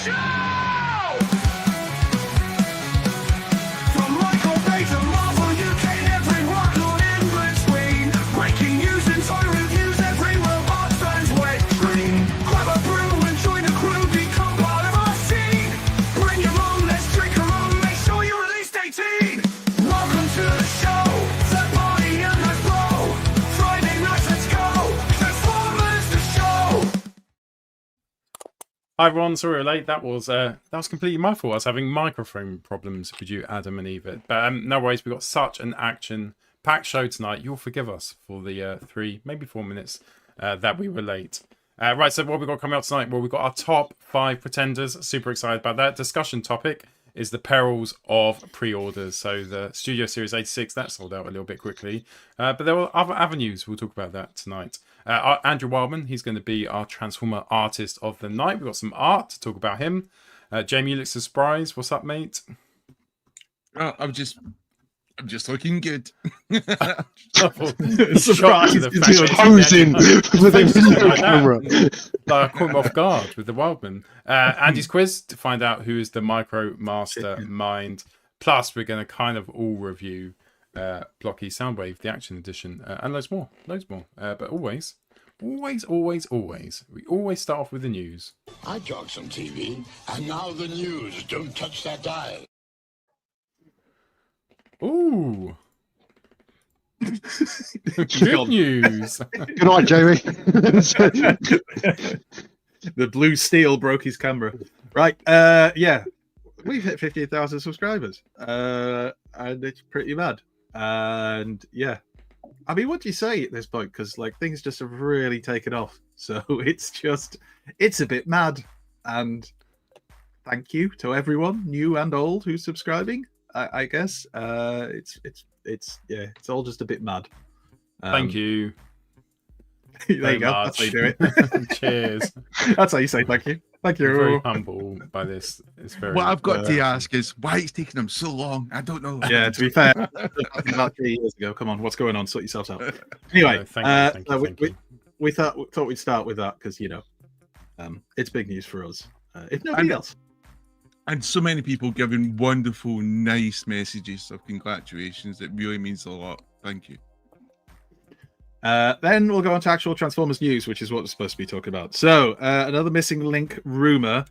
show! From Michael Bay to Marvel UK, everyone on in between. Breaking news and toy reviews, every robot fans wet dream. Grab a brew and join the crew, become part of our scene. Bring your mom, let's drink her own, make sure you're at least 18. Welcome to the show, the party and Hasbro. Friday nights, let's go, Transformers the show. Hi everyone, sorry we're late. That was completely my fault. I was having microphone problems with you, Adam and Eva. But no worries, we've got such an action-packed show tonight. You'll forgive us for the 3, maybe 4 minutes that we were late. Right, so what we've got coming up tonight? Well, we've got our top 5 pretenders. Super excited about that. Discussion topic is the perils of pre-orders. So the Studio Series 86, that sold out a little bit quickly. But there were other avenues. We'll talk about that tonight. Andrew Wildman, he's going to be our Transformer artist of the night. We've got some art to talk about him. Jamie, you look surprised. What's up, mate? I'm just looking good. Surprised. He's posing with a video camera. I caught him off guard with the Wildman. Andy's quiz to find out who is the micro mastermind. Plus, we're going to kind of all review Blockies Soundwave, the Action Edition, and loads more. But always, we always start off with the news. I talk some TV, and now the news. Don't touch that dial. Ooh. Good news. Good night, Jamie. The blue steel broke his camera. Right, yeah. We've hit 15,000 subscribers. And it's pretty mad. And yeah. I mean, what do you say at this point? Because like things just have really taken off. So it's a bit mad. And thank you to everyone, new and old, who's subscribing. I guess it's all just a bit mad. Thank you. There you go. Much. That's how you do it. Cheers. That's how you say thank you. Thank you. I'm very humble by this. It's very. What I've got to ask is why it's taking them so long. I don't know. Yeah, to be fair, about 3 years ago. Come on, what's going on? Sort yourselves out. Anyway, Thank you. We thought we'd start with that because it's big news for us. If nobody else. And so many people giving wonderful, nice messages of congratulations. It really means a lot. Thank you. Then we'll go on to actual Transformers news, which is what we're supposed to be talking about. So, another missing link rumor,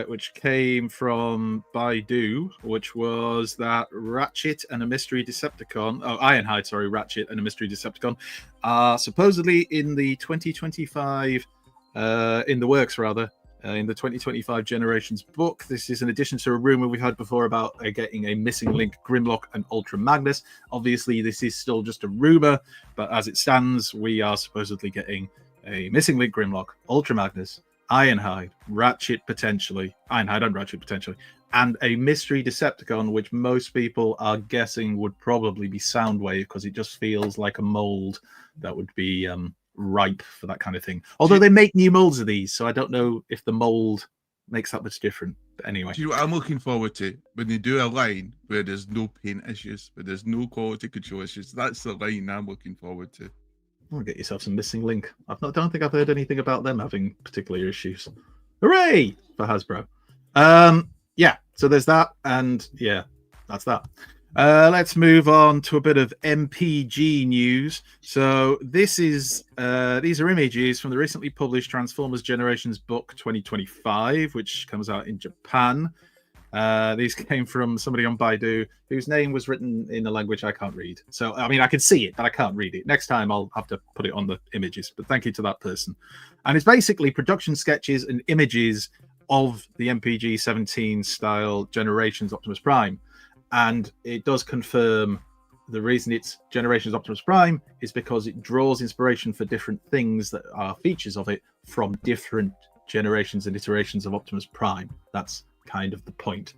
which came from Baidu, which was that Ratchet and a mystery Decepticon, Ironhide, sorry, Ratchet and a mystery Decepticon, are supposedly in the 2025, in the works rather, in the 2025 Generations book. This is in addition to a rumor we've had before about getting a missing link Grimlock and Ultra Magnus. Obviously, this is still just a rumor, but as it stands, we are supposedly getting a missing link Grimlock, Ultra Magnus, Ironhide, Ratchet potentially, Ironhide and Ratchet potentially, and a mystery Decepticon, which most people are guessing would probably be Soundwave because it just feels like a mold that would be ripe for that kind of thing. Although they make new molds of these, so I don't know if the mold makes that much different. But anyway, Do you know what I'm looking forward to? When they do a line where there's no paint issues, where there's no quality control issues, that's the line I'm looking forward to. I'll get yourself some missing link. Don't think I've heard anything about them having particular issues. Hooray for Hasbro. Yeah, so there's that, and yeah, that's that. Let's move on to a bit of MPG news. So this is these are images from the recently published Transformers Generations book 2025, which comes out in Japan. These came from somebody on Baidu whose name was written in a language I can't read. So I mean, I can see it, but I can't read it. Next time I'll have to put it on the images. But thank you to that person. And it's basically production sketches and images of the MPG 17 style Generations Optimus Prime. And it does confirm the reason it's Generations Optimus Prime is because it draws inspiration for different things that are features of it from different generations and iterations of Optimus Prime. That's kind of the point.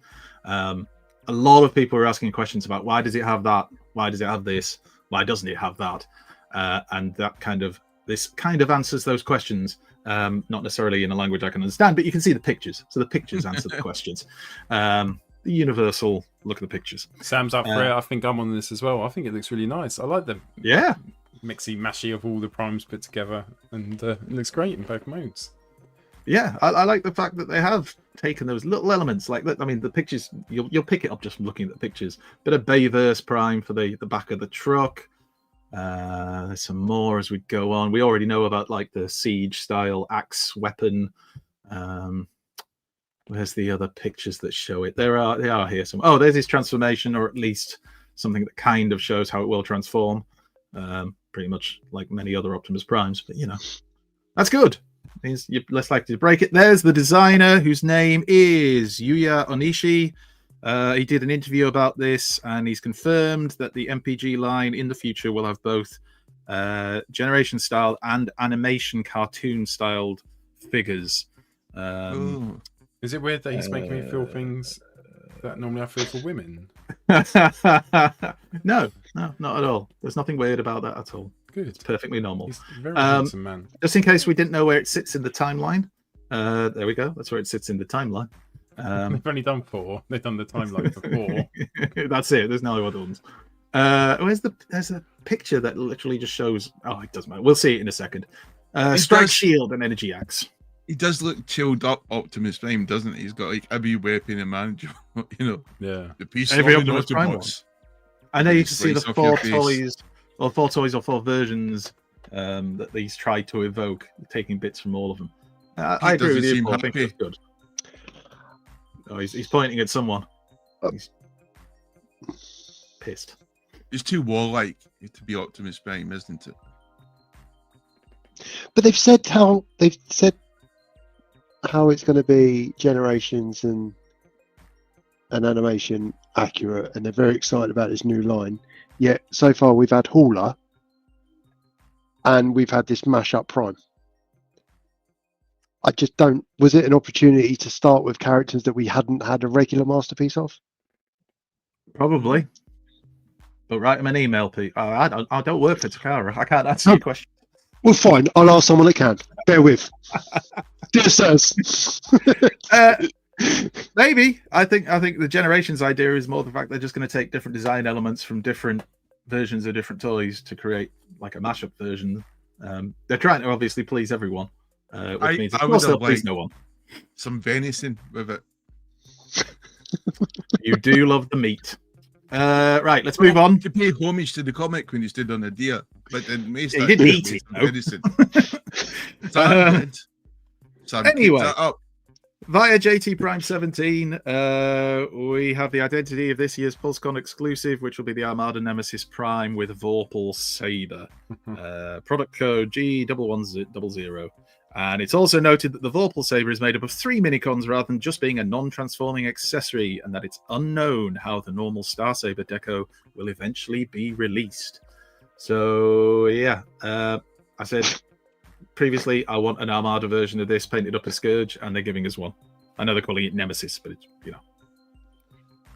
A lot of people are asking questions about why does it have that? Why does it have this? Why doesn't it have that? And this kind of answers those questions. Not necessarily in a language I can understand, but you can see the pictures. So the pictures answer the questions. The universal look at the pictures. Sam's up for it. I think I'm on this as well. I think it looks really nice. I like the mixy mashy of all the primes put together, and it looks great in both modes. yeah, I like the fact that they have taken those little elements like that. I mean, the pictures, you'll pick it up just from looking at the pictures. Bit of Bayverse Prime for the back of the truck. There's some more as we go on. We already know about like the siege style axe weapon. Where's the other pictures that show it? They are here. Oh, there's his transformation, or at least something that kind of shows how it will transform. Pretty much like many other Optimus Primes, but you know, that's good. Means you're less likely to break it. There's the designer, whose name is Yuya Onishi. He did an interview about this, and he's confirmed that the MPG line in the future will have both generation style and animation cartoon styled figures. Is it weird that he's making me feel things that normally I feel for women? No, not at all. There's nothing weird about that at all. Good. It's perfectly normal. He's a very handsome man. Just in case we didn't know where it sits in the timeline, there we go. That's where it sits in the timeline. They've only done 4. They've done the timeline for 4. That's it. There's no other ones. There's a picture that literally just shows. Oh, it doesn't matter. We'll see it in a second. Strike Shield and Energy Axe. He does look chilled up, Optimus Prime, doesn't he? He's got like every weapon and manager, you know. Yeah. The piece Every of Optimus Prime one. I know you can see the 4 toys, or 4 toys or 4 versions that these tried to evoke, taking bits from all of them. I agree with you, Paul. I think that's good. Oh, he's pointing at someone. He's pissed. It's too warlike to be Optimus Prime, isn't it? But they've said how it's going to be generations and animation accurate, and they're very excited about this new line. Yet so far we've had Hauler and we've had this mashup Prime. I just don't. Was it an opportunity to start with characters that we hadn't had a regular masterpiece of? Probably. But write him an email, Pete. I don't work for Takara. I can't answer your question. Well, fine. I'll ask someone that can. Bear with. Dear sirs. Maybe. I think the Generations idea is more the fact they're just going to take different design elements from different versions of different toys to create like a mashup version. They're trying to obviously please everyone, which means of course they'll please no one. Some venison with it. You do love the meat. Right, let's move on. To pay homage to the comic when you stood on the deer, but then he didn't eat it. Venison. Anyway, via JT Prime 17, we have the identity of this year's Pulsecon exclusive, which will be the Armada Nemesis Prime with Vorpal Saber. Product code G1100. And it's also noted that the Vorpal Saber is made up of 3 minicons rather than just being a non-transforming accessory, and that it's unknown how the normal Star Saber deco will eventually be released. So, yeah, I said previously I want an Armada version of this painted up as Scourge, and they're giving us one. I know they're calling it Nemesis, but it's, you know.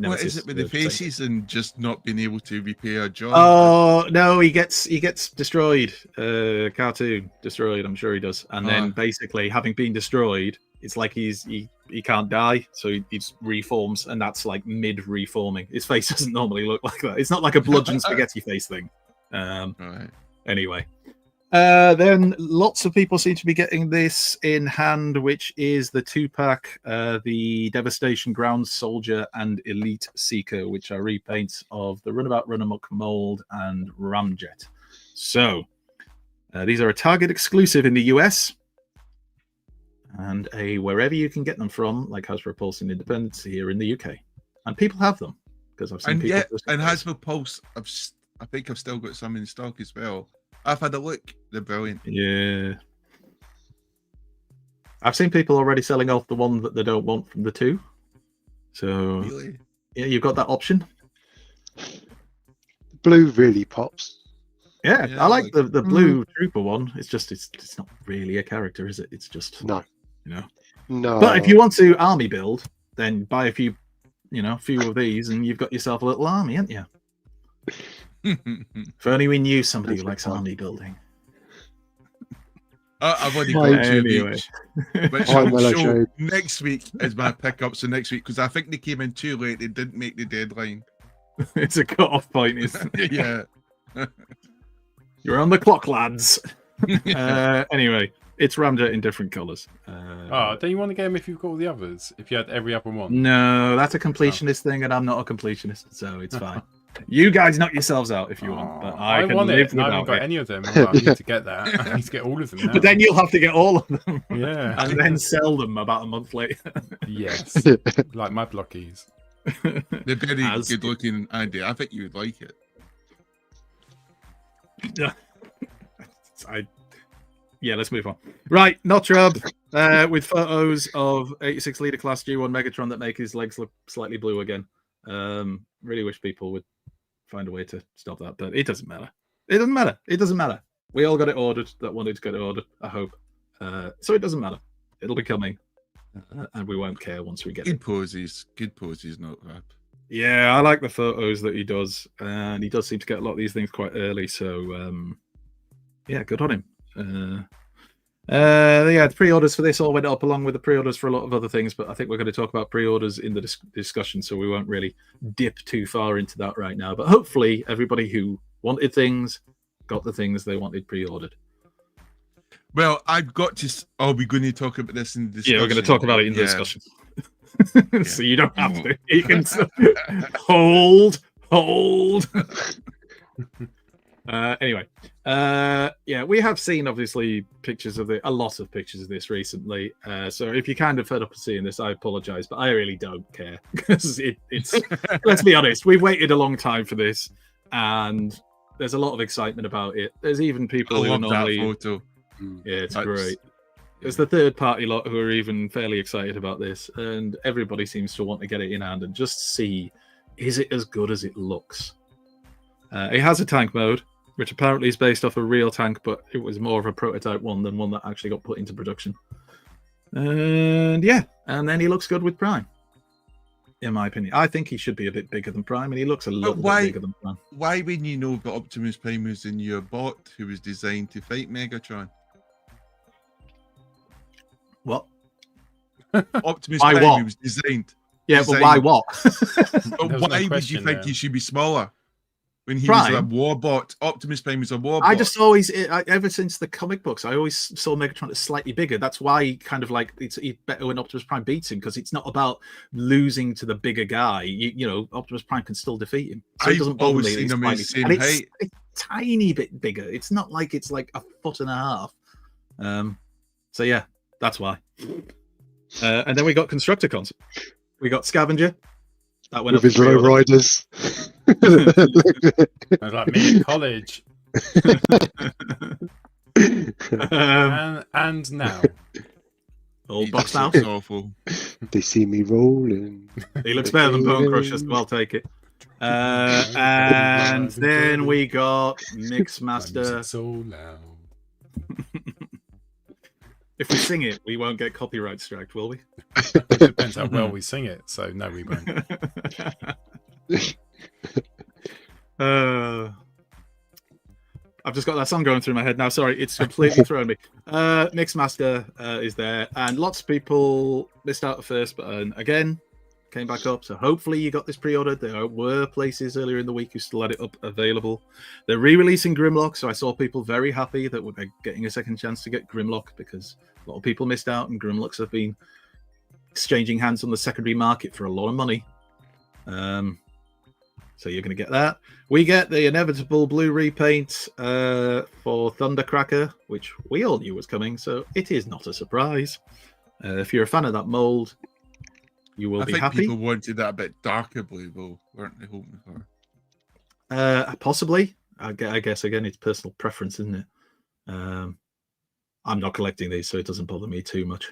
What is it with the faces and just not being able to repair a job? Oh no, he gets destroyed. Cartoon destroyed. I'm sure he does. And then basically, having been destroyed, it's like he can't die, so he just reforms, and that's like mid reforming. His face doesn't normally look like that. It's not like a bludgeon spaghetti face thing. Right. Anyway. Then lots of people seem to be getting this in hand, which is the 2-pack, the Devastation Ground Soldier and Elite Seeker, which are repaints of the Runabout Runamok mold and Ramjet. So these are a Target exclusive in the US and a wherever you can get them from, like Hasbro Pulse and Independence here in the UK. And people have them because I've seen people. And Hasbro Pulse, I think I've still got some in stock as well. I've had a look. They're brilliant. Yeah. I've seen people already selling off the one that they don't want from the 2. So, really? Yeah, you've got that option. Blue really pops. Yeah, I like the blue Trooper one. It's just, it's not really a character, is it? It's just, no. You know. No. But if you want to army build, then buy a few, few of these and you've got yourself a little army, haven't you? If only we knew somebody who likes army building. I've already got 2 weeks, which I'll show trade. next week is my pickup. So next week, because I think they came in too late, they didn't make the deadline. It's a cut-off point, isn't it? Yeah. You're on the clock, lads. Anyway, it's ramjet in different colours. Oh, don't you want to get him if you've got all the others? If you had every other one? No, that's a completionist thing, and I'm not a completionist, so it's fine. You guys knock yourselves out if you want, but I can want live it. I haven't without got it. any of them. Well, I need to get that. I need to get all of them now. But then you'll have to get all of them. Yeah. And then sell them about a month later. Yes. Like my blockies. They're very As- good looking, Andy. I think you would like it. Yeah, let's move on. Right, Notrub, with photos of 86 litre class G1 Megatron that make his legs look slightly blue again. Really wish people would find a way to stop that, but it doesn't matter. It doesn't matter. It doesn't matter. We all got it ordered that wanted to get it ordered, I hope. So it doesn't matter. It'll be coming, and we won't care once we get it. Good poses, not rap. Yeah, I like the photos that he does, and he does seem to get a lot of these things quite early. So, yeah, good on him. Yeah, the pre-orders for this all went up along with the pre-orders for a lot of other things, but I think we're going to talk about pre-orders in the discussion, so we won't really dip too far into that right now. But hopefully, everybody who wanted things got the things they wanted pre-ordered. Well, I've got to. Are we going to talk about this in the discussion? Yeah, we're going to talk about it in the Yeah. discussion. So you don't have to. You can hold. Anyway, yeah, we have seen obviously pictures of a lot of pictures of this recently. So if you kind of fed up of seeing this, I apologize, but I really don't care because it's. Let's be honest, we've waited a long time for this, and there's a lot of excitement about it. There's even people I who love normally. that photo. Yeah, it's That's- great. There's the third party lot who are even fairly excited about this, and everybody seems to want to get it in hand and just see, is it as good as it looks? It has a tank mode, which apparently is based off a real tank, but it was more of a prototype one than one that actually got put into production. And yeah, and then he looks good with Prime, in my opinion. I think he should be a bit bigger than Prime, and he looks a little bit bigger than Prime. Why, when you know that Optimus Prime was in your bot, who was designed to fight Megatron? What? Optimus Why Prime what? who was designed. Yeah, but why what? But There was no why would you question think there. he should be smaller? When he was a Prime? warbot, Optimus Prime was a warbot. I just always, ever since the comic books, I always saw Megatron as slightly bigger. That's why, kind of like, it's better when Optimus Prime beats him, because it's not about losing to the bigger guy. You know, Optimus Prime can still defeat him. So it I've doesn't bother always me. that seen he's him slightly- as same and it's height. a tiny bit bigger. It's not like it's like a foot and a half. So yeah, that's why. And then we got Constructor Concert. We got Scavenger. That went With up his for low pre-order. riders. That's like me in college. And now. Old He box just now. looks awful. They see me rolling. He looks better than Bone Crusher, so I'll take it. And then we got Mixmaster. So loud. If we sing it, we won't get copyright strike, will we? It depends how well we sing it. So no, we won't. I've just got that song going through my head now. Sorry, it's completely thrown me. Mixmaster is there, and lots of people missed out at first, but again, came back up. So hopefully you got this pre-ordered. There were places earlier in the week who still had it up available. They're re-releasing Grimlock, so I saw people very happy that we're getting a second chance to get Grimlock, because a lot of people missed out, and Grimlocks have been exchanging hands on the secondary market for a lot of money. So you're going to get that. We get the inevitable blue repaint for Thundercracker, which we all knew was coming, so it is not a surprise. If you're a fan of that mold, you will I be think happy. people wanted that a bit darker blue, though, weren't they hoping for? Possibly. I guess, again, it's personal preference, isn't it? I'm not collecting these, so it doesn't bother me too much.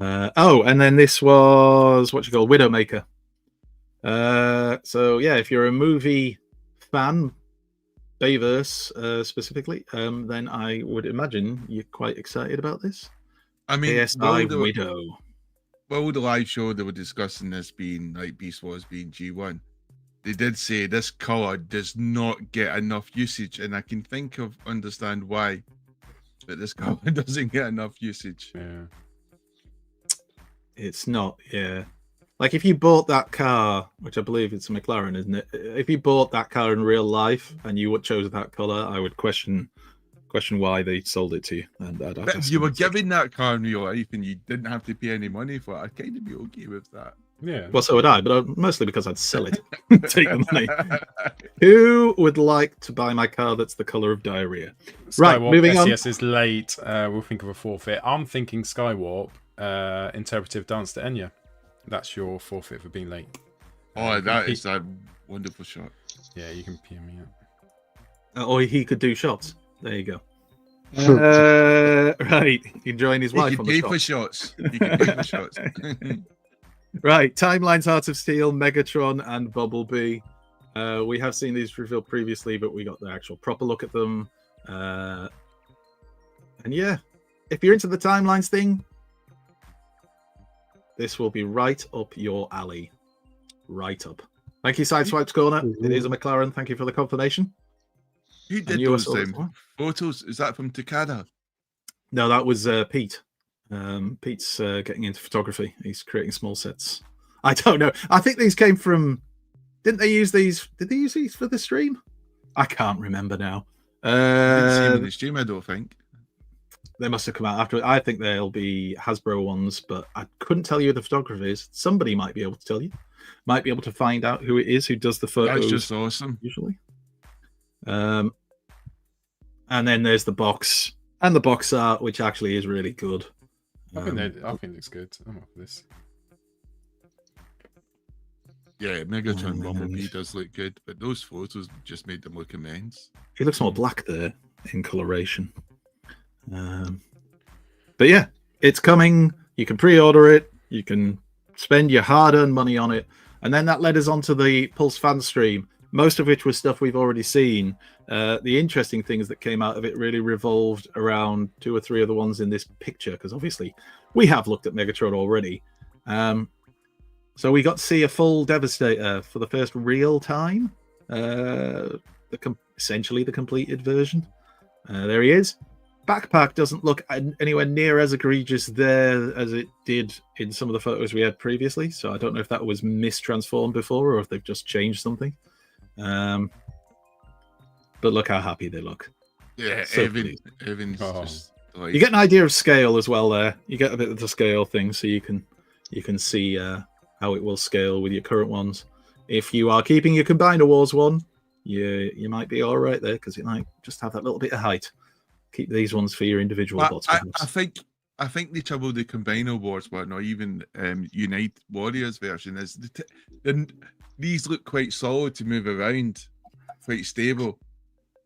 Oh, and then this was, what you call, Widowmaker. So, yeah, if you're a movie fan, Bayverse specifically, then I would imagine you're quite excited about this. I mean, ASI Widow. well, the live show they were discussing this being like Beast Wars being G1. They did say this color does not get enough usage, and I can understand why. But this color doesn't get enough usage. Yeah. It's not, yeah. Like if you bought that car, which I believe it's a McLaren, isn't it? If you bought that car in real life and you chose that color, I would question question why they sold it to you. And But if you were given that car in real life and you didn't have to pay any money for it, I'd kind of be okay with that. Yeah. Well, so would I, but mostly because I'd sell it. Take the money. Who would like to buy my car that's the color of diarrhea? Right, Skywalk moving on. SES is late. We'll think of a forfeit. I'm thinking Skywarp, interpretive dance to Enya. That's your forfeit for being late. Oh, that is a wonderful shot. Yeah, you can PM me up. Or he could do shots. There you go. Right, enjoying his wife You on can the pay shot. for shots. You can pay for shots. Right, Timeline's Heart of Steel, Megatron, and Bumblebee. We have seen these revealed previously, but we got the actual proper look at them. And yeah, if you're into the Timelines thing, this will be right up your alley. Right up. Thank you, Sideswipes Corner. It is a McLaren. Thank you for the confirmation. Who did you those also as well? photos? Is that from Takada? No, that was Pete. Pete's getting into photography. He's creating small sets. I don't know. I think these came from. Didn't they use these? Did they use these for the stream? I can't remember now. I didn't see them in the stream, I don't think. They must have come out after. I think they'll be Hasbro ones, but I couldn't tell you who the photographer is. Somebody might be able to tell you. Might be able to find out who it is who does the photos. That's just awesome. Usually. And then there's the box and the box art, which actually is really good. I think it looks good. I'm up for this. Yeah, Megatron Bumblebee does look good, but those photos just made them look immense. He looks more black there in coloration. But yeah, it's coming. You can pre-order it. You can spend your hard-earned money on it. And then that led us on to the Pulse fan stream, most of which was stuff we've already seen. The interesting things that came out of it really revolved around 2 or 3 of the ones in this picture, because obviously we have looked at Megatron already. So we got to see a full Devastator for the first real time. Essentially the completed version. There he is. Backpack doesn't look anywhere near as egregious there as it did in some of the photos we had previously. So I don't know if that was mistransformed before or if they've just changed something. But look how happy they look. Yeah, So Evan's just like... You get an idea of scale as well there. You get a bit of the scale thing, so you can see how it will scale with your current ones. If you are keeping your Combiner Wars one, you might be all right there because it might just have that little bit of height. Keep these ones for your individual bots. I think the trouble with the Combiner Wars one, or even Unite Warriors version, is these look quite solid to move around, quite stable.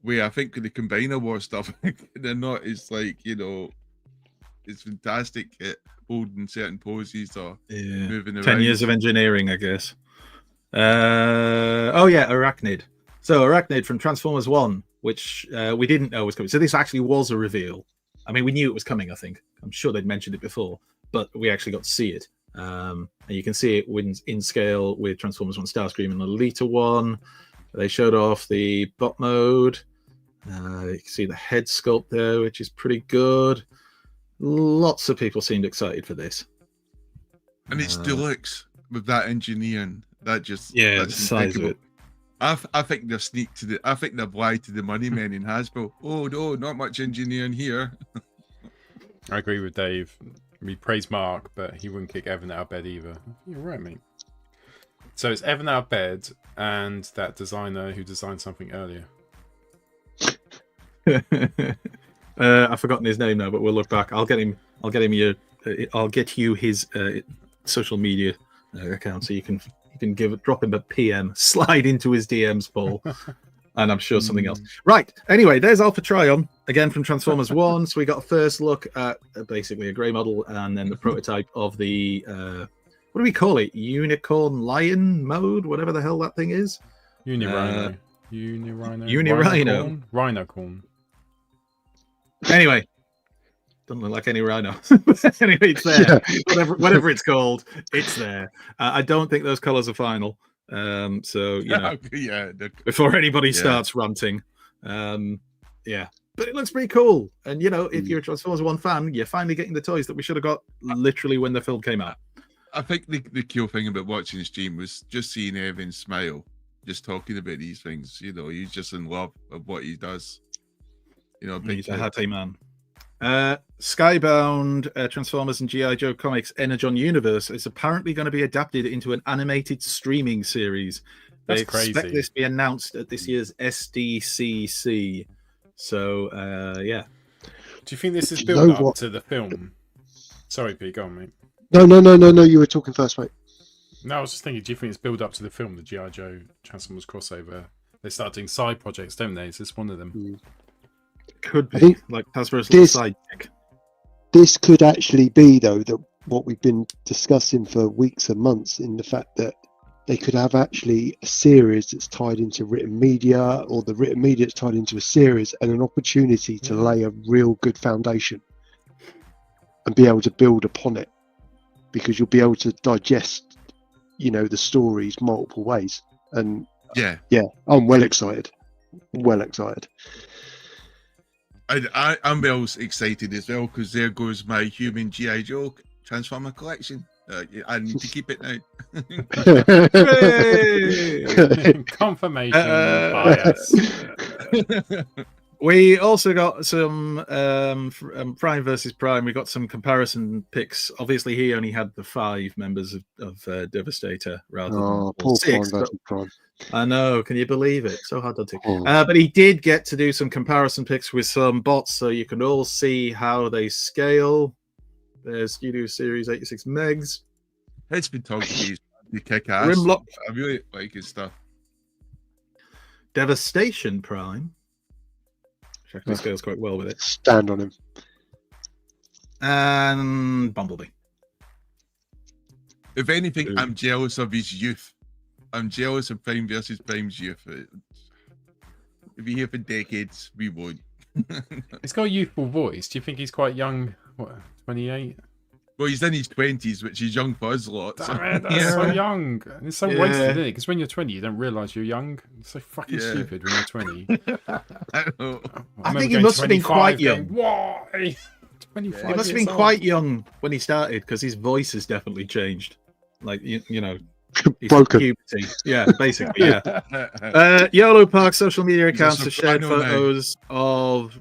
Where I think with the Combiner War stuff, they're not as like, it's fantastic at holding certain poses or moving around. 10 years of engineering, I guess. Oh yeah, Arachnid. So Arachnid from Transformers 1, which we didn't know was coming. So this actually was a reveal. I mean, we knew it was coming, I think. I'm sure they'd mentioned it before, but we actually got to see it. And you can see it in scale with Transformers 1 Starscream and the Lolita one. They showed off the bot mode. You can see the head sculpt there, which is pretty good. Lots of people seemed excited for this. And it's deluxe with that engineering. That just... Yeah, that's the size of it. I think they're I think they've lied to the money men in Hasbro. Oh no, not much engineering here. I agree with Dave. We praise Mark, but he wouldn't kick Evan out of bed either. You're right, mate. So it's Evan out of bed and that designer who designed something earlier. I've forgotten his name now, but we'll look back. I'll get him I'll get you his social media account so you can drop him a PM, slide into his DMs, Paul, and I'm sure something else. Right. Anyway, there's Alpha Trion again from Transformers 1. So we got a first look at basically a grey model and then the prototype of the what do we call it? Unicorn Lion mode, whatever the hell that thing is. Unirhino. Unirhino. Rhinocorn. Anyway, doesn't look like any rhino. Anyway, it's there. Yeah. Whatever it's called, it's there. I don't think those colors are final. So before anybody starts ranting, yeah. But it looks pretty cool. And if you're a Transformers 1 fan, you're finally getting the toys that we should have got literally when the film came out. I think the cool thing about watching the stream was just seeing Evan smile, just talking about these things. He's just in love of what he does. You know, big He's a hit. happy man. Skybound, Transformers and G.I. Joe Comics Energon Universe is apparently going to be adapted into an animated streaming series. They That's expect crazy. this to be announced at this year's SDCC. So, yeah. Do you think this is Do you know built up what? to the film? Sorry, Pete, go on, mate. No. You were talking first, mate. No, I was just thinking, do you think it's built up to the film, the G.I. Joe Transformers crossover? They start doing side projects, don't they? Is this one of them? Could I be. think Like Hasbro's this- little sidekick. This could actually be, though, that what we've been discussing for weeks and months, in the fact that they could have actually a series that's tied into written media, or the written media that's tied into a series, and an opportunity to lay a real good foundation and be able to build upon it, because you'll be able to digest, the stories multiple ways. And Yeah. I'm well excited. Well excited. I'm well excited as well, because there goes my human G.I. Joe Transformer collection. I need to keep it now. Confirmation bias. We also got some Prime versus Prime. We got some comparison picks. Obviously, he only had the 5 members of Devastator rather than Poor 6. Prime But versus Prime. I know. Can you believe it? So hard to do. Oh. But he did get to do some comparison picks with some bots, so you can all see how they scale. There's Studio Series 86 Megs. It's been talking to you to kick ass. Grimlock. I really like his stuff. Devastation Prime. Which actually scales quite well with it. Stand on him. And Bumblebee. If anything, Ooh. I'm jealous of his youth. I'm jealous of Prime versus Prime's youth. If you're here for decades, we won't. He's got a youthful voice. Do you think he's quite young? What, 28? Well, he's in his 20s, which is young for us lot. So. Damn it, that's so young. And it's so Yeah. wasted, isn't it? Because when you're 20, you don't realise you're young. It's so fucking Yeah. stupid when you're 20. I know. I remember think he going must have been 25 quite going, young. Why? 25 He must have been years old. quite young when he started, because his voice has definitely changed. Like, you know, he's Broken. puberty. Yeah, basically, yeah. YOLO Park social media He's a accounts have shared soprano now. photos of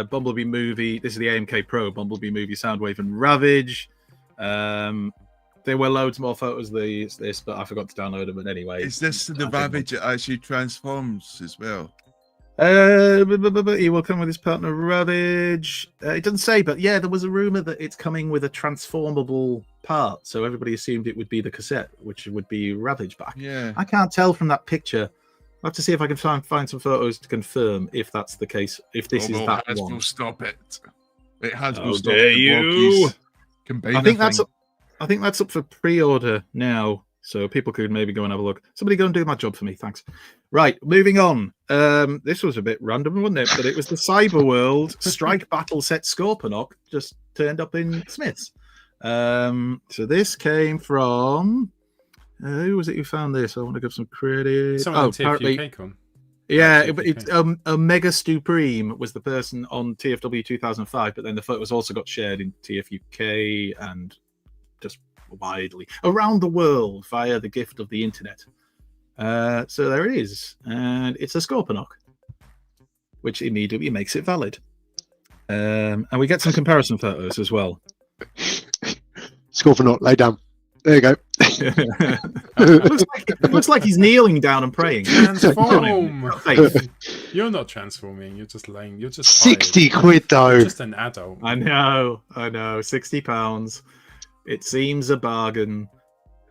Bumblebee movie. This is the AMK Pro Bumblebee movie Soundwave and Ravage. There were loads more photos of this, but I forgot to download them. But anyway, Is this the Ravage that actually transforms as well? He will come with his partner Ravage. It doesn't say, but yeah, there was a rumor that it's coming with a transformable part, so everybody assumed it would be the cassette, which would be Ravage. But Yeah. I can't tell from that picture. I'll have to see if I can find some photos to confirm if that's the case. If this is Although that Hasbro one. stop it. It has How stop dare the you. Blockies. Combine I think the that's thing. I think that's up for pre-order now, so people could maybe go and have a look. Somebody go and do my job for me, thanks. Right, moving on. This was a bit random, wasn't it? But it was the Cyberworld Strike Battle Set Scorponok just turned up in Smith's. So this came from who was it who found this? I want to give some credit. Someone on apparently, TFU Cake on. yeah, TFU it's Omega Supreme was the person on TFW 2005, but then the photos also got shared in TFUK and just widely around the world via the gift of the internet. So there it is, and it's a Scorponok, which immediately makes it valid. And we get some comparison photos as well. Score for not. Lay down. There you go. It looks like he's kneeling down and praying. Transform! Faith. You're not transforming. You're just laying. You're just tired. 60 quid You're though. just an adult. I know, £60. It seems a bargain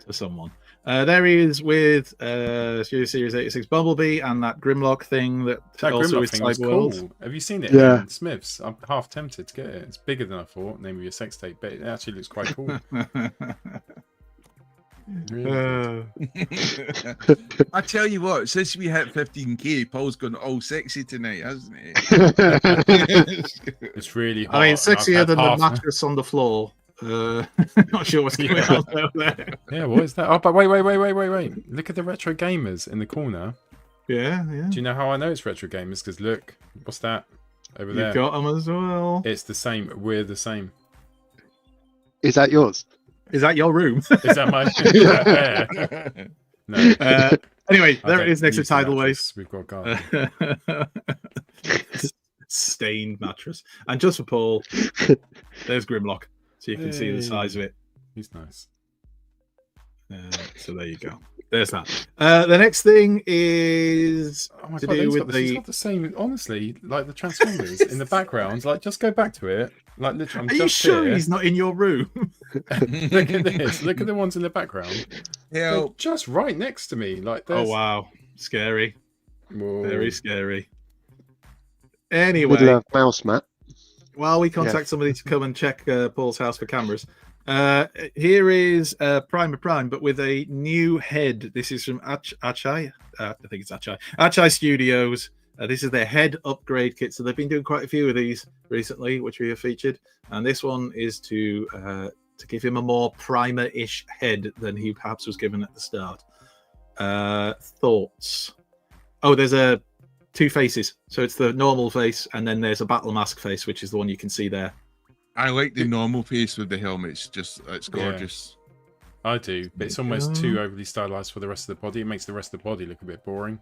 to someone. There he is with Studio Series 86 Bumblebee and that Grimlock thing that That also Grimlock is thing was Cyberworld. cool. Have you seen it Yeah. in Smith's? I'm half tempted to get it. It's bigger than I thought, namely a sex tape, but it actually looks quite cool. Really good. I tell you what, since we hit 15k, Paul's gone all sexy tonight, hasn't he? It's really hot. I mean, and I've sexier had than the half- mattress on the floor. Not sure what's going on there. Yeah, what is that? Oh, but wait. Look at the retro gamers in the corner. Yeah. Do you know how I know it's retro gamers? Because look, what's that over there? You've got them as well. It's the same. We're the same. Is that yours? Is that your room? Is that my? Is that there? No. Anyway, I there don't it is next to use the Tidal mattress. We've got a garden. Wave. Stained mattress. And just for Paul, there's Grimlock. So you can see the size of it. He's nice. So there you go. There's that. The next thing is Oh my to God, do with He's got the same, honestly, like the Transformers in the background. Like, just go back to it. Like, literally, I'm Are you just sure here. he's not in your room? Look at this. Look at the ones in the background. They're Help. just right next to me. Like, Oh there's... wow, scary. Whoa. Very scary. Middle Anyway, of mouse mat. while we contact somebody to come and check Paul's house for cameras, here is Prime, but with a new head. This is from Achai. I think it's Achai Studios. This is their head upgrade kit. So they've been doing quite a few of these recently, which we have featured. And this one is to give him a more Primer-ish head than he perhaps was given at the start. Thoughts? Oh, there's two faces. So it's the normal face, and then there's a battle mask face, which is the one you can see there. I like the normal face with the helmet. It's gorgeous. I do, but it's almost too overly stylized for the rest of the body. It makes the rest of the body look a bit boring.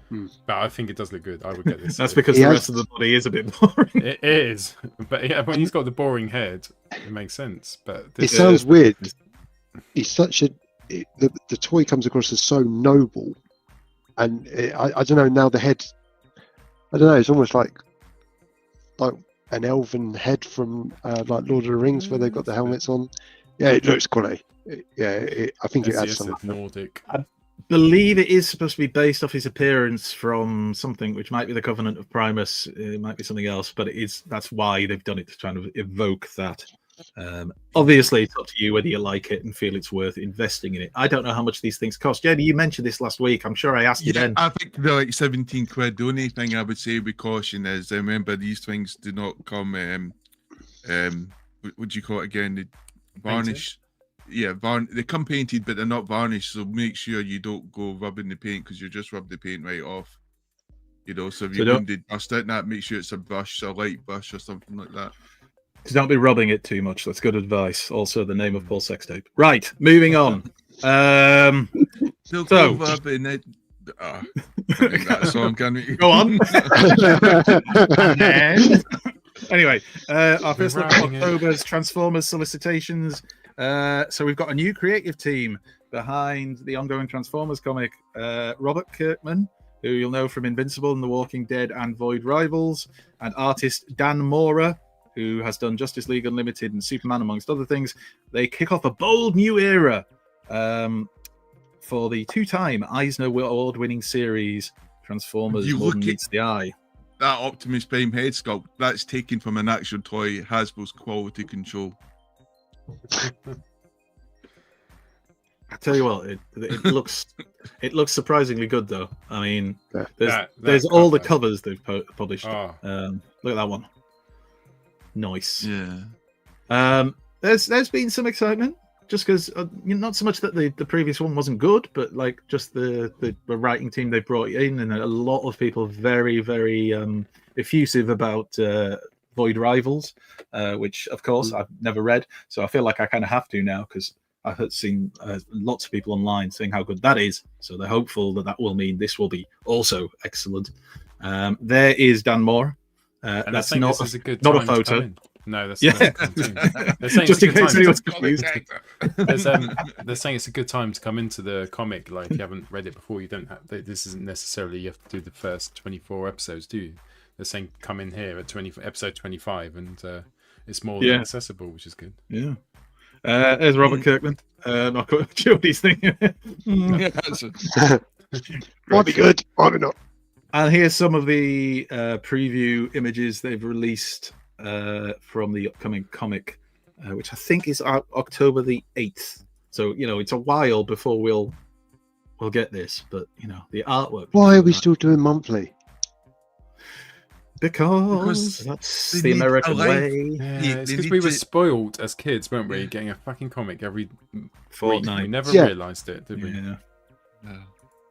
But I think it does look good. I would get this. That's because the rest of the body is a bit boring. It is, but yeah, when he's got the boring head, it makes sense. But It sounds weird. He's such a... The toy comes across as so noble. And I don't know, now the head... I don't know, it's almost like an elven head from like Lord of the Rings where they've got the helmets on. Yeah, it looks quality. I think it adds something. Nordic. I believe it is supposed to be based off his appearance from something which might be the Covenant of Primus. It might be something else, but that's why they've done it, to try and evoke that. Obviously, it's up to you whether you like it and feel it's worth investing in it. I don't know how much these things cost. Jenny, you mentioned this last week. I'm sure I asked you then. I think they're like 17 quid. The only thing I would say with caution is, remember, these things do not come what do you call it again? The varnish. Yeah, they come painted, but they're not varnished. So make sure you don't go rubbing the paint, because you just rub the paint right off. You know, so if you're going to dust out that, make sure it's a brush, a light brush or something like that. So don't be rubbing it too much. That's good advice. Also, the name of Paul's sex tape. Right, moving on. Still so, rubbing it. That song, can we? Go on. And then... Anyway, our first look at October's Transformers solicitations. So we've got a new creative team behind the ongoing Transformers comic. Robert Kirkman, who you'll know from Invincible and The Walking Dead and Void Rivals, and artist Dan Mora, who has done Justice League Unlimited and Superman, amongst other things. They kick off a bold new era for the two-time Eisner Award-winning series Transformers Blood Meets the Eye. That Optimus Prime head sculpt, that's taken from an actual toy, Hasbro's quality control. I tell you what, it looks surprisingly good though. I mean, there's all the covers they've published. Oh. Look at that one. Nice. Yeah. There's been some excitement, just because not so much that the previous one wasn't good, but like just the writing team they brought in, and a lot of people very, very effusive about Void Rivals, which of course I've never read, so I feel like I kind of have to now, because I've seen lots of people online saying how good that is, so they're hopeful that will mean this will be also excellent. There is Dan Moore. That's not a photo. No, that's they're saying just in case anyone's confused. They're saying it's a good time to come into the comic. Like, if you haven't read it before, you don't have. This isn't necessarily you have to do the first 24 episodes, do you? They're saying come in here at episode 25, and it's more than accessible, which is good. Yeah. There's Robert Kirkman. Not sure what he's thinking. Might be good, might be not. And here's some of the preview images they've released from the upcoming comic, which I think is out October the 8th. So, it's a while before we'll get this, but, the artwork. Why are we still doing monthly? Because that's the American way. Yeah, it's because we were spoiled as kids, weren't we? Getting a fucking comic every fortnight. We never realised it, did we? Yeah.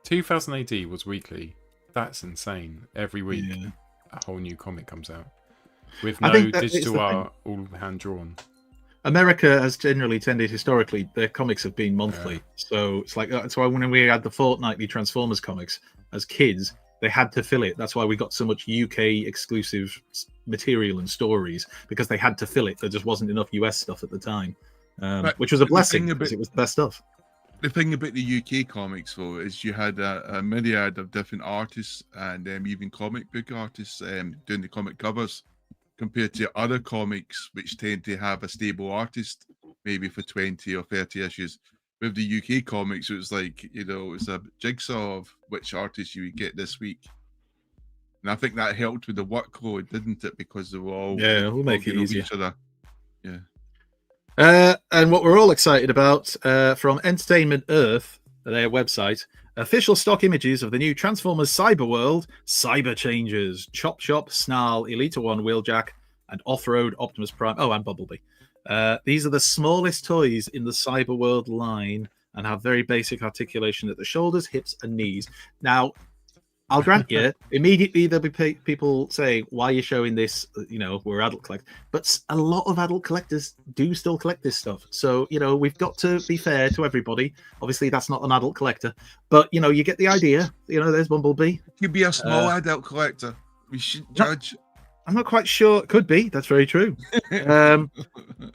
2000 AD was weekly. That's insane. Every week, a whole new comic comes out with no digital art, all hand drawn. America has generally tended historically, their comics have been monthly. So it's like that's why when we had the fortnightly Transformers comics as kids, they had to fill it. That's why we got so much UK exclusive material and stories, because they had to fill it. There just wasn't enough US stuff at the time, which was a blessing because it was the best stuff. The thing about the UK comics, though, is you had a myriad of different artists and even comic book artists doing the comic covers, compared to other comics which tend to have a stable artist maybe for 20 or 30 issues. With the UK comics, it was like, you know, it was a jigsaw of which artists you would get this week. And I think that helped with the workload, didn't it? Because they were all we'll make it easier. each other. Yeah. And what we're all excited about from Entertainment Earth, their website, official stock images of the new Transformers Cyberworld, Cyber Changers, Chop Shop, Snarl, Elita 1 Wheeljack, and Off-Road Optimus Prime. Oh, and Bumblebee. These are the smallest toys in the Cyberworld line and have very basic articulation at the shoulders, hips, and knees. Now, I'll grant you, immediately there'll be people saying, why are you showing this? You know, we're adult collectors. But a lot of adult collectors do still collect this stuff. So, you know, we've got to be fair to everybody. Obviously, that's not an adult collector. But, you know, you get the idea. You know, there's Bumblebee. Could be a small adult collector. We shouldn't judge. I'm not quite sure. It could be. That's very true.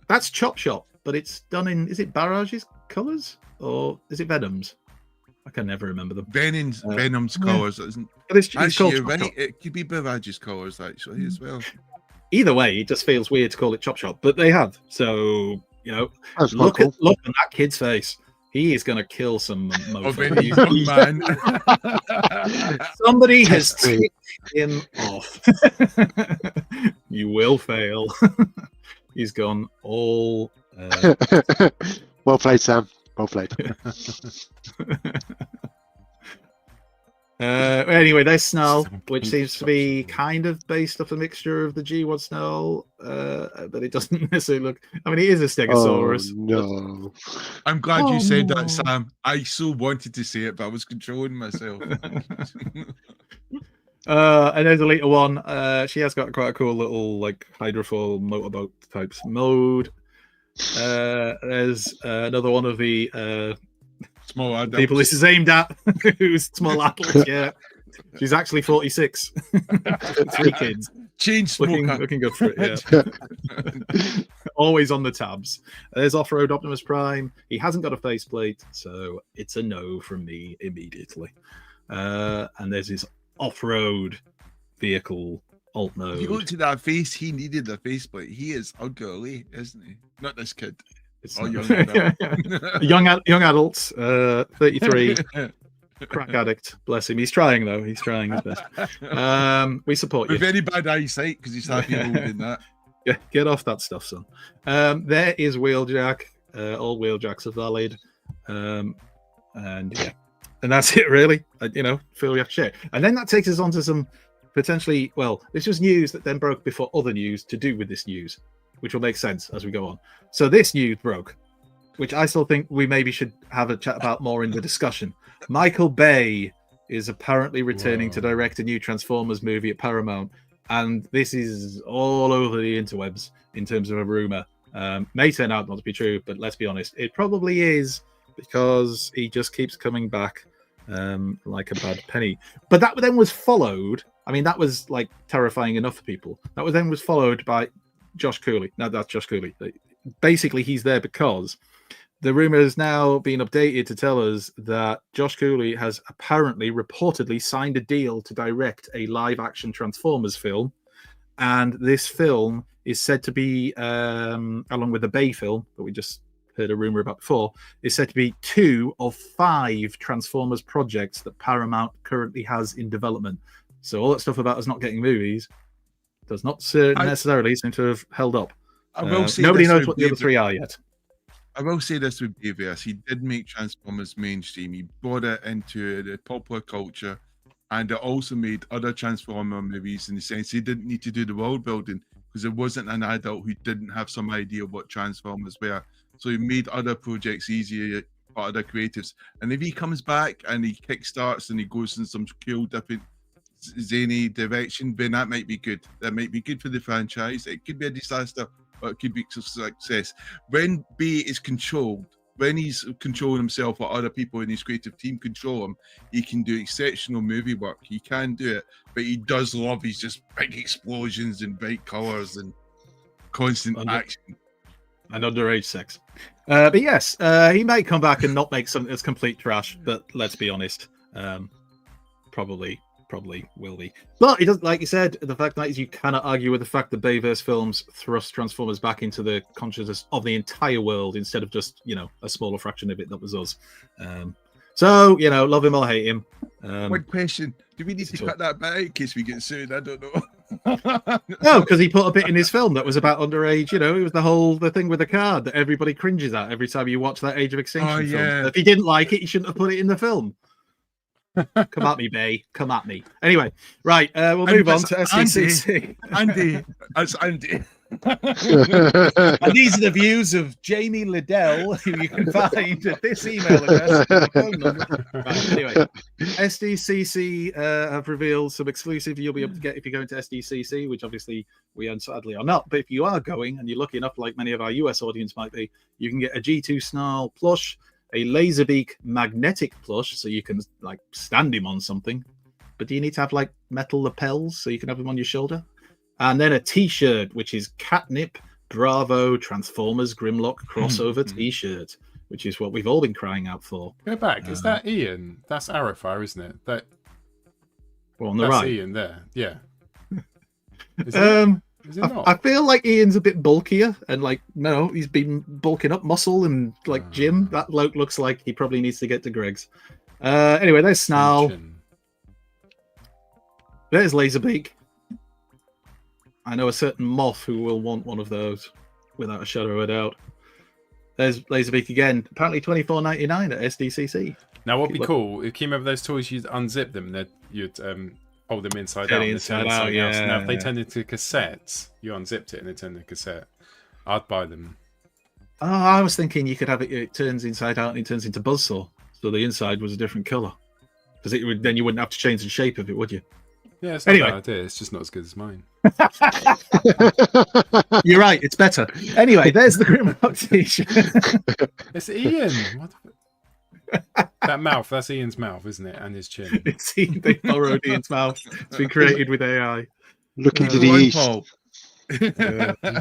That's Chop Shop, but it's done in, is it Barrage's colours? Or is it Venom's? I can never remember them. Venom's colours, isn't but it's actually called you're Chop right. Shop. It could be Barrage's colours actually as well. Either way, it just feels weird to call it Chop Shop, but they have. So, you know, That's look quite at that kid's face. He is going to kill some Very mofo. young man. Somebody has Testing. ticked him off. You will fail. He's gone all. Well played, Sam. Well played. Anyway, there's Snarl, which seems to be kind of based off a mixture of the G1 Snarl, but it doesn't necessarily look. I mean, it is a Stegosaurus. Oh, no. I'm glad you said that, Sam. I so wanted to say it, but I was controlling myself. And there's Elita 1. She has got quite a cool little like hydrofoil motorboat types mode. There's another one of the Small adults. people this is aimed at, who's small adult. Yeah, she's actually 46. 3 kids. Chain smoker. Looking good for it. Yeah. Always on the tabs. There's Off-Road Optimus Prime. He hasn't got a faceplate, so it's a no from me immediately. And there's his off-road vehicle alt mode. If you looked at that face, he needed a faceplate. He is ugly, isn't he? Not this kid. It's Oh, not- young adult. young adults, 33, crack addict. Bless him. He's trying though. He's trying his best. We support you. With very bad eyesight, because he's happy holding that. Yeah, get off that stuff, son. There is Wheeljack. All Wheeljacks are valid. And yeah, and that's it really. You know, feel we have to share. And then that takes us on to some potentially, well, this was news that then broke before other news to do with this news, which will make sense as we go on. So this news broke, which I still think we maybe should have a chat about more in the discussion. Michael Bay is apparently returning to direct a new Transformers movie at Paramount, and this is all over the interwebs in terms of a rumor. May turn out not to be true, but let's be honest, it probably is, because he just keeps coming back like a bad penny. But that then was followed, I mean, that was like terrifying enough for people. That was followed by Josh Cooley. No, that's Josh Cooley. Basically, he's there because the rumor has now been updated to tell us that Josh Cooley has apparently reportedly signed a deal to direct a live-action Transformers film. And this film is said to be, along with the Bay film that we just heard a rumor about before, is said to be 2 of 5 Transformers projects that Paramount currently has in development. So all that stuff about us not getting movies does not necessarily seem to have held up. I will say nobody this knows with what the other Davis. 3 are yet. I will say this with Davis. He did make Transformers mainstream. He brought it into the popular culture, and it also made other Transformer movies in the sense he didn't need to do the world building because it wasn't an adult who didn't have some idea what Transformers were. So he made other projects easier for other creatives. And if he comes back and he kickstarts and he goes in some cool, different, zany direction, then that might be good. That might be good for the franchise. It could be a disaster, or it could be a success. When Bay is controlled when he's controlling himself or other people in his creative team control him, he can do exceptional movie work. He can do it, but he does love his just big explosions and bright colors and constant action. And underage sex. But yes, he might come back and not make something that's complete trash, but let's be honest, probably will be. But it does, like you said, the fact that is you cannot argue with the fact that Bayverse films thrust Transformers back into the consciousness of the entire world instead of just, you know, a smaller fraction of it that was us. So, you know, love him or hate him. One question: do we need to cut that bit out in case we get sued? I don't know. No, because he put a bit in his film that was about underage. You know, it was the thing with the card that everybody cringes at every time you watch that Age of Extinction film. If he didn't like it, he shouldn't have put it in the film. Come at me, Bay. Come at me. Anyway, right. We'll move on to SDCC. Andy. That's Andy. And these are the views of Jamie Liddell, who you can find at this email address. Right, anyway, SDCC have revealed some exclusive you'll be able to get if you go into SDCC, which obviously we unsadly are not. But if you are going and you're lucky enough, like many of our US audience might be, you can get a G2 Snarl plush, a Laserbeak magnetic plush, so you can like stand him on something. But do you need to have like metal lapels so you can have him on your shoulder? And then a T-shirt, which is Catnip Bravo Transformers Grimlock crossover T-shirt, which is what we've all been crying out for. Go back. Is that Ian? That's Arrowfire, isn't it? That. Well, on the that's right. Ian there. Yeah. Is it not? I feel like Ian's a bit bulkier, and like no, he's been bulking up muscle and like Jim. That bloke looks like he probably needs to get to Greg's. Anyway, there's Snarl. There's Laserbeak. I know a certain moth who will want one of those, without a shadow of a doubt. There's Laserbeak again. Apparently $24.99 at SDCC. Now, what'd be cool, if you remember those toys, you'd unzip them, and you'd hold them inside out. Inside out, yeah. Now, if they turned into cassettes, you unzipped it and it turned into a cassette. I'd buy them. Oh, I was thinking you could have it turns inside out and it turns into Buzzsaw. So the inside was a different colour. Because then you wouldn't have to change the shape of it, would you? Yeah, it's not a bad idea. It's just not as good as mine. You're right. It's better. Anyway, there's the Grimlock T-shirt. It's Ian. What that mouth, that's Ian's mouth, isn't it? And his chin. It's Ian. They borrowed Ian's mouth. It's been created with AI. Looking to the east.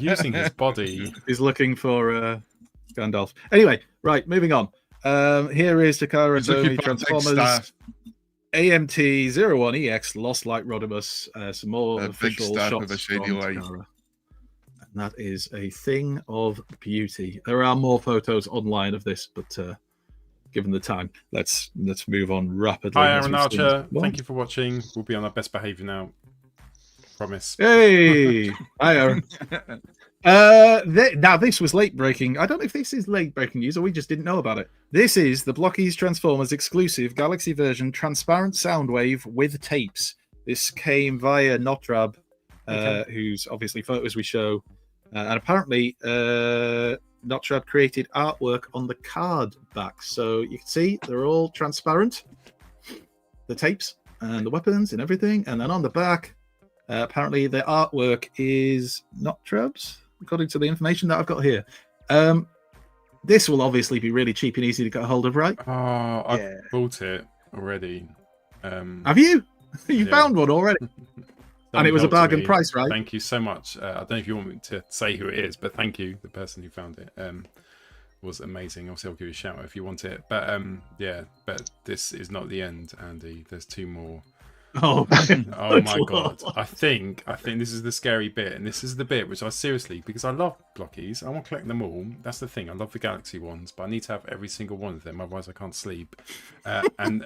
Using his body. He's looking for Gandalf. Anyway, right, moving on. Here is Takara Tomy Transformers AMT-01EX Lost Light Rodimus. Some more official shots from Takara. And that is a thing of beauty. There are more photos online of this, but given the time, let's move on rapidly. Hi, Aaron Archer. Thank you for watching. We'll be on our best behaviour now. Promise. Hey, hi, Aaron. Now this was late breaking. I don't know if this is late breaking news or we just didn't know about it. This is the Blockies Transformers exclusive Galaxy version transparent Soundwave with tapes. This came via Notrab, whose obviously photos we show, and apparently Notrab created artwork on the card back, so you can see they're all transparent. The tapes and the weapons and everything, and then on the back. Apparently, the artwork is Notrab's, according to the information that I've got here. This will obviously be really cheap and easy to get a hold of, right? Oh, I bought it already. Have you? You found one already? And it was a bargain price, right? Thank you so much. I don't know if you want me to say who it is, but thank you. The person who found it was amazing. Obviously, I'll give you a shout out if you want it. But yeah, but this is not the end, Andy. There's two more. Oh my god! I think this is the scary bit, and this is the bit which I seriously, because I love Blockies, I want to collect them all. That's the thing. I love the Galaxy ones, but I need to have every single one of them, otherwise I can't sleep. And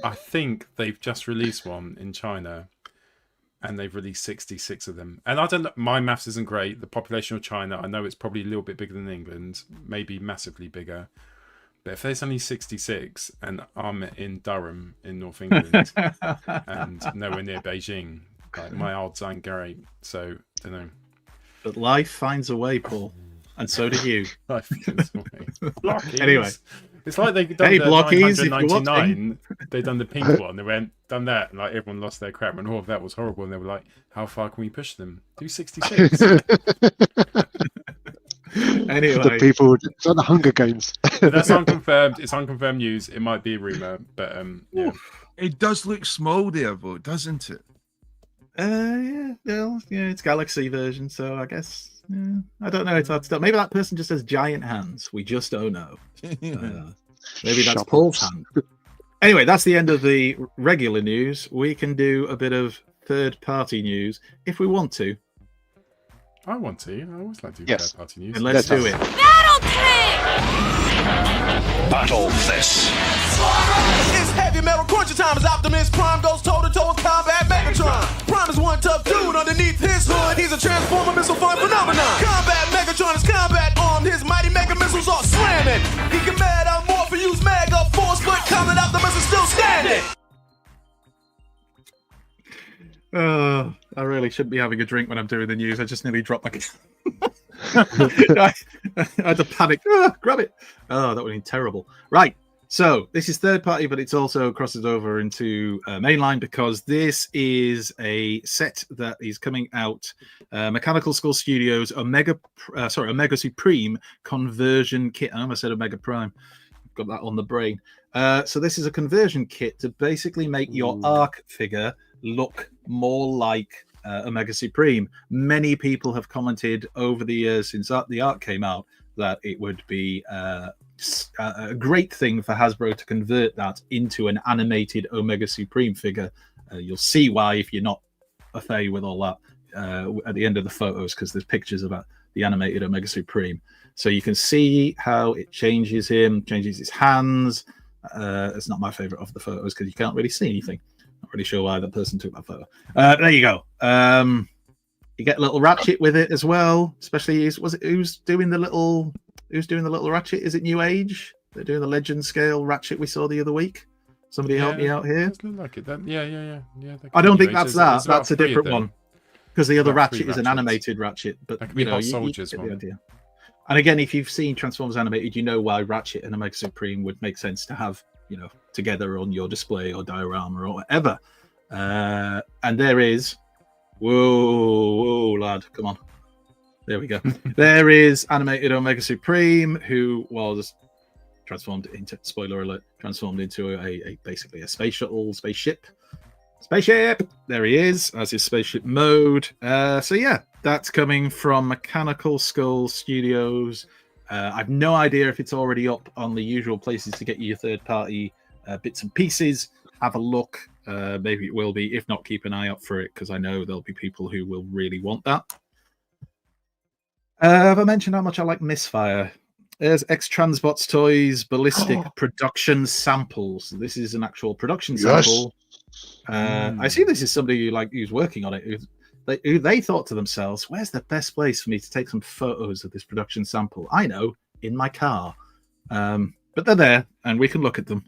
I think they've just released one in China, and they've released 66 of them. And I don't know, my maths isn't great. The population of China, I know it's probably a little bit bigger than England, maybe massively bigger. But if there's only 66 and I'm in Durham in North England and nowhere near Beijing, like my odds aren't great. So, I don't know. But life finds a way, Paul. And so did you. Life finds a way. Blockies. Anyway. It's like they've done the Blockies, 999. They've done the pink one. They went, done that. And like everyone lost their crap. And that was horrible. And they were like, how far can we push them? Do 66. Anyway, The people, it's like the Hunger Games. That's unconfirmed. It's unconfirmed news. It might be a rumor, but yeah. It does look small there, though, doesn't it? yeah, well, yeah, it's Galaxy version, so I guess I don't know. It's hard to tell. Maybe that person just has giant hands. We just don't know. Maybe that's Shut Paul's up. hand. Anyway, that's the end of the regular news. We can do a bit of third-party news if we want to. I want to. I always like to do Yes. third-party news. And let's do it. Battle this. It's heavy metal cruncher time as Optimus Prime goes toe-to-toe with combat Megatron. Prime is one tough dude underneath his hood. He's a transformer missile fun phenomenon. Combat Megatron is combat armed. His mighty mega missiles are slamming. He can mad out more for use mega force, but combat Optimus is still standing. I really shouldn't be having a drink when I'm doing the news. I just nearly dropped my... I had to panic. Grab it. Oh, that would have been terrible. Right. So this is third party, but it's also crosses over into mainline because this is a set that is coming out. Mechanical Skull Studios, Omega Supreme conversion kit. I almost said Omega Prime. Got that on the brain. So this is a conversion kit to basically make your Arc figure look more like Omega Supreme. Many people have commented over the years since the art came out that it would be a great thing for Hasbro to convert that into an animated Omega Supreme figure. You'll see why if you're not a fay with all that at the end of the photos, because there's pictures about the animated Omega Supreme. So you can see how it changes him, changes his hands. It's not my favorite of the photos because you can't really see anything. Not really sure why that person took that photo. There you go. You get a little Ratchet with it as well. Especially who's doing the little Ratchet? Is it New Age? They're doing the Legend scale Ratchet we saw the other week. Somebody help me out here. Does look like it. Yeah. I don't think New that's Age. that. It's about That's a 3 of different them. one. Because the other About 3 Ratchet is an Ratchets. animated Ratchet. But That could be you know, Hot you Soldiers get the one. idea. And again, if you've seen Transformers Animated, you know why Ratchet and Omega Supreme would make sense to have, together on your display or diorama or whatever. And there is, whoa, lad, come on. There we go. There is animated Omega Supreme, who was transformed into, spoiler alert, transformed into basically a spaceship. There he is, as his spaceship mode. So yeah, that's coming from Mechanical Skull Studios. I've no idea if it's already up on the usual places to get your third-party bits and pieces. Have a look. Maybe it will be. If not, keep an eye out for it because I know there'll be people who will really want that. Have I mentioned how much I like Misfire? There's X-Transbots Toys Ballistic production samples. This is an actual production sample. I assume this is somebody who's working on it. Who they thought to themselves, where's the best place for me to take some photos of this production sample? I know, in my car. But they're there, and we can look at them.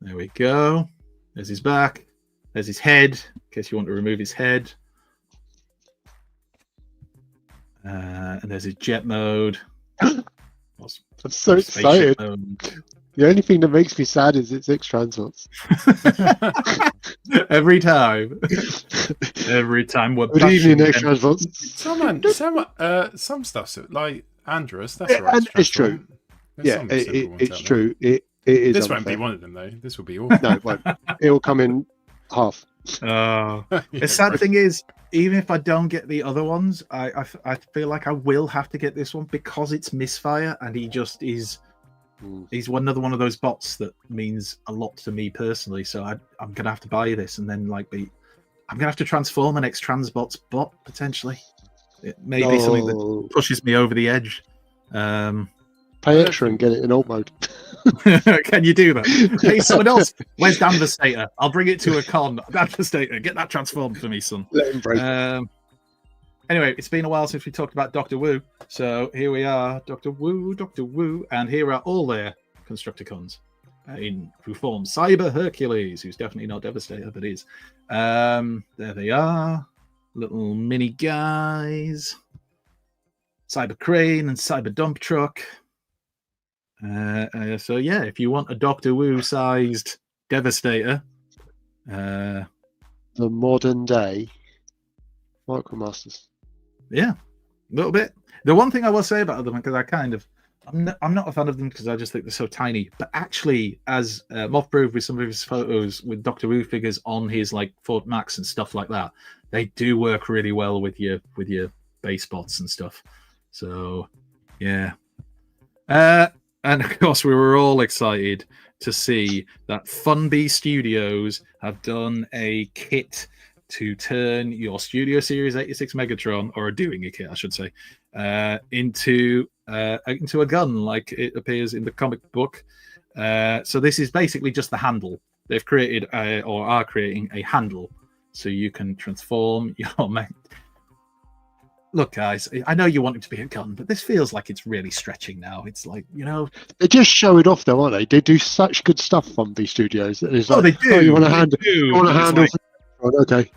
There we go. There's his back. There's his head, in case you want to remove his head. And there's his jet mode. I'm so excited. The only thing that makes me sad is it's X-Transbots. Every time we're Good evening, X-Transbots. Some stuff's like Andrus. That's right. And it's true. Yeah, it's true. It is. This unfair. won't be one of them though. This will be awful. No, it won't. It will come in half. The sad thing is, even if I don't get the other ones, I feel like I will have to get this one because it's Misfire, and he just is. He's another one of those bots that means a lot to me personally. So I'm gonna have to buy this, and then I'm gonna have to transform an X-Transbots bot potentially. It may be something that pushes me over the edge. Pay extra and get it in alt mode. Can you do that? Hey, someone else. Where's Devastator? I'll bring it to a con. Devastator, get that transformed for me, son. Let him break. Anyway, it's been a while since we talked about Dr. Wu. So here we are, Dr. Wu. And here are all their Constructicons who form Cyber Hercules, who's definitely not Devastator, but is. There they are. Little mini guys. Cyber Crane and Cyber Dump Truck. So yeah, if you want a Dr. Wu-sized Devastator. The modern day Micromasters. Yeah. little bit. The one thing I will say about them, because I'm not a fan of them because I just think they're so tiny. But actually, as Moth proved with some of his photos with Doctor Who figures on his like Fort Max and stuff like that, they do work really well with your base bots and stuff. So yeah, and of course we were all excited to see that Funby Studios have done a kit to turn your Studio Series 86 Megatron, or are doing a kit, I should say, into a gun, like it appears in the comic book. So this is basically just the handle. They've created or are creating a handle, so you can transform your mech. Look, guys, I know you want it to be a gun, but this feels like it's really stretching now. It's like, you know, They just show it off, though, aren't they? They do such good stuff on these studios. It's oh, like, they do. you want to They handle? do. You want to It's handle? like, Okay,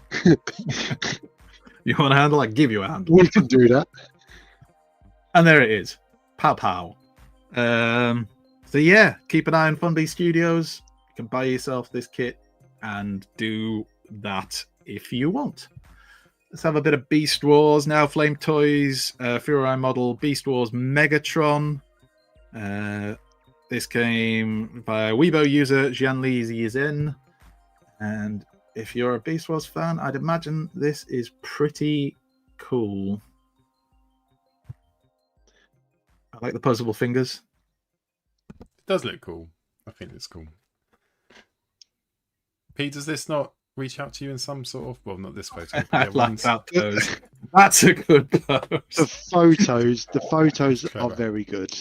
you want a handle? I give you a handle. we can do that. And there it is. Pow pow. So yeah, keep an eye on Funby Studios. You can buy yourself this kit and do that if you want. Let's have a bit of Beast Wars now. Flame Toys, Furai model Beast Wars Megatron. This came by Weibo user Jianli Zizen. And if you're a Beast Wars fan, I'd imagine this is pretty cool. I like the posable fingers. It does look cool. I think it's cool. Pete, does this not reach out to you in some sort of, well, not this photo. I Yeah, like ones- that pose. That's a good pose. The photos are Clever. very good.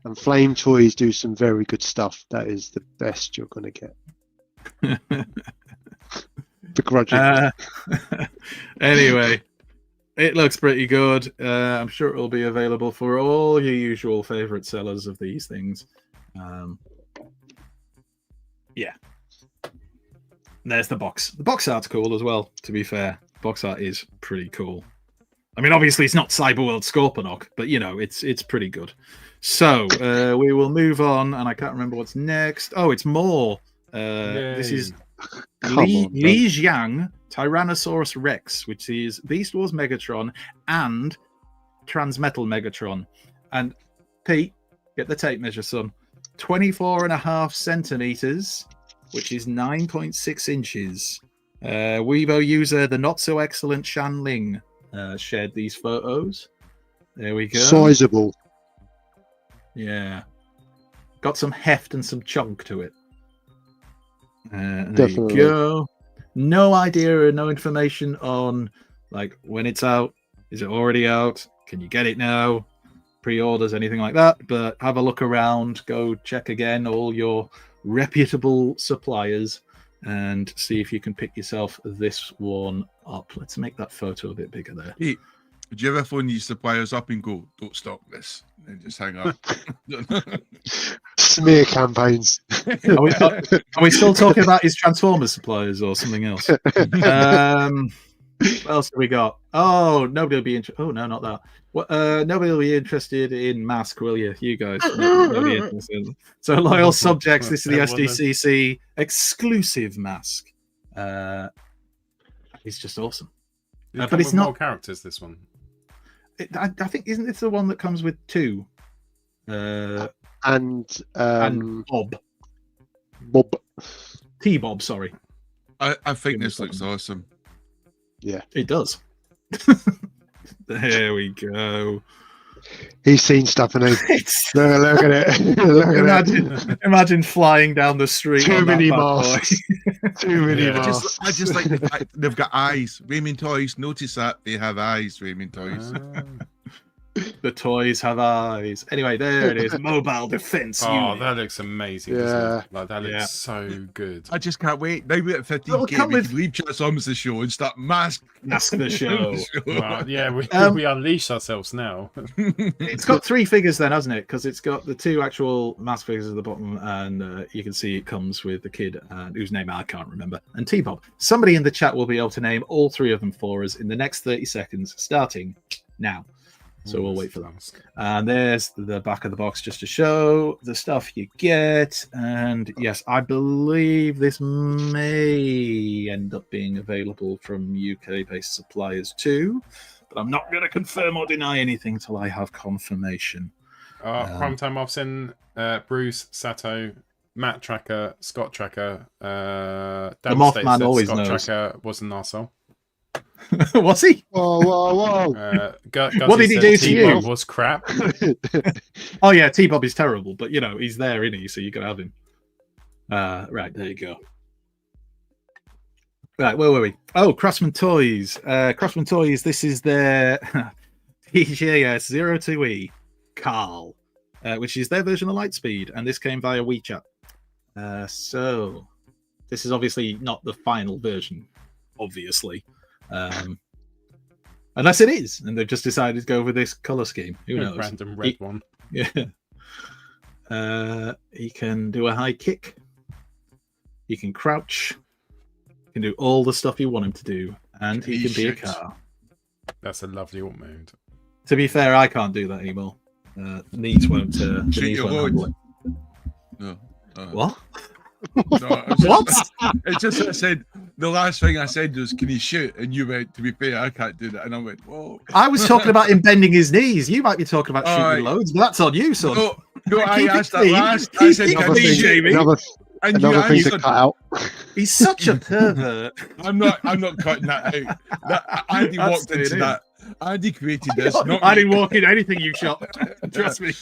And Flame Toys do some very good stuff. That is the best you're going to get. Begrudgingly. Anyway, it looks pretty good. I'm sure it will be available for all your usual favorite sellers of these things. Yeah. There's the box. The box art's cool as well, to be fair. Box art is pretty cool. I mean, obviously it's not Cyberworld Scorponok, but you know, it's pretty good. So we will move on, and I can't remember what's next. Oh, it's more. This is Come on, Li Jiang Tyrannosaurus Rex, which is Beast Wars Megatron and Transmetal Megatron. And Pete, get the tape measure, son. 24.5 centimeters, which is 9.6 inches. Weibo user, the not so excellent Shan Ling, shared these photos. There we go. Sizable. Yeah. Got some heft and some chunk to it. There Definitely. you go. No idea or no information on like when it's out. Is it already out? Can you get it now? Pre-orders, anything like that. But have a look around. Go check again all your reputable suppliers and see if you can pick yourself this one up. Let's make that photo a bit bigger there. Hey, would you ever phone these suppliers up and go, "Don't stock this," and just hang up? Smear campaigns. Are we still talking about his Transformers suppliers or something else? What else have we got? Oh, nobody will be interested. Oh, no, not that. Nobody will be interested in Mask, will you? You guys. Nobody interested. So, loyal subjects, this is the SDCC exclusive Mask. It's just awesome. But but it's not more characters, this one. I think, isn't this the one that comes with two? And Bob. Bob. T-Bob, sorry. I think Give me a this looks second. awesome. Yeah. It does. There we go. He's seen stuff, and It's look at it. Look at it. imagine flying down the street. Too on that many bad boy. masks. Too many Yeah. masks. I just like the fact they've got eyes. Raymond Toys, notice that they have eyes. Raymond Toys. The toys have eyes. Anyway, there it is. Mobile defense Oh, unit. that looks amazing. doesn't Yeah. it? Like, that looks Yeah. so good. I just can't wait. Now we're at It'll 15K. come We with- can leave Transformers the show and start mask the show. Well, yeah, we unleash ourselves now. It's got 3 figures then, hasn't it? Because it's got the 2 actual mask figures at the bottom, and you can see it comes with the kid whose name I can't remember, and T-Bob. Somebody in the chat will be able to name all 3 of them for us in the next 30 seconds, starting now. So we'll wait for that. And there's the back of the box just to show the stuff you get. And yes, I believe this may end up being available from UK-based suppliers too. but I'm not going to confirm or deny anything till I have confirmation. Prime Time I've seen Bruce, Sato, Matt Tracker, Scott Tracker, The Devastator Mothman said always Scott knows. Tracker was an arsehole. Was he? Whoa, whoa, whoa! What did he do to you? Was crap. Oh yeah, T-Bob is terrible, but you know he's there, isn't he? So you can have him. Right, there you go. Right, where were we? Oh, Craftsman Toys. Craftsman Toys. This is their DJS 02E Carl, which is their version of Lightspeed, and this came via WeChat. So this is obviously not the final version, obviously, unless it is, and they've just decided to go with this color scheme. Who knows? Random red one. Yeah. He can do a high kick. He can crouch. He can do all the stuff you want him to do, and he can be a car. That's a lovely alt mode. To be fair, I can't do that anymore. Knees won't. Shoot knees your won't load. handle it. No. What? No, it's just I said the last thing I said was, "Can he shoot?" And you went, "To be fair, I can't do that." And I went, "Whoa." I was talking about him bending his knees. You might be talking about shooting loads, but that's on you, son. No, I Keep it asked that clean. last. I said, Keep it "Can clean, he shoot?" Jamie. And you Another thing to answered, cut out. He's such a pervert. I'm not cutting that out. Andy That's walked into it, that. Andy created this. Not I me. didn't walk in anything you shot. Trust me.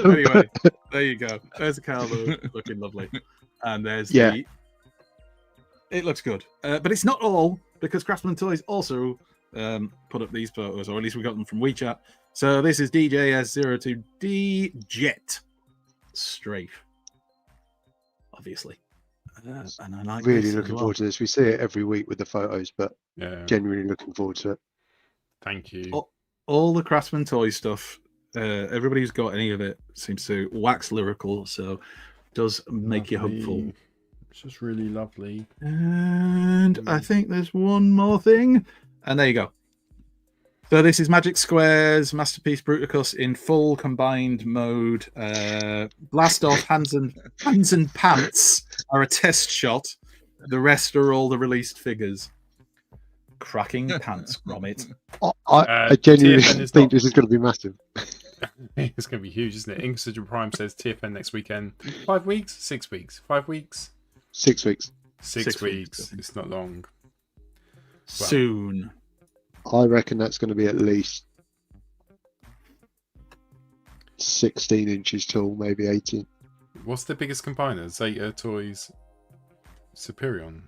Anyway, there you go. There's a car looking lovely. And there's the... It looks good. But it's not all, because Craftsman Toys also put up these photos, or at least we got them from WeChat. So this is DJS02D Jet Strafe. Obviously. And I like Really this looking as well. forward to this. We see it every week with the photos, but Yeah. genuinely looking forward to it. Thank you. All the Craftsman Toys stuff, everybody who's got any of it seems to wax lyrical, so does make you hopeful. It's just really lovely. And I think there's one more thing, and there you go. So this is Magic Square's Masterpiece Bruticus in full combined mode. Blast off hands and pants are a test shot. The rest are all the released figures. Cracking pants from it. I genuinely TFN is think not- this is going to be massive. It's going to be huge, isn't it? Inkster Prime says TFN next weekend. 5 weeks? 6 weeks? 5 weeks? 6 weeks. 6 weeks. It's not long. Soon. I reckon that's going to be at least 16 inches tall, maybe 18. What's the biggest combiner? Zeta Toys Superion.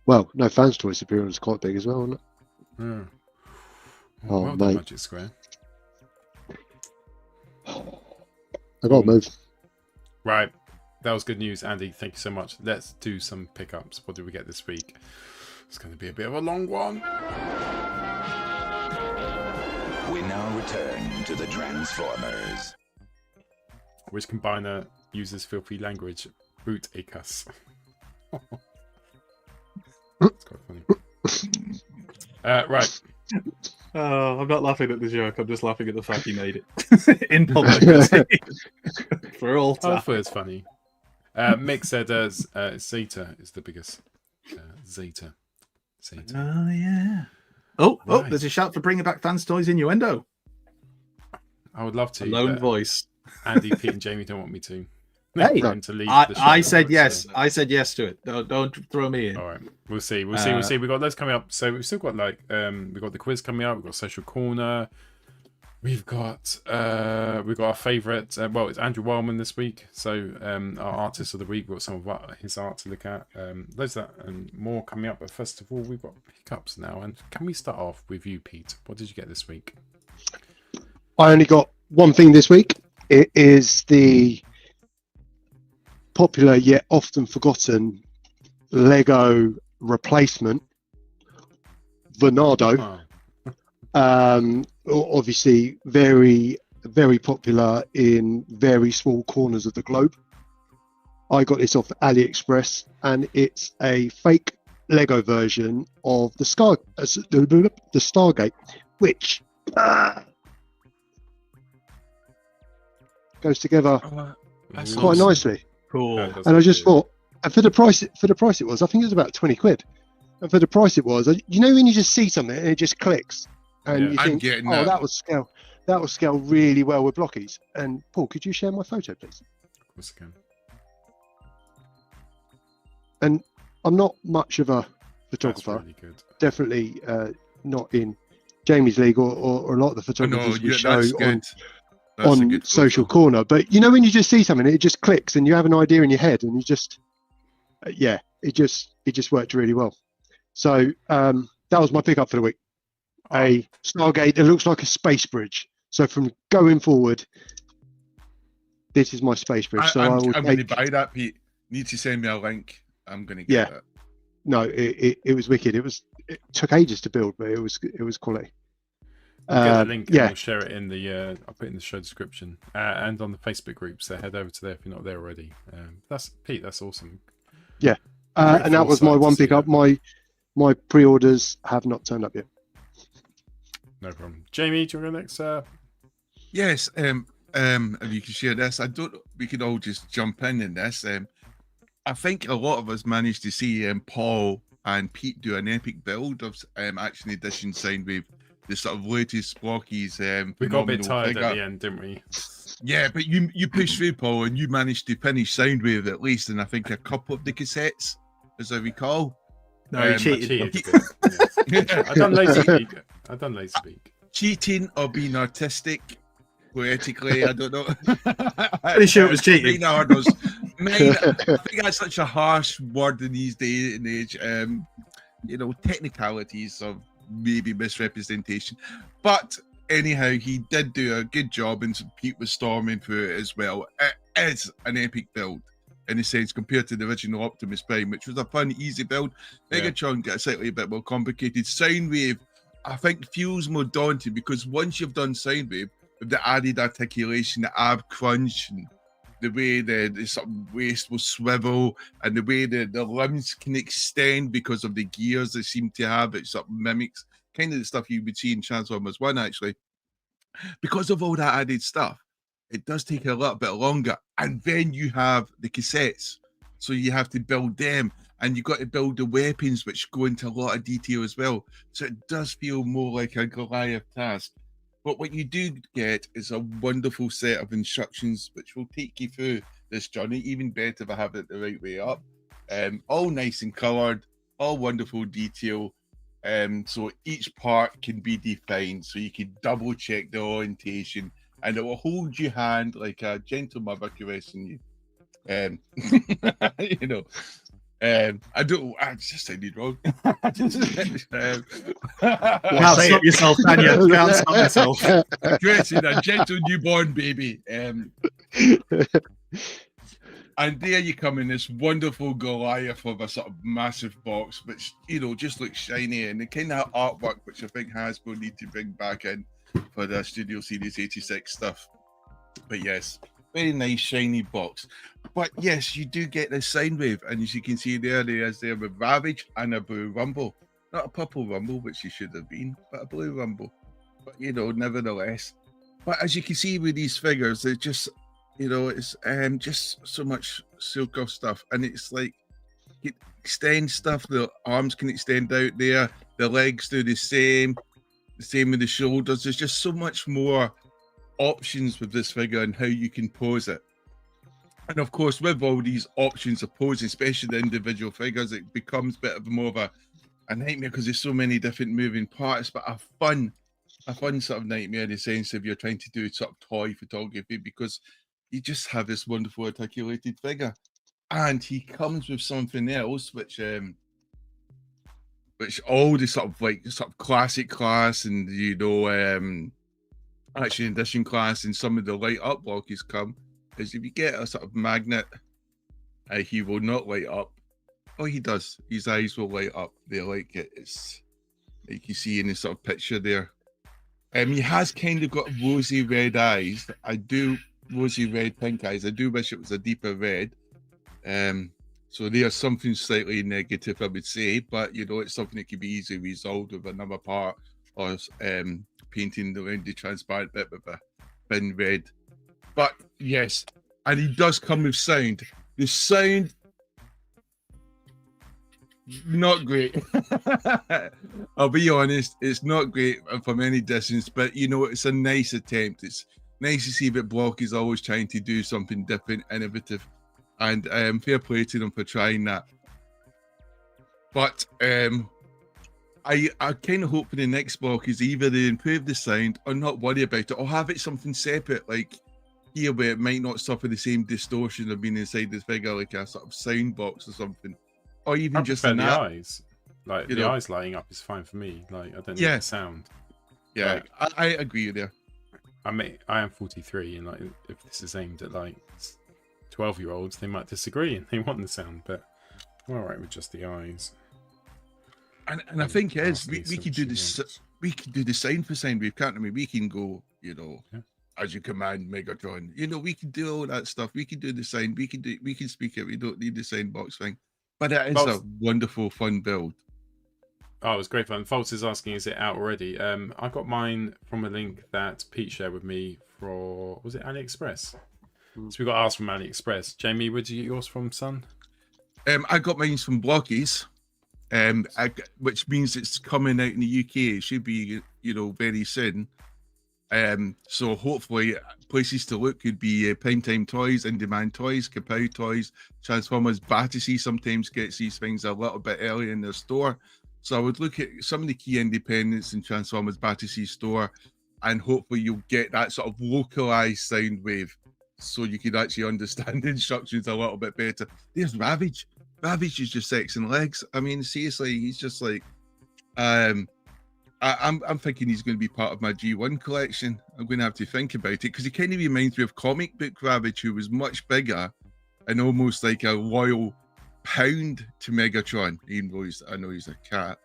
Well, no, Fans Toy Superior is quite big as well, isn't it? Yeah. Oh, Well done, mate. Magic Square. I got to move. Right. That was good news, Andy. Thank you so much. Let's do some pickups. What did we get this week? It's going to be a bit of a long one. We now return to the Transformers. Which combiner uses filthy language? Boot a cuss. It's quite funny. Right. Oh, I'm not laughing at the joke. I'm just laughing at the fact he made it in public for all I time. thought it's funny. Mick said Zeta is the biggest. Zeta. Oh, yeah. Oh, Right. there's a shout for bringing back Fans Toys Innuendo. I would love to. A lone but voice. Andy, Pete, and Jamie don't want me to. Hey, Want to leave the show, I said yes. so- I said yes to it. Don't throw me in. All right, we'll see. We'll see. We've got loads coming up. So we've still got we've got the quiz coming up. We've got social corner. We've got our favourite. Well, it's Andrew Wildman this week. So our artist of the week. We've got some of his art to look at. There's that and more coming up. But first of all, we've got pickups now. And can we start off with you, Pete? What did you get this week? I only got one thing this week. It is the popular yet often forgotten Lego replacement, Venado. Oh, Obviously, very, very popular in very small corners of the globe. I got this off AliExpress, and it's a fake Lego version of the Stargate, which goes together That's quite awesome. nicely. Cool. that does And I look just good. thought, and for the price it was, I think it was about 20 quid. and for the price it was, you know when you just see something and it just clicks, and Yeah. you I'm think, getting oh, that. that will scale really well with Blockies. And Paul, could you share my photo, please? Of course I can. And I'm not much of a That's photographer, really good. definitely not in Jamie's league or a lot of the Oh, no, photographers we yeah, show that's on good. That's a on good Social photo. Corner. But you know when you just see something, it just clicks, and you have an idea in your head, and you just, it just worked really well. So that was my pickup for the week. A Stargate that looks like a space bridge. So from going forward, this is my space bridge. So I'm will going to take. buy that, Pete. Need to send me a link. I'm going to get that. No, it was wicked. It took ages to build, but it was quality. We'll get the link and yeah. we'll share it in the I'll put it in the show description and on the Facebook group, so head over to there if you're not there already. That's Pete, that's awesome. Yeah. And that was my foresight to one see pickup. that. My pre-orders have not turned up yet. No problem. Jamie, do you want to go next? Yes. If you can share this, we could all just jump in this. I think a lot of us managed to see Paul and Pete do an epic build of Action Edition Soundwave, the sort of latest Blockies. We got a bit phenomenal tired figure. at the end, didn't we? Yeah, but you pushed through, Paul, and you managed to finish Soundwave at least, and I think a couple of the cassettes, as I recall. No, he I cheated. cheated a bit, yeah. I done lazy speak. Cheating or being artistic, poetically, I don't know. Pretty sure it was cheating. I think that's such a harsh word in these days and age. Technicalities of maybe misrepresentation. But anyhow, he did do a good job, and Pete was storming through it as well. It is an epic build in a sense compared to the original Optimus Prime, which was a fun, easy build. Megatron gets slightly a bit more complicated. Soundwave, I think, feels more daunting because once you've done Soundwave, with the added articulation, the ab crunch, and the way the sort of waist will swivel, and the way the limbs can extend because of the gears they seem to have, it sort of mimics kind of the stuff you would see in Transformers 1, actually. Because of all that added stuff, it does take a little bit longer. And then you have the cassettes. So you have to build them, and you've got to build the weapons, which go into a lot of detail as well. So it does feel more like a Goliath task. But what you do get is a wonderful set of instructions, which will take you through this journey, even better if I have it the right way up. All nice and coloured, all wonderful detail. So each part can be defined, so you can double check the orientation, and it will hold your hand like a gentle mother caressing you. I just sounded wrong. Can't say it yourself, Daniel. Can't stop yourself. Caressing a gentle newborn baby. And there you come in this wonderful Goliath of a sort of massive box, which, just looks shiny, and the kind of artwork which I think Hasbro need to bring back in for the Studio Series 86 stuff. But yes, very nice shiny box. But yes, you do get this Soundwave, and as you can see there is with Ravage and a blue Rumble. Not a purple Rumble, which he should have been, but a blue Rumble. But nevertheless. But as you can see with these figures, they're just it's just so much Silco stuff, and it's like it extends stuff. The arms can extend out there, the legs do the same with the shoulders. There's just so much more options with this figure and how you can pose it. And of course, with all these options of posing, especially the individual figures, it becomes a bit of more of a nightmare because there's so many different moving parts, but a fun sort of nightmare in the sense if you're trying to do sort of toy photography, because you just have this wonderful articulated figure. And he comes with something else which all the sort of classic class and Action Edition class and some of the light up Blockies come is if you get a sort of magnet, he will not light up. Oh, he does. His eyes will light up. They like it. It's like you see in the sort of picture there. He has kind of got rosy red eyes. Rosy red pink eyes. I do wish it was a deeper red. So there's something slightly negative, I would say, but it's something that can be easily resolved with another part or painting around the transparent bit with a thin red. But yes, and he does come with sound. The sound not great. I'll be honest, it's not great from any distance, but you know, it's a nice attempt. It's nice to see that Block is always trying to do something different, innovative, and fair play to them for trying that. But I kind of hope for the next block is either they improve the sound or not worry about it, or have it something separate, like here where it might not suffer the same distortion of being inside this figure, like a sort of sound box or something, or even just the an app. eyes. Like the eyes lighting up is fine for me. Like I don't need the sound. Yeah, like, I agree with you. I am 43, and like if this is aimed at like 12-year-olds, they might disagree and they want the sound, but I'm all right with just the eyes. And I think it is we could do this. We could do the sound for Soundwave, can't we? We can go, you know, as you command, Megatron. You know, we can do all that stuff. We can do the sound. We can speak it. We don't need the sound box thing. But it is a wonderful, fun build. Oh, it was great fun. False is asking, is it out already? I got mine from a link that Pete shared with me for, was it AliExpress? So we got ours from AliExpress. Jamie, where did you get yours from, son? I got mine from Blockies, which means it's coming out in the UK. It should be, you know, very soon. So hopefully places to look could be Primetime Toys, In Demand Toys, Kapow Toys, Transformers. Battersea sometimes gets these things a little bit early in their store. So I would look at some of the key independents in Transformers Battersea store, and hopefully you'll get that sort of localized Soundwave, so you can actually understand the instructions a little bit better. There's Ravage. Ravage is just sex and legs. I mean, seriously, he's just like, I'm thinking he's going to be part of my G1 collection. I'm going to have to think about it, because he kind of reminds me of comic book Ravage, who was much bigger and almost like a loyal pound to Megatron, even though I know he's a cat.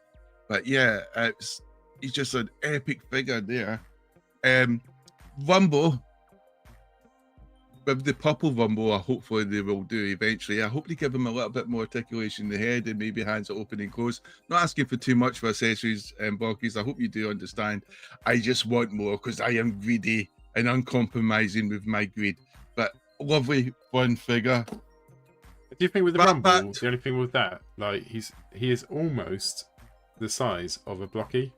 But yeah, he's just an epic figure there. Rumble, with the purple Rumble, hopefully they will do eventually. I hope they give him a little bit more articulation in the head and maybe hands that open and close. Not asking for too much for accessories and Blockies. I hope you do understand. I just want more, because I am greedy and uncompromising with my greed. But lovely, fun figure. Do you think with the Rumble, the only thing with that, like he is almost the size of a Blockie?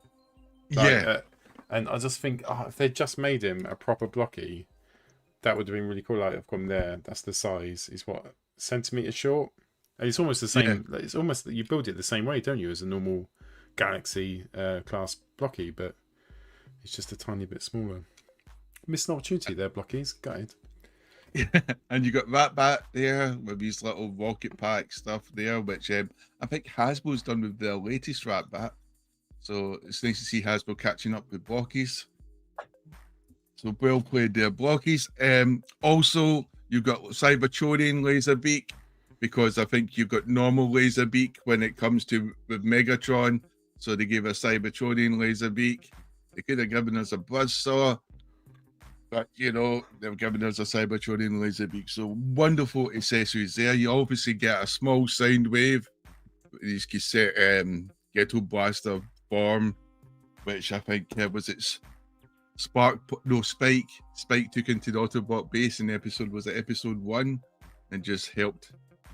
Like, and I just think if they just made him a proper Blockie, that would have been really cool. Like I've got him there. That's the size. He's what, centimeters short? And it's almost the same. Like, it's almost that you build it the same way, don't you, as a normal Galaxy class Blockie, but it's just a tiny bit smaller. Missed an opportunity there, Blockies. Gutted. Yeah, and you got Ratbat there with these little rocket pack stuff there, which I think Hasbro's done with their latest Ratbat. So it's nice to see Hasbro catching up with Blockies. So well played there, Blockies. Also, you've got Cyberchorian Laserbeak, because I think you've got normal Laserbeak when it comes to with Megatron. So they gave us Cyberchorian Laserbeak. They could have given us a Buzzsaw, but you know, they've given us a Cybertronian Laserbeak. So wonderful accessories there. You obviously get a small Soundwave, these cassette Ghetto Blaster form, which I think was its Spike took into the Autobot base in episode 1 and just helped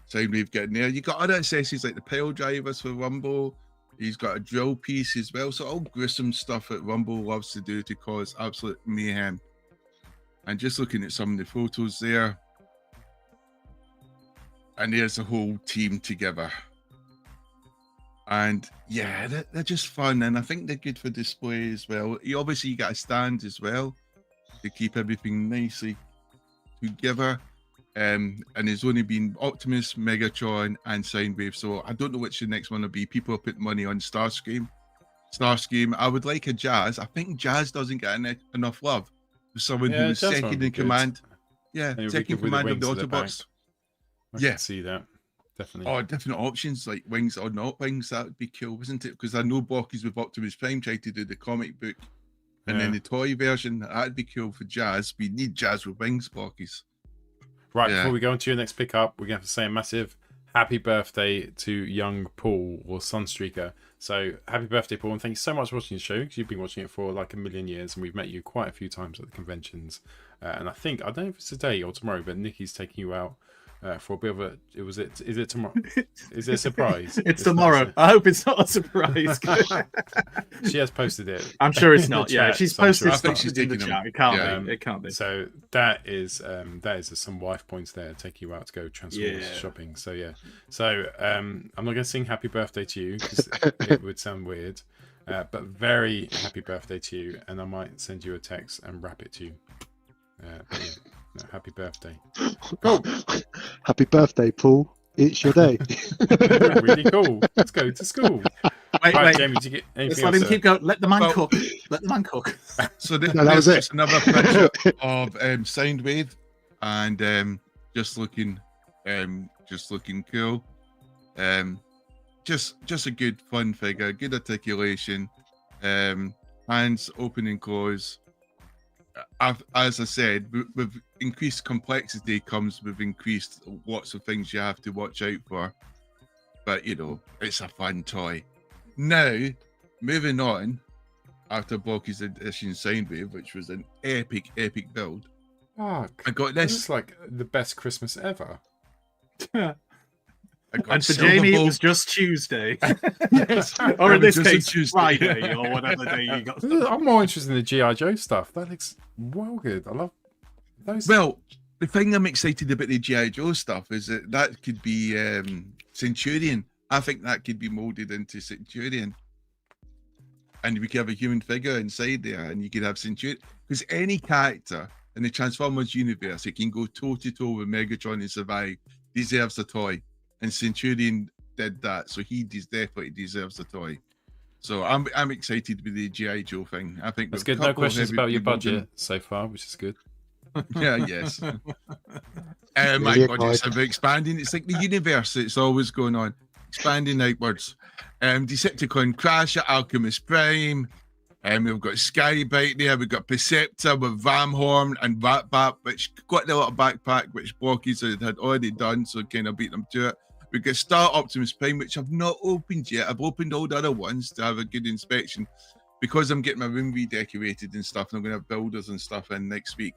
Soundwave get in there. You got other accessories like the pile drivers for Rumble. He's got a drill piece as well. So all gruesome stuff that Rumble loves to do to cause absolute mayhem. And just looking at some of the photos there, and there's the whole team together. And yeah, they're just fun, and I think they're good for display as well. You obviously got a stand as well to keep everything nicely together. And there's only been Optimus, Megatron, and Soundwave. So I don't know which the next one will be. People have put money on Starscream. I would like a Jazz. I think Jazz doesn't get enough love. For someone who's second in command. Yeah, second in command of the Autobots. I can see that. Definitely. Oh, different options like wings or not wings. That would be cool, wasn't it? Because I know Blockies with Optimus Prime tried to do the comic book and then the toy version. That'd be cool for Jazz. We need Jazz with wings, Blockies. Right, before we go on to your next pickup, we're going to have to say a massive happy birthday to young Paul, or Sunstreaker. So happy birthday, Paul, and thank you so much for watching the show, because you've been watching it for like a million years, and we've met you quite a few times at the conventions. And I don't know if it's today or tomorrow, but Nikki's taking you out for a bit of a. Is it tomorrow? Is it a surprise? It's tomorrow. I hope it's not a surprise. She has posted it. I'm sure it's not. The Yeah, chat, she's so I'm posted sure- I think stuff she's in the taking chat. them. It can't Yeah. be. It can't be. So that is some wife points there, take you out to go Transformers Yeah. shopping. So yeah. So I'm not gonna sing happy birthday to you because it would sound weird. But very happy birthday to you, and I might send you a text and wrap it to you. But yeah, no, happy birthday. Happy birthday, Paul. It's your day. Really cool. Let's go to school. Wait, Right, wait. Jamie, did you get Let's anything let else? him keep going. Let the man Well- cook. Let the man cook. So No, that was there's it. just another picture of Soundwave, and just looking cool. Just a good fun figure, good articulation, hands open and close. As I said, with increased complexity comes with increased lots of things you have to watch out for. But you know, it's a fun toy. Now, moving on, after Blockies Edition Soundwave, which was an epic build, Fuck. I got This this. is like the best Christmas ever. I got And for Silver Jamie, it Bolt. was just Tuesday. Yes. Or in It was this just a case, Tuesday. Friday, or whatever day you got. I'm more interested in the G.I. Joe stuff. That looks well good. I love those. Well, the thing I'm excited about the G.I. Joe stuff is that could be Centurion. I think that could be molded into Centurion. And we could have a human figure inside there, and you could have Centurion. Because any character in the Transformers universe, it can go toe-to-toe with Megatron and survive, deserves a toy. And Centurion did that, so he definitely deserves a toy. So I'm excited with the G.I. Joe thing. I think That's with a good. No couple of questions heavy about your people budget so far, which is good. Yeah, yes. My Really God, it's excited. about expanding. It's like the universe. It's always going on, expanding outwards. Decepticon Crasher, Optimus Prime. We've got Skybound there. We've got Perceptor with Vamhorn and Ratbat, which got the little backpack, which Blockies had already done, so kind of beat them to it. We've got Star Optimus Prime, which I've not opened yet. I've opened all the other ones to have a good inspection because I'm getting my room redecorated and stuff, and I'm going to have builders and stuff in next week.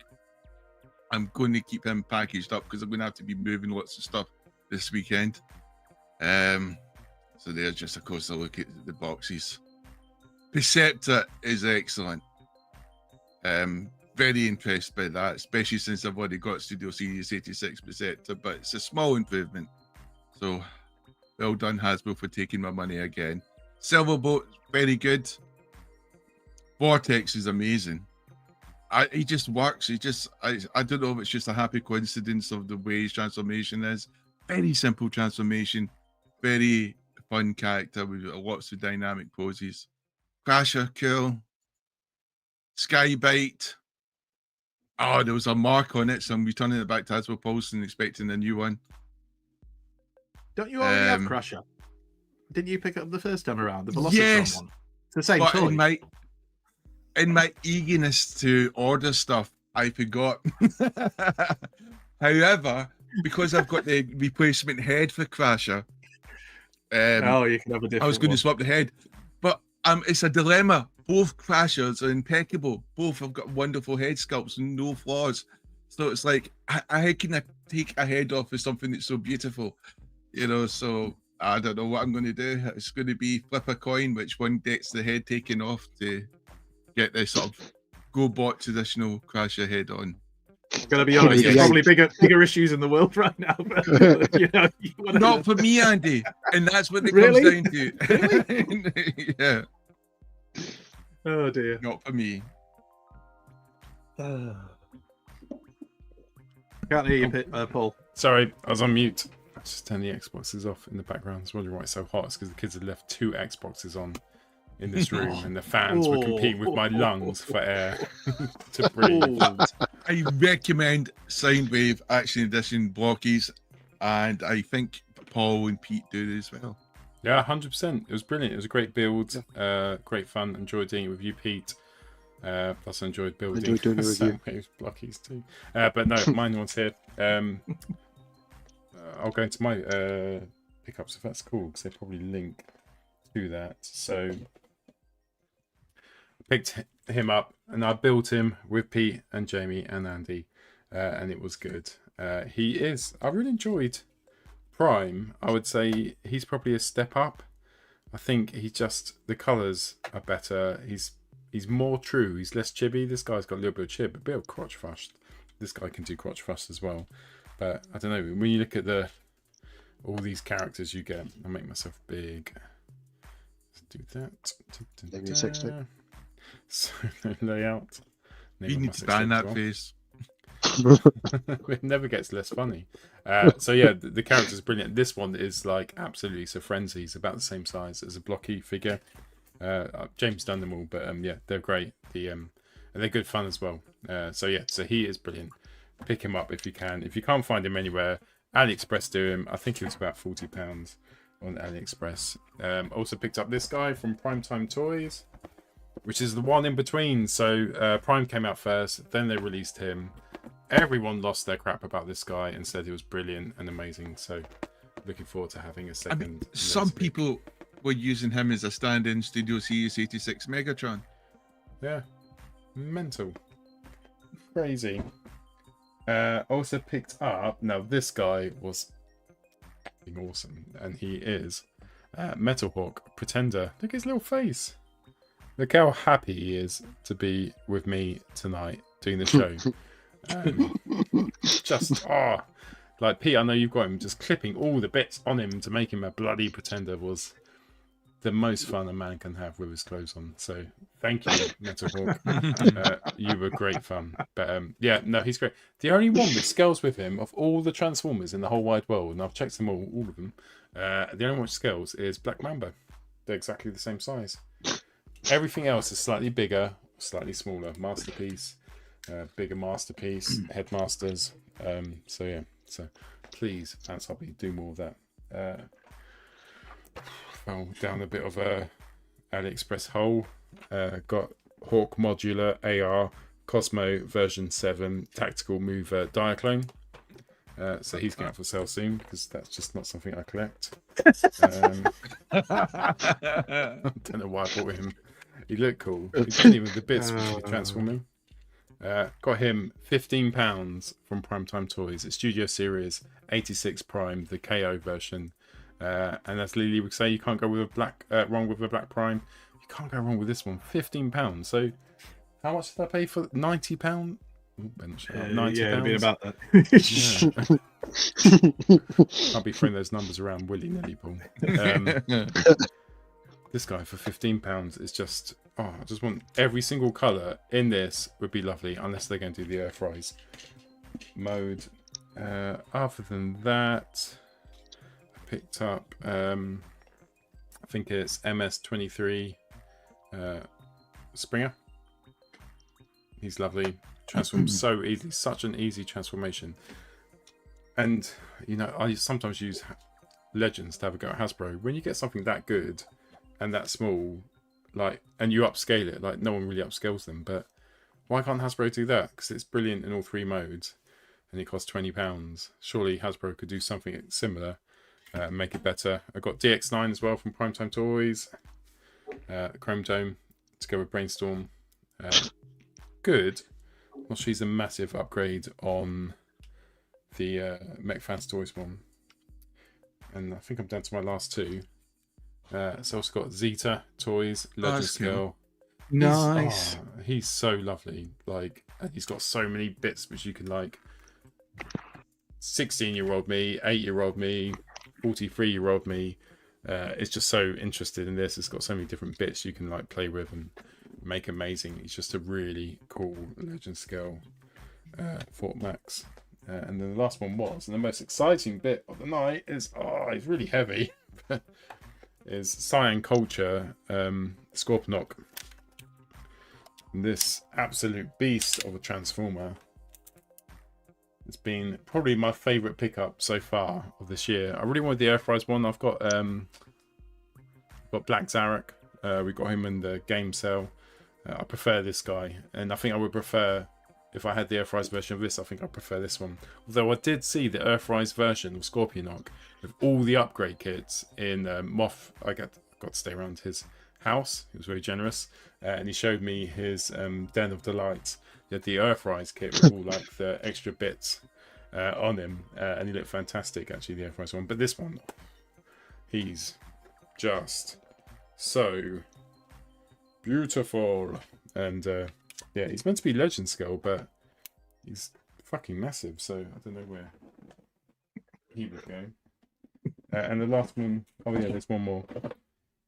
I'm going to keep him packaged up because I'm going to have to be moving lots of stuff this weekend. So there's just a closer look at the boxes. Perceptor is excellent. Very impressed by that, especially since I've already got Studio Series 86 Perceptor, but it's a small improvement. So well done, Hasbro, for taking my money again. Silverbolt, very good. Vortex is amazing. He just works. I don't know if it's just a happy coincidence of the way his transformation is. Very simple transformation. Very fun character with lots of dynamic poses. Crasher, cool. Skybite. Oh, there was a mark on it, so I'm returning it back to Hasbro Pulse and expecting a new one. Don't you already have Crusher? Didn't you pick it up the first time around? The Velocitron Yes. one. It's the same But toy. in my eagerness to order stuff, I forgot. However, because I've got the replacement head for Crasher, Oh, you can have a different I was going one. to swap the head. But it's a dilemma. Both Crashers are impeccable. Both have got wonderful head sculpts and no flaws. So it's like, how can I take a head off of something that's so beautiful? You know, so I don't know what I'm going to do. It's going to be flip a coin, which one gets the head taken off to get this sort of GoBot traditional Crasher head on. Gonna be honest, there's Yes. probably bigger issues in the world right now. But, you know, you wanna- Not for me, Andy. And that's what it Really? comes down to. Yeah, Oh dear. not for me. Can't hear you, Paul. Sorry, I was on mute. Just turn the Xboxes off in the background. I was wondering why it's so hot. It's because the kids had left 2 Xboxes on in this room, and the fans were competing with my lungs for air to breathe. I recommend Soundwave Action Edition Blokees, and I think Paul and Pete do it as well. Yeah, 100%. It was brilliant. It was a great build, great fun. Enjoyed doing it with you, Pete. Plus, I enjoyed building Enjoyed doing it with you. Soundwave Blockies too. But no, mine one's here. I'll go into my pickups if that's cool, because they probably link to that. So I picked him up and I built him with Pete and Jamie and Andy, and it was good. He is. I really enjoyed Prime. I would say he's probably a step up. I think the colours are better. He's more true. He's less chibby. This guy's got a little bit of chib, a bit of crotch thrust. This guy can do crotch thrust as well. But I don't know. When you look at all these characters you get, I'll make myself big. Let's do that. Give me a sec, Steve. So layout. You need to ban that face. It never gets less funny. So yeah, the character's brilliant. This one is like absolutely so frenzy. He's about the same size as a blocky figure. James done them all, but yeah, they're great. And they're good fun as well. So yeah, so he is brilliant. Pick him up if you can. If you can't find him anywhere, AliExpress do him. I think he was about £40 on AliExpress. Also picked up this guy from Primetime Toys, which is the one in between. So Prime came out first, then they released him. Everyone lost their crap about this guy and said he was brilliant and amazing. So looking forward to having a second. I mean, some people were using him as a stand-in Studio Series 86 Megatron. Yeah, mental, crazy. Also picked up. Now this guy was awesome, and he is Metal Hawk Pretender. Look at his little face. Look how happy he is to be with me tonight doing the show. Like Pete, I know you've got him. Just clipping all the bits on him to make him a bloody pretender was the most fun a man can have with his clothes on. So thank you, Metal Hawk. You were great fun. But yeah, no, he's great. The only one that scales with him of all the Transformers in the whole wide world, and I've checked them all of them. The only one which scales is Black Mamba. They're exactly the same size. Everything else is slightly bigger, slightly smaller. Masterpiece, bigger Masterpiece, Headmasters. So yeah, so please, Fans Hobby, do more of that. Fell down a bit of a AliExpress hole. Got Hawk Modular AR Cosmo version 7 Tactical Mover Diaclone. So he's going out for sale soon because that's just not something I collect. I don't know why I bought him. He looked cool. He's funny with the bits which he transforming. Got him £15 from Primetime Toys. It's Studio Series 86 Prime, the KO version. And as Lily would say, you can't go with a black wrong with a black Prime. You can't go wrong with this one. £15. So how much did I pay for £90? £90. Yeah, it'd be about that. I'll be throwing those numbers around willy-nilly, Paul. This guy for £15 is just... Oh, I just want every single colour in this would be lovely, unless they're going to do the Earthrise mode. Other than that, I picked up, I think it's MS-23 Springer. He's lovely. Transforms so easily, such an easy transformation. And, you know, I sometimes use Legends to have a go at Hasbro. When you get something that good and that small, like, and you upscale it, like no one really upscales them, but why can't Hasbro do that? Because it's brilliant in all three modes and it costs £20. Surely Hasbro could do something similar and make it better. I got DX9 as well from Primetime Toys, Chrome Dome to go with Brainstorm. Good. Well, she's a massive upgrade on the Mech Fans Toys one, and I think I'm down to my last two. So also got Zeta Toys, Legend Scale. Nice. He's so lovely. Like, and he's got so many bits which you can like. 16-year-old me, 8-year-old me, 43-year-old me. Is just so interested in this. It's got so many different bits you can like play with and make amazing. It's just a really cool Legend Scale Fort Max. And then the last one was, and the most exciting bit of the night is, it's really heavy. Is Cyan Culture Scorponok. This absolute beast of a Transformer. It's been probably my favourite pickup so far of this year. I really wanted the Earthrise one. I've got Black Zarek. We got him in the game sale. I prefer this guy, and I think I would prefer, if I had the Earthrise version of this, I think I prefer this one. Although I did see the Earthrise version of Scorponok with all the upgrade kits in Moth. I got to stay around his house. He was very generous, and he showed me his Den of Delights. He had the Earthrise kit with all like the extra bits, on him, and he looked fantastic actually, the Air Force One. But this one, he's just so beautiful, and yeah, he's meant to be legend scale, but he's fucking massive. So I don't know where he would go. And the last one, oh yeah, there's one more.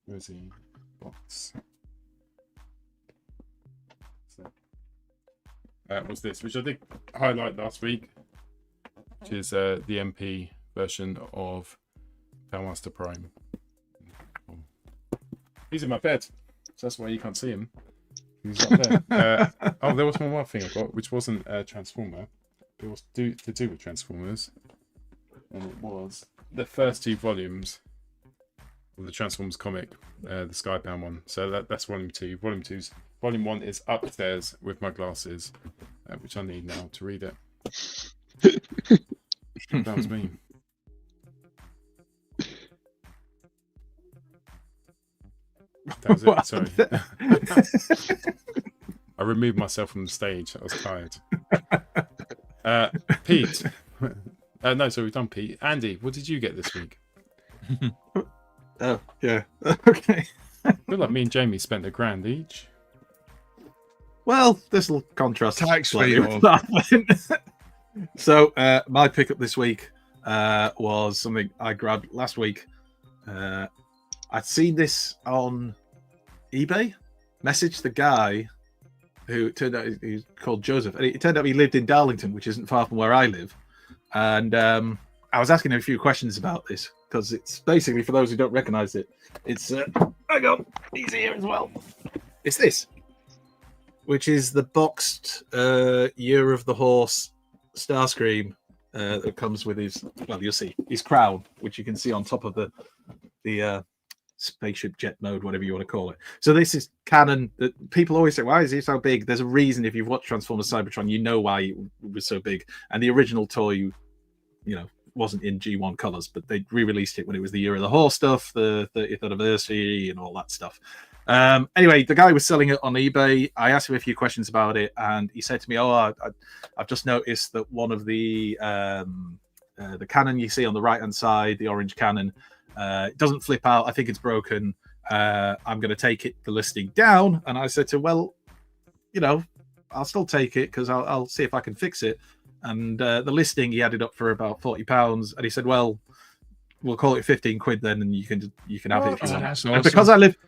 Where's he? Box. So, was this, which I did highlight last week, which is the MP version of Master Prime. He's in my bed, so that's why you can't see him. He's up there. Oh, there was one more thing I got, which wasn't a Transformer. It was to do with Transformers, and it was the first 2 volumes of the Transformers comic, the Skybound one. So that's volume 2. Volume 1 is upstairs with my glasses, which I need now to read it. That was me. That was it. Sorry. I removed myself from the stage. I was tired. Pete. No, so we've done Pete. Andy, what did you get this week? Oh, yeah. Okay. I feel like me and Jamie spent $1,000 each. Well, this will contrast. Tax slightly free. with that. So, my pickup this week was something I grabbed last week. I'd seen this on eBay. Messaged the guy who turned out he's called Joseph. And it turned out he lived in Darlington, which isn't far from where I live. And I was asking him a few questions about this because it's basically, for those who don't recognize it, it's hang on, he's here as well. It's this, which is the boxed Year of the Horse Starscream that comes with his, well, you'll see, his crown, which you can see on top of the spaceship jet mode, whatever you want to call it. So this is canon. That people always say, why is he so big? There's a reason. If you've watched Transformers Cybertron, you know why it was so big. And the original toy, you know, wasn't in G1 colors, but they re-released it when it was the Year of the Horse stuff, the 30th anniversary and all that stuff. Anyway, the guy was selling it on eBay. I asked him a few questions about it, and he said to me, I've just noticed that one of the cannon you see on the right-hand side, the orange cannon, it doesn't flip out. I think it's broken. I'm going to take the listing down. And I said to him, well, you know, I'll still take it because I'll see if I can fix it. And the listing he added up for about £40, and he said, well, we'll call it 15 quid then, and you can have it if you want. That's And awesome.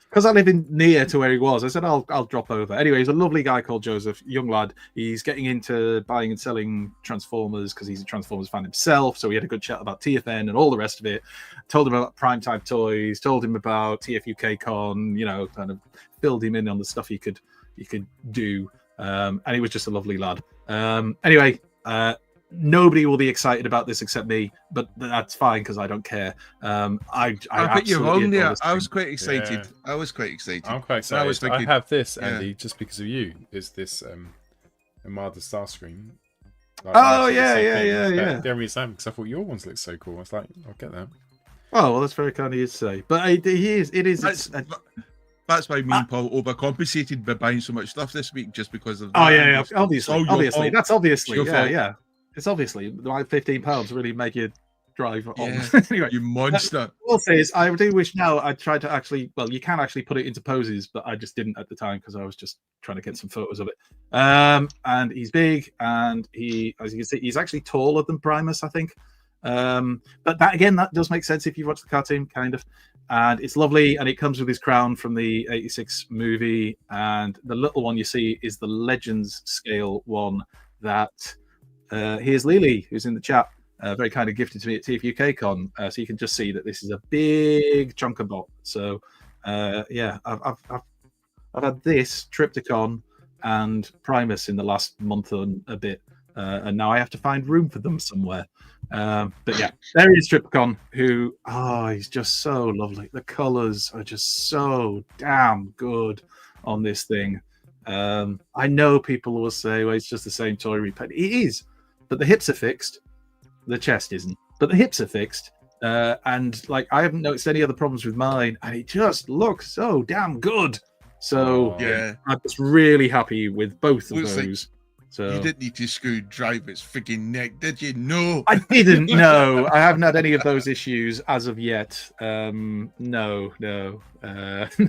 because I live in near to where he was, I said I'll drop over. Anyway, he's a lovely guy called Joseph, young lad. He's getting into buying and selling Transformers because he's a Transformers fan himself. So we had a good chat about TFN and all the rest of it. Told him about Primetime Toys. Told him about TFUK Con. You know, kind of filled him in on the stuff he could do. And he was just a lovely lad. Anyway. Nobody will be excited about this except me, but that's fine because I don't care. I think you're wrong there. adore I was this quite excited. Yeah. I was quite excited. I'm quite excited. was thinking- I have this, yeah. Andy, just because of you. Is this Armada Starscream? Like, Oh, actually the yeah, same yeah, thing. yeah, But yeah. The only reason because I thought your ones looked so cool. I was like, I'll get that. Oh well, that's very kind of you to say. But it is. That's why me and Paul overcompensated by buying so much stuff this week just because of Oh that. yeah, It's obviously, all your obviously, fault. that's obviously, It's your fault. yeah. It's obviously like £15 really make you drive on. Yeah. Anyway, You monster. what I'll say is I do wish now I tried to actually. Well, you can actually put it into poses, but I just didn't at the time because I was just trying to get some photos of it. And he's big, and he, as you can see, he's actually taller than Primus, I think. But that does make sense if you watch the cartoon, kind of. And it's lovely, and it comes with his crown from the '86 movie. And the little one you see is the Legends scale one that here's Lily, who's in the chat, very kind of gifted to me at TFUK Con. So you can just see that this is a big chunk of bot. So yeah, I've had this Triptychon and Primus in the last month and a bit, and now I have to find room for them somewhere. But yeah, there is Triptychon, who he's just so lovely. The colors are just so damn good on this thing. I know people will say, well, it's just the same toy repaint. It is, but the hips are fixed. The chest isn't, but the hips are fixed. And like, I haven't noticed any other problems with mine, and it just looks so damn good. So Yeah. I'm just really happy with both of Looks like- those. So You didn't need to screwdrive its freaking neck, did you? No. I didn't know. I haven't had any of those issues as of yet. No,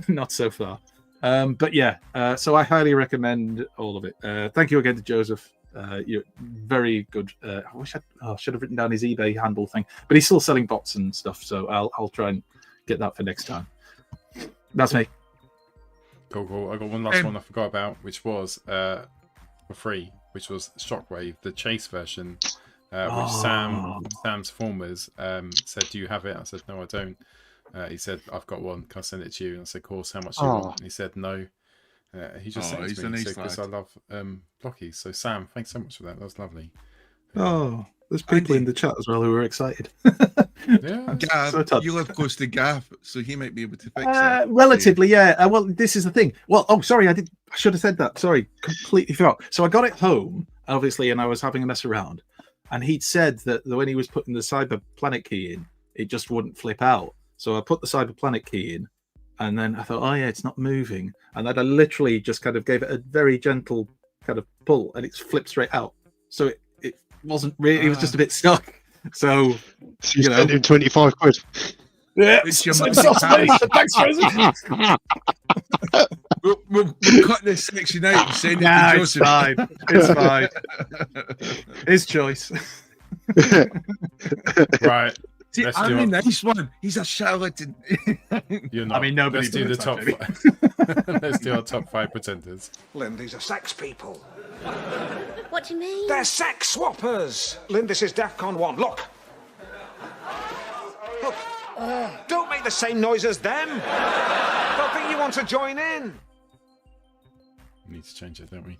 not so far. But yeah, so I highly recommend all of it. Thank you again to Joseph. You're very good. I wish I should have written down his eBay handle thing, but he's still selling bots and stuff, so I'll try and get that for next time. That's me. Cool. I got one last one I forgot about, which was for free, which was Shockwave, the chase version, which Sam's Formers said, "Do you have it?" I said, "No, I don't." He said, "I've got one. Can I send it to you?" And I said, "Of course. How much do you want?" And he said, "No." He just sent it to me because I love Blockies. So Sam, thanks so much for that. That was lovely. There's people in the chat as well who are excited. Yeah, Gav, so you live close to Gav, so he might be able to fix that. Relatively, yeah. Well, this is the thing. Well, sorry, I should have said that. Sorry, completely forgot. So I got it home, obviously, and I was having a mess around. And he'd said that when he was putting the Cyber Planet key in, it just wouldn't flip out. So I put the Cyber Planet key in, and then I thought, oh yeah, it's not moving. And then I literally just kind of gave it a very gentle kind of pull, and it's flipped straight out. So it wasn't really. It was just a bit stuck. So you spent him 25 quid. Yeah, It's your thanks, Joseph. We'll cut this section out and send it to it's Joseph. fine. It's fine. His choice. right. See, Let's I'm do a it. nice one. He's a charlatan. You're not. I mean, nobody Let's do the does, top. actually. Let's do our top 5 pretenders. Lynn, these are sex people. What do you mean? They're sex swappers. Lynn, this is DEFCON 1. Look. Look. Don't make the same noise as them. They'll think you want to join in. We need to change it, don't we?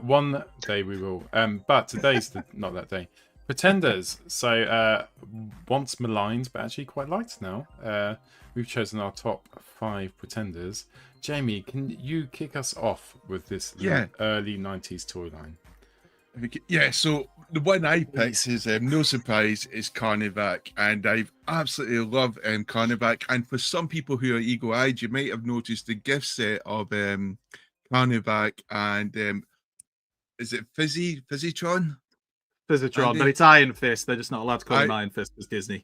One day we will. But today's not that day. Pretenders. So once maligned, but actually quite liked now. We've chosen our top 5 pretenders. Jamie, can you kick us off with this early 90s toy line? Yeah, so the one I picked is no surprise is Carnivac, and I absolutely love Carnivac. And for some people who are eagle-eyed, you might have noticed the gift set of Carnivac and is it Fizzytron? Fizzytron, but it's Iron Fist. They're just not allowed to call him Iron Fist as Disney.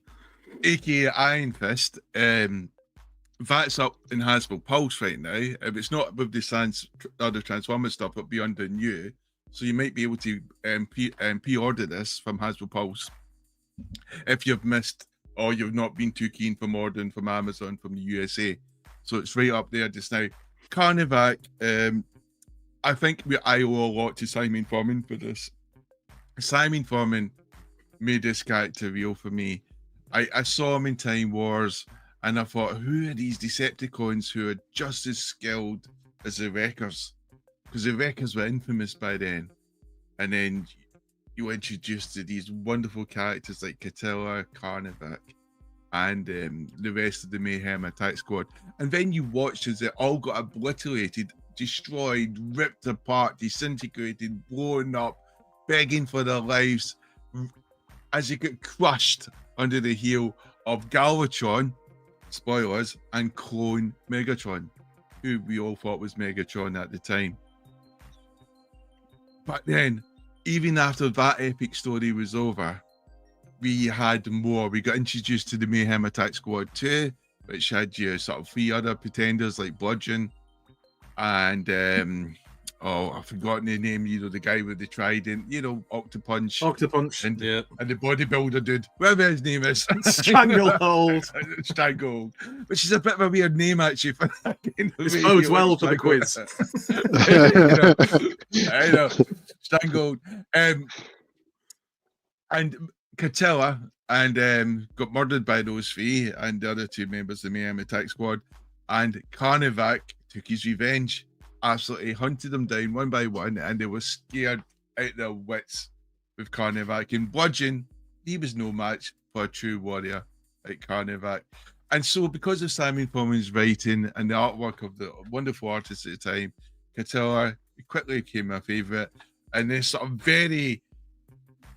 AKA Iron Fist. That's up in Hasbro Pulse right now. If it's not with the other Transformers stuff, it'll be under new. So you might be able to pre-order this from Hasbro Pulse if you've missed or you've not been too keen from ordering from Amazon from the USA. So it's right up there just now. Carnivac, I think I owe a lot to Simon Furman for this. Simon Furman made this character real for me. I saw him in Time Wars and I thought, who are these Decepticons who are just as skilled as the Wreckers? Because the Wreckers were infamous by then. And then you were introduced to these wonderful characters like Catilla, Carnivac, and the rest of the Mayhem Attack Squad. And then you watched as they all got obliterated, destroyed, ripped apart, disintegrated, blown up, begging for their lives as they get crushed under the heel of Galvatron, spoilers, and clone Megatron, who we all thought was Megatron at the time. But then, even after that epic story was over, we had more. We got introduced to the Mayhem Attack Squad 2, which had your sort of 3 other pretenders like Bludgeon and I've forgotten the name, the guy with the trident, Octopunch. And the bodybuilder dude, whatever his name is. Stranglehold. Stranglehold. Which is a bit of a weird name, actually. For this bodes well for the quiz. I know. Stranglehold. And Catilla and got murdered by those 3 and the other 2 members of the Mayhem Attack Squad. And Carnivac took his revenge. Absolutely hunted them down one by one, and they were scared out their wits with Carnivac. And Bludgeon, he was no match for a true warrior like Carnivac. And so, because of Simon Furman's writing and the artwork of the wonderful artists at the time, Catilla quickly became my favourite. And this sort of very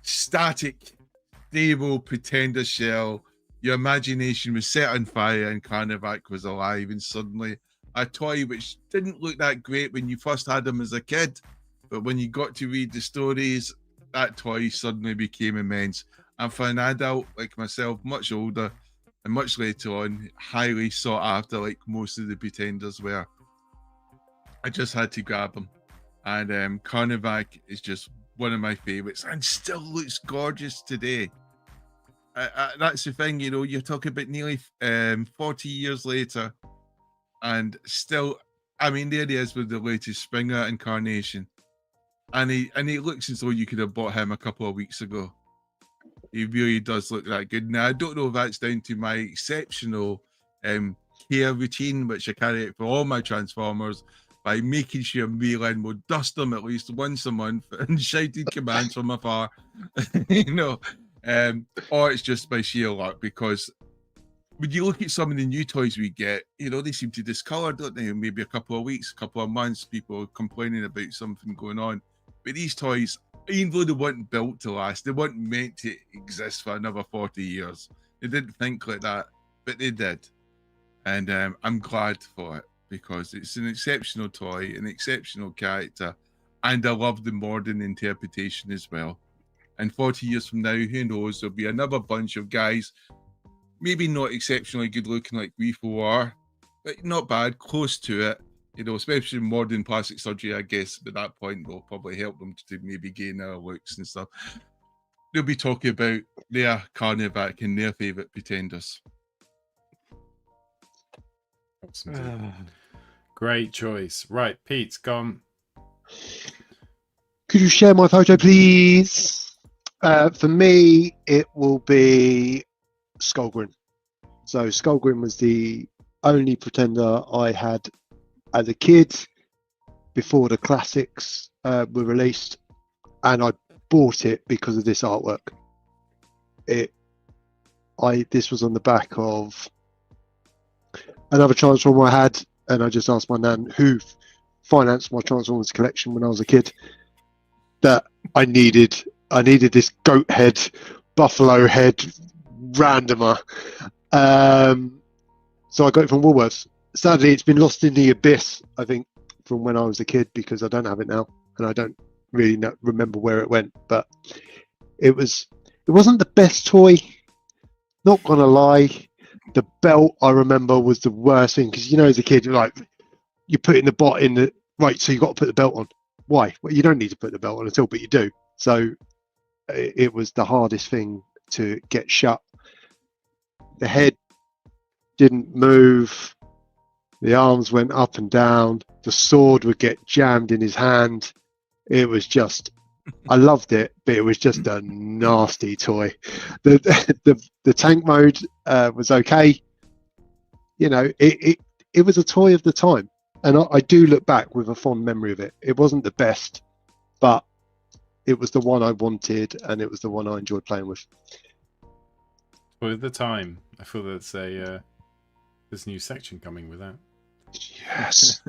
static, stable pretender shell, your imagination was set on fire, and Carnivac was alive, and suddenly a toy which didn't look that great when you first had him as a kid but when you got to read the stories, that toy suddenly became immense. And for an adult like myself, much older and much later on, highly sought after, like most of the Pretenders were. I just had to grab them. And Carnivac is just one of my favorites and still looks gorgeous today. That's the thing, you know, you're talking about nearly 40 years later, and still, I mean, there he is with the latest Springer incarnation, and he looks as though you could have bought him a couple of weeks ago. He really does look that good. Now, I don't know if that's down to my exceptional care routine, which I carry out for all my Transformers, by making sure Meilin will dust them at least once a month and shouting commands from afar, you know. Or it's just by sheer luck, because when you look at some of the new toys we get, you know, they seem to discolor, don't they? Maybe a couple of weeks, a couple of months, people complaining about something going on. But these toys, even though they weren't built to last, they weren't meant to exist for another 40 years. They didn't think like that, but they did. And I'm glad for it, because it's an exceptional toy, an exceptional character, and I love the modern interpretation as well. And 40 years from now, who knows, there'll be another bunch of guys, maybe not exceptionally good looking like we four are, but not bad, close to it. You know, especially modern plastic surgery, I guess, at that point will probably help them to maybe gain their looks and stuff. They'll be talking about their Carnivac and their favourite Pretenders. Great choice. Right, Pete's gone. Could you share my photo, please? For me, it will be Skullgrin. So Skullgrin was the only Pretender I had as a kid before the classics were released, and I bought it because of this artwork. This was on the back of another Transformer I had, and I just asked my nan, who financed my Transformers collection when I was a kid, that I needed this goat head, buffalo head randomer. So I got it from Woolworths. Sadly, it's been lost in the abyss, I think, from when I was a kid, because I don't have it now, and I don't really remember where it went. But it wasn't the best toy, not gonna lie. The belt, I remember, was the worst thing, because, you know, as a kid, you're putting the bot in the right, so you got to put the belt on. Why? Well, you don't need to put the belt on at all, but you do. So it was the hardest thing to get shut. The head didn't move. The arms went up and down. The sword would get jammed in his hand. It was just, I loved it, but it was just a nasty toy. The tank mode was okay. You know, it was a toy of the time, and I do look back with a fond memory of it. It wasn't the best, but it was the one I wanted, and it was the one I enjoyed playing with. For the time, I feel there's a there's a new section coming with that. Yes.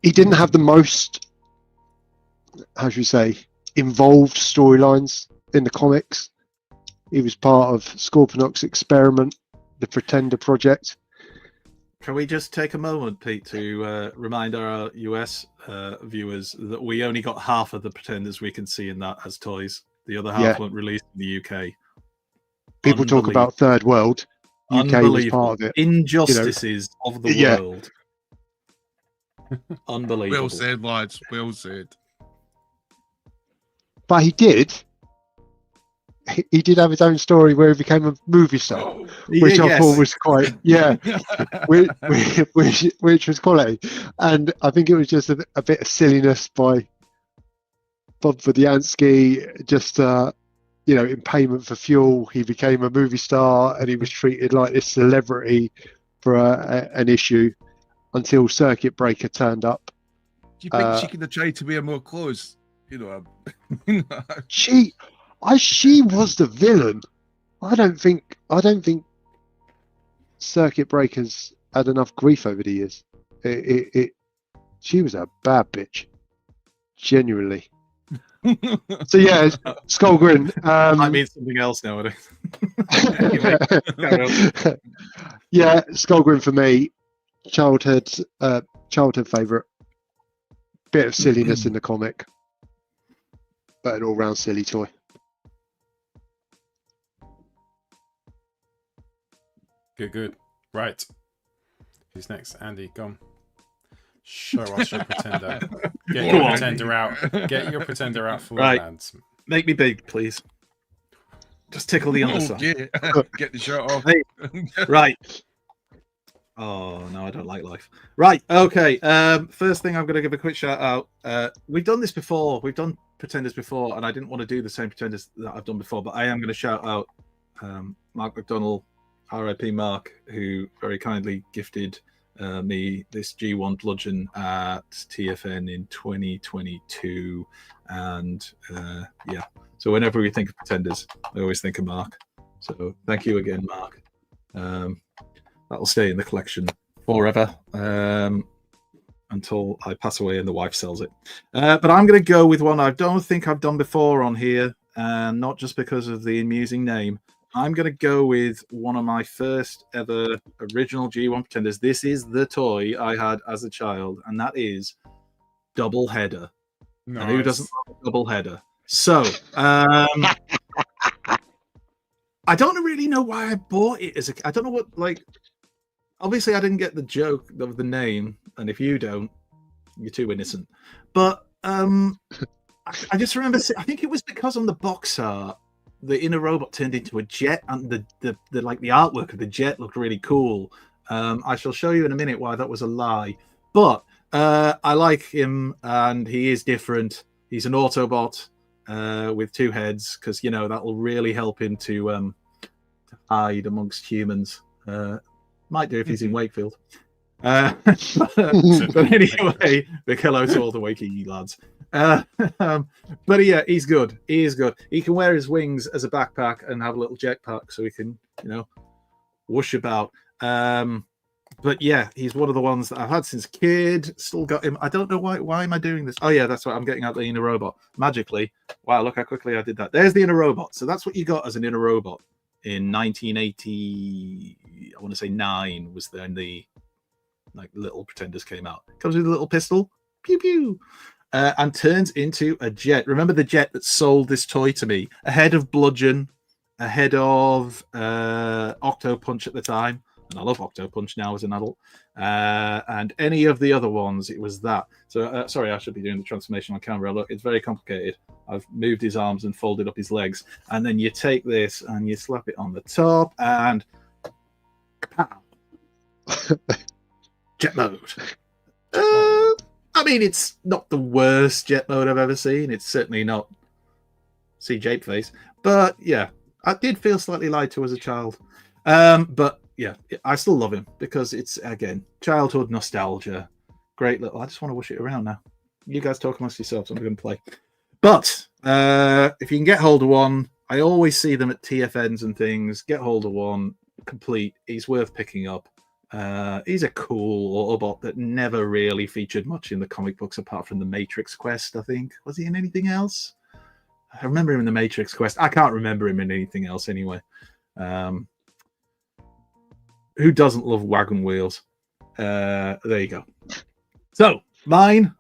He didn't have the most, how should we say, involved storylines in the comics. He was part of Scorponok's experiment, the Pretender project. Can we just take a moment, Pete, to remind our US viewers that we only got half of the Pretenders we can see in that as toys. The other half weren't released in the UK. People talk about Third World. UK was part of it. Injustices of the world. Unbelievable. Well said, lads. Well said. But he did have his own story where he became a movie star, which I thought was quite, which was quality. And I think it was just a bit of silliness by Bob Budiansky, just in payment for fuel, he became a movie star, and he was treated like this celebrity for an issue until Circuit Breaker turned up. Do you think she could have tried to wear more clothes? She was the villain. I don't think Circuit Breaker's had enough grief over the years. She was a bad bitch, genuinely. So yeah, Skullgrin. I mean something else nowadays. Anyway, yeah, Skullgrin for me, childhood favorite. bit of silliness in the comic, but an all-round silly toy. Good. Right. Who's next? Andy, go on. Show us your pretender. Get your pretender out. Get your pretender out for Right. lads. Make me big, please. Just tickle the underside. Get the shirt off. Hey. Right. Oh no, I don't like life. Right. Okay. First thing, I'm going to give a quick shout out. We've done this before. We've done pretenders before, and I didn't want to do the same pretenders that I've done before, but I am going to shout out Mark McDonnell, R.I.P. Mark, who very kindly gifted me this G1 bludgeon at TFN in 2022, and yeah. So whenever we think of pretenders, I always think of Mark. So thank you again, Mark. That'll stay in the collection forever until I pass away and the wife sells it. But I'm going to go with one I don't think I've done before on here, and not just because of the amusing name. I'm going to go with one of my first ever original G1 pretenders. This is the toy I had as a child, and that is Double Header. Nice. And who doesn't like a double header? So, I don't really know why I bought it as a. I don't know what, like. Obviously, I didn't get the joke of the name, and if you don't, you're too innocent. But I just remember. I think it was because on the box art, the inner robot turned into a jet, and the like the artwork of the jet looked really cool. I shall show you in a minute why that was a lie. But I like him, and he is different. He's an Autobot with two heads, because you know that will really help him to hide amongst humans. Might do if he's in Wakefield. But anyway, big hello to all the Wakey lads. But yeah, he's good. He is good. He can wear his wings as a backpack and have a little jetpack, so he can, you know, whoosh about. But yeah, he's one of the ones that I've had since a kid. Still got him. I don't know why. Why am I doing this? Oh yeah, that's right. I'm getting out the inner robot magically. Wow, look how quickly I did that. There's the inner robot. So that's what you got as an inner robot in 1980. I want to say 9 was then the like little pretenders came out. Comes with a little pistol, pew pew, and turns into a jet. Remember the jet that sold this toy to me? Ahead of Bludgeon, ahead of Octo Punch at the time. And I love Octo Punch now as an adult. And any of the other ones, it was that. So, sorry, I should be doing the transformation on camera. Look, it's very complicated. I've moved his arms and folded up his legs. And then you take this and you slap it on the top and... pow. Jet mode. I mean, it's not the worst jet mode I've ever seen. It's certainly not CJ face. But, yeah, I did feel slightly lied to as a child. But... yeah, I still love him because it's, again, childhood nostalgia. Great little... I just want to wish it around now. You guys talk amongst yourselves. I'm going to play. But if you can get hold of one, I always see them at TFNs and things. Get hold of one. Complete. He's worth picking up. He's a cool Autobot that never really featured much in the comic books apart from the Matrix Quest, I think. Was he in anything else? I remember him in the Matrix Quest. I can't remember him in anything else anyway. Who doesn't love wagon wheels? There you go. So, mine,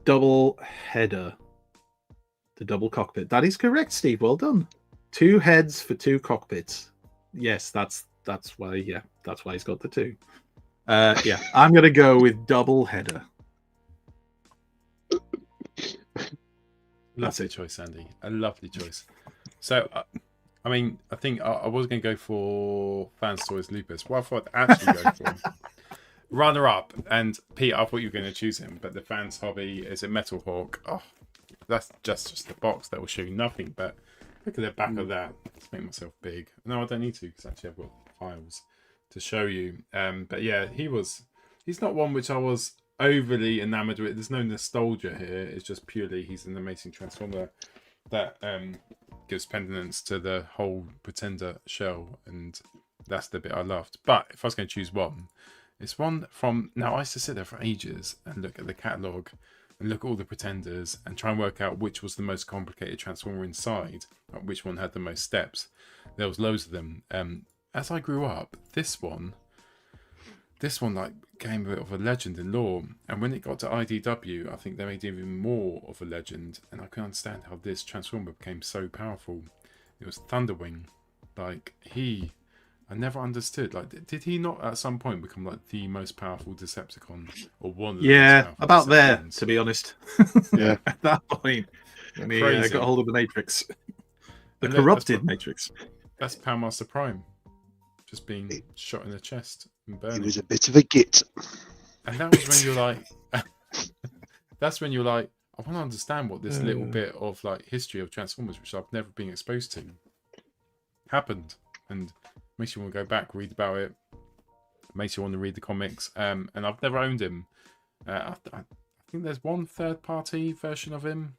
double header. The double cockpit. That is correct, Steve. Well done. 2 heads for 2 cockpits. Yes, that's why, yeah, that's why he's got the 2. Yeah, I'm going to go with double header. Lovely choice, Andy. A lovely choice. So, I mean, I think I was going to go for Fans Toys Lupus. What I thought I'd actually go for runner-up. And Pete, I thought you were going to choose him, but the Fans Hobby is a Metal Hawk. Oh, that's just the box that will show you nothing. But look at the back of that. Let's make myself big. No, I don't need to because actually I've got files to show you. But yeah, he's not one which I was overly enamored with. There's no nostalgia here. It's just purely he's an amazing Transformer that gives pendants to the whole Pretender shell, and that's the bit I loved. But if I was going to choose one, it's one from... Now, I used to sit there for ages and look at the catalogue and look at all the Pretenders and try and work out which was the most complicated Transformer inside, like which one had the most steps. There was loads of them. As I grew up, this one this one like became a bit of a legend in lore, and when it got to IDW, I think they made it even more of a legend. And I can understand how this Transformer became so powerful. It was Thunderwing. Like I never understood. Like, did he not at some point become like the most powerful Decepticon, or one of the most powerful about there, Decepticons? to be honest. Yeah. At that point, when he Crazy. got hold of the Matrix, the And corrupted Matrix. That's Powermaster Prime, just being shot in the chest and He burning. was a bit of a git. And that was when you're like, that's when you're like, I want to understand what this little bit of like history of Transformers, which I've never been exposed to, happened, and makes you want to go back, read about it, makes you want to read the comics. And I've never owned him. I think there's one third-party version of him.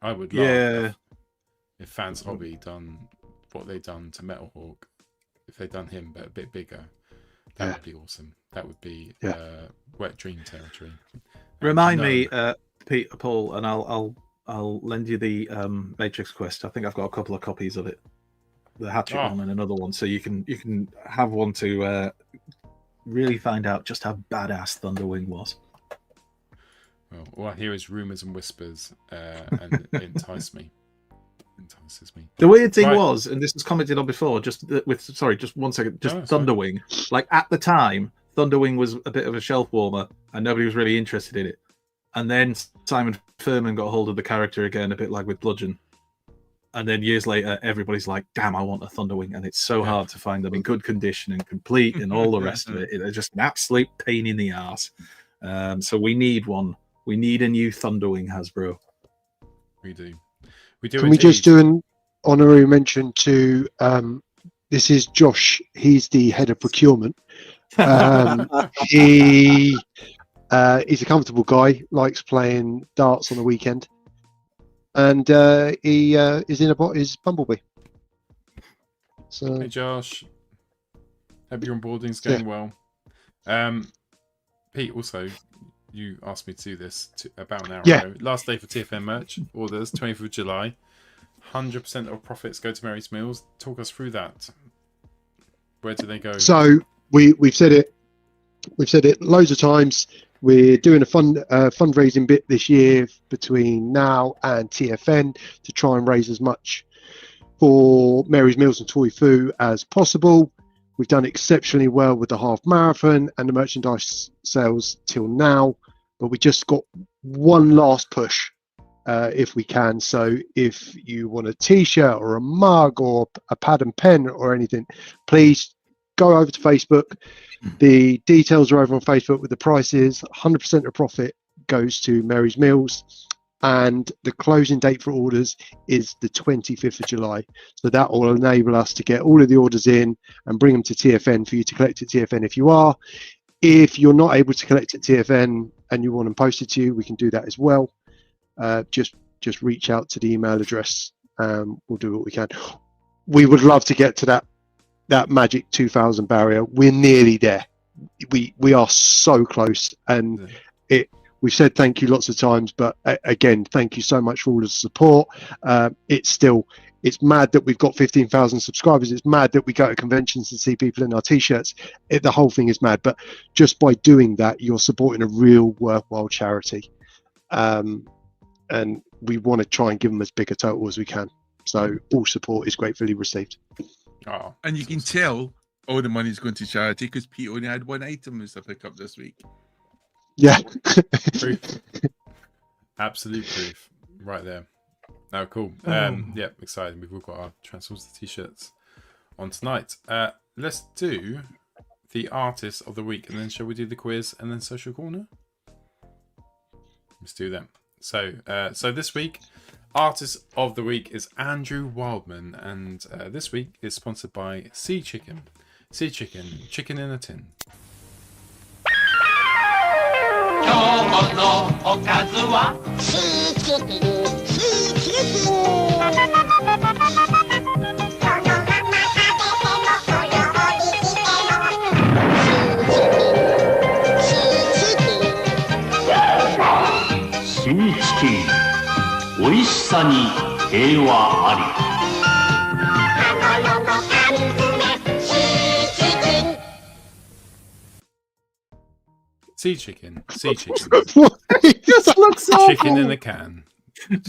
I would love if Fans Hobby done what they done to Metal Hawk, if they'd done him but a bit bigger. That would be awesome. That would be wet dream territory. Remind me, Pete, Paul, and I'll lend you the Matrix Quest. I think I've got a couple of copies of it, the Hatchet one and another one, so you can have one to really find out just how badass Thunderwing was. Well, all I hear is rumors and whispers, and it entices me. The weird thing was, and this was commented on before, just one second, Thunderwing. Like at the time, Thunderwing was a bit of a shelf warmer, and nobody was really interested in it. And then Simon Furman got hold of the character again, a bit like with Bludgeon. And then years later, everybody's like, "Damn, I want a Thunderwing," and it's so hard to find them in good condition and complete, and all the rest of it. They're just an absolute pain in the ass. So we need one. We need a new Thunderwing, Hasbro. We do. Can we just do an honorary mention to this is Josh. He's the head of procurement. He's a comfortable guy, likes playing darts on the weekend, and he is in his Bumblebee. So, hey Josh, hope your onboarding's going well. Pete, also, you asked me to do this about an hour ago. Last day for TFN merch orders, 24th of July. 100% of profits go to Mary's Meals. Talk us through that. Where do they go? So we've said it. We've said it loads of times. We're doing a fundraising bit this year between now and TFN to try and raise as much for Mary's Meals and Toy Foo as possible. We've done exceptionally well with the half marathon and the merchandise sales till now, but we just got one last push if we can. So if you want a t-shirt or a mug or a pad and pen or anything, please go over to Facebook. The details are over on Facebook with the prices. 100% of profit goes to Mary's Meals, and the closing date for orders is the 25th of July. So that will enable us to get all of the orders in and bring them to TFN for you to collect at TFN if you are. If you're not able to collect at TFN and you want them posted to you, we can do that as well. Just reach out to the email address. We'll do what we can. We would love to get to that magic 2,000 barrier. We're nearly there. We are so close, and we've said thank you lots of times, but again, thank you so much for all the support. It's mad that we've got 15,000 subscribers. It's mad that we go to conventions and see people in our t-shirts. The whole thing is mad, but just by doing that, you're supporting a real worthwhile charity. And we want to try and give them as big a total as we can. So all support is gratefully received. Oh, and you can tell all the money's going to charity because Pete only had one item to pick up this week. Yeah. Proof. Absolute proof. Right there. Oh, cool. Yeah, exciting. We've all got our Transformers t-shirts on tonight. Let's do the artist of the week, and then shall we do the quiz and then social corner? Let's do that. So this week, artist of the week is Andrew Wildman, and this week is sponsored by Sea Chicken. Sea Chicken, chicken in a tin. Sea chicken. Sea chicken. It just looks awful. Chicken in a can.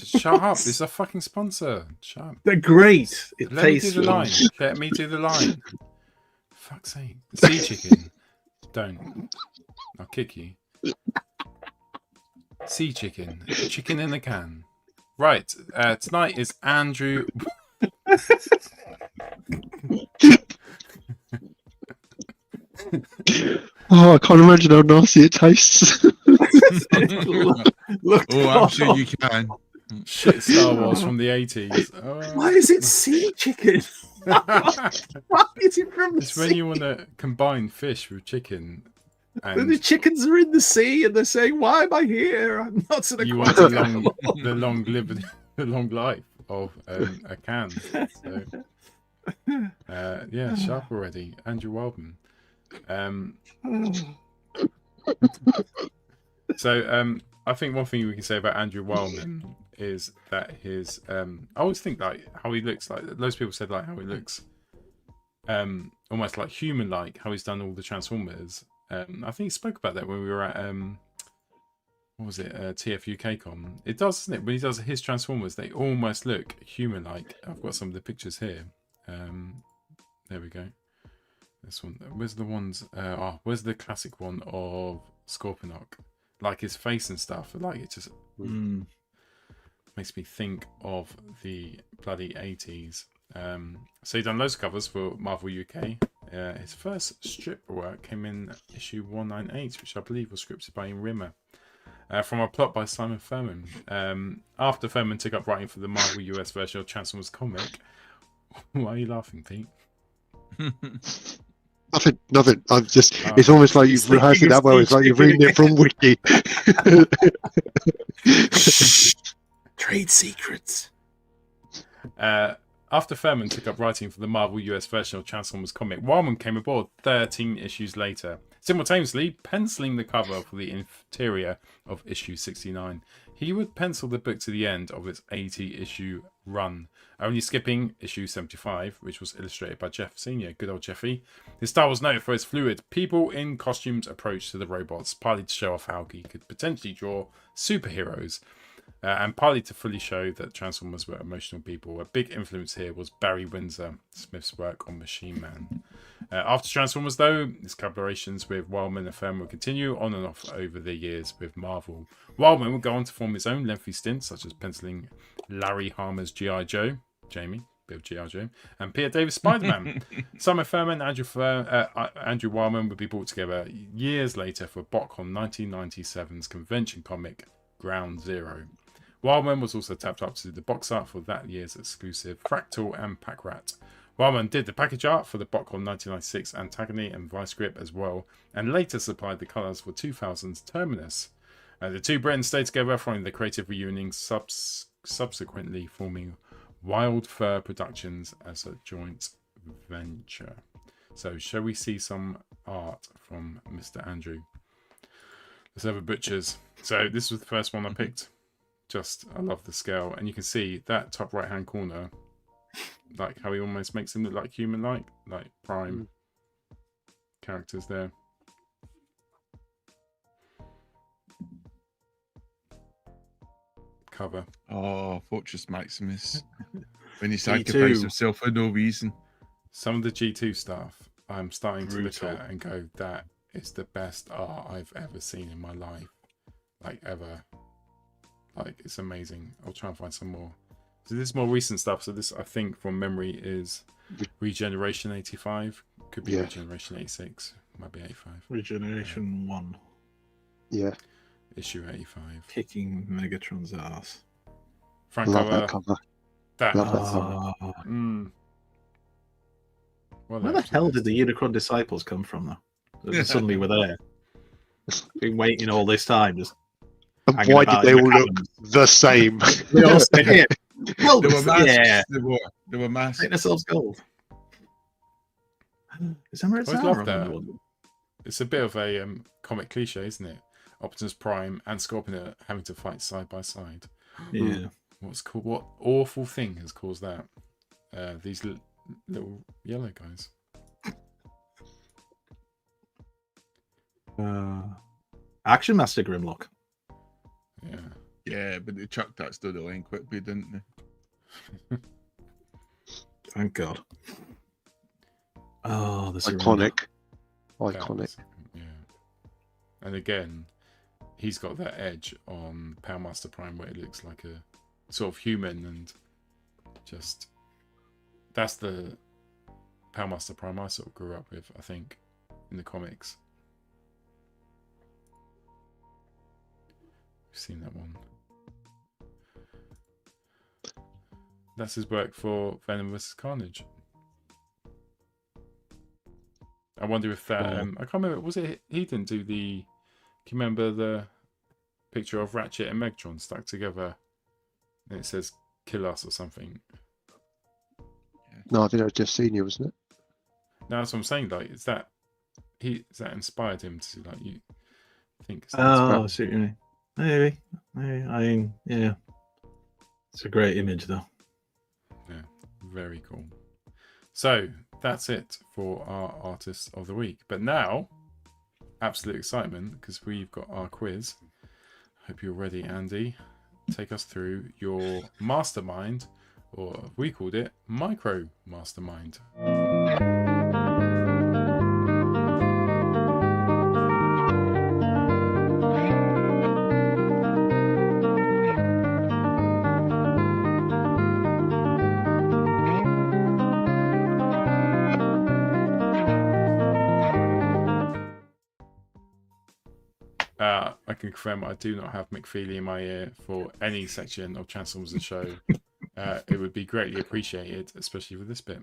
Shut up. This is a fucking sponsor. Shut up. They're great. It Let me do tastes the line. Let me do the line. Fuck's sake. Sea chicken. Don't. I'll kick you. Sea chicken. Chicken in a can. Right. Tonight is Andrew. Oh, I can't imagine how nasty it tastes. Look, Oh, I'm sure you can. Shit Star Wars from the 80s. Oh. Why is it sea chicken? Why is it from the It's sea? when you want to combine fish with chicken. The And chickens are in the sea and they're saying, "Why am I here? I'm not an you want aquarium." the long life of a can. So, yeah, sharp already. Andrew Wildman. So I think one thing we can say about Andrew Wildman is that his I always think like how he looks, like loads of people said like how he looks almost like human, like how he's done all the Transformers. I think he spoke about that when we were at what was it, TF UK Con. It does, doesn't it? When he does his Transformers, they almost look human like. I've got some of the pictures here. There we go. This one. Where's the ones? Where's the classic one of Scorponok? Like his face and stuff. Like it just makes me think of the bloody 80s. So he done loads of covers for Marvel UK. His first strip work came in issue 198, which I believe was scripted by Ian Rimmer. From a plot by Simon Furman. After Furman took up writing for the Marvel US version of Transformers comic. Why are you laughing, Pete? Nothing. I'm just. It's almost like you've rehearsed it that well. It's like you're reading it from Wiki. Trade secrets. After Furman took up writing for the Marvel US version of Transformers comic, Wildman came aboard 13 issues later, simultaneously penciling the cover for the interior of issue 69. He would pencil the book to the end of its 80-issue run, only skipping issue 75, which was illustrated by Jeff Sr., good old Jeffy. His style was noted for its fluid, people-in-costumes approach to the robots, partly to show off how he could potentially draw superheroes, and partly to fully show that Transformers were emotional people. A big influence here was Barry Windsor Smith's work on Machine Man. After Transformers, though, his collaborations with Wildman and Furman would continue on and off over the years with Marvel. Wildman would go on to form his own lengthy stints, such as penciling Larry Hama's G.I. Joe, Jamie, bit of G.I. Joe, and Peter Davis Spider-Man. Simon Furman and Andrew Wildman would be brought together years later for BotCon 1997's convention comic Ground Zero. Wildman was also tapped up to do the box art for that year's exclusive Fractal and Pack Rat. Wildman did the package art for the BotCon 1996 Antagony and Vice Grip as well, and later supplied the colours for 2000's Terminus. The two Britons stayed together following the creative reunion, subsequently forming Wild Fur Productions as a joint venture. So, shall we see some art from Mr. Andrew? Let's have a butcher's. So, this was the first one I picked. I love the scale, and you can see that top right hand corner, like how he almost makes him look like human like Prime characters there. Cover. Oh, Fortress Maximus. When he sacrificed himself for no reason. Some of the G2 stuff I'm starting to look Brutal. at and go, that is the best art I've ever seen in my life. Like, ever. Like, it's amazing. I'll try and find some more. So this is more recent stuff. So this, I think, from memory, is Regeneration 85. Could be Regeneration 86. Might be 85. Regeneration 1. Yeah. Issue 85. Kicking Megatron's ass. Frank Love that cover. That. Love that cover. Well, Where the hell did the Unicron Disciples come from, though? They suddenly were there. Been waiting all this time, just. And why did they all look the same? They all said, "Here, help They were us." masks. Yeah, They were masks. make themselves gold. Is that where it's I at? love that. It's a bit of a comic cliche, isn't it? Optimus Prime and Scorpion having to fight side by side. Yeah. What awful thing has caused that? These little yellow guys. Action Master Grimlock. Yeah. Yeah, but they chucked that storyline quickly, didn't they? Thank God. Oh, this Iconic. Yeah. And again, he's got that edge on Master Prime where it looks like a sort of human, and just that's the Master Prime I sort of grew up with, I think, in the comics. We've seen that one. That's his work for Venom vs. Carnage. I wonder if that I can't remember, was it he didn't do the, can you remember the picture of Ratchet and Megatron stuck together and it says kill us or something? No, I think that was Jeff Senior, wasn't it? No, that's what I'm saying, like is that inspired him to like, you think I see what you mean. Maybe. I mean, yeah. It's a great image though. Yeah, very cool. So that's it for our Artists of the Week. But now, absolute excitement, because we've got our quiz. Hope you're ready, Andy. Take us through your mastermind, or we called it micro mastermind. I can confirm I do not have McFeely in my ear for any section of Transformers the Show. It would be greatly appreciated, especially with this bit.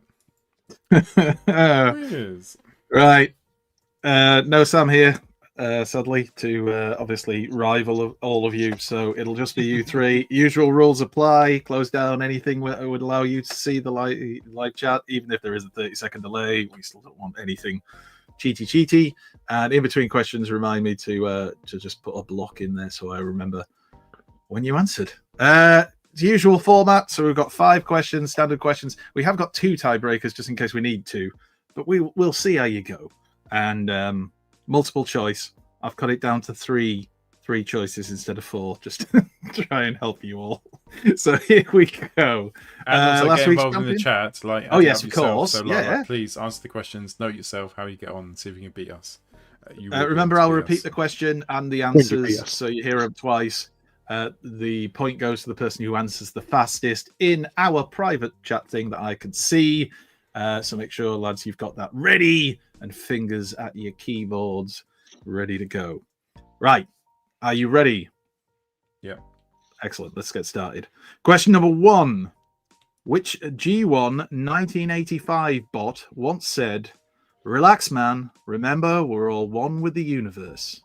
Quiz. Right. No Sam here, sadly, to obviously rival all of you. So it'll just be you three. Usual rules apply. Close down anything that would allow you to see the live chat, even if there is a 30-second delay. We still don't want anything cheaty. And in between questions, remind me to just put a block in there so I remember when you answered. The usual format. So we've got 5 questions, standard questions. We have got 2 tiebreakers just in case we need to, but we'll see how you go. And multiple choice. I've cut it down to three choices instead of 4, just to try and help you all. So here we go. And also last get week's involved in the champion? chat. Like, Oh yes, of yourself. course. So, Yeah. please answer the questions. Note yourself how you get on, and see if you can beat us. Remember, I'll repeat the question and the answers, so you hear them twice. The point goes to the person who answers the fastest in our private chat thing that I can see. So make sure, lads, you've got that ready and fingers at your keyboards ready to go. Right. Are you ready? Yeah. Excellent. Let's get started. Question number 1. Which G1 1985 bot once said, "Relax, man. Remember, we're all one with the universe"?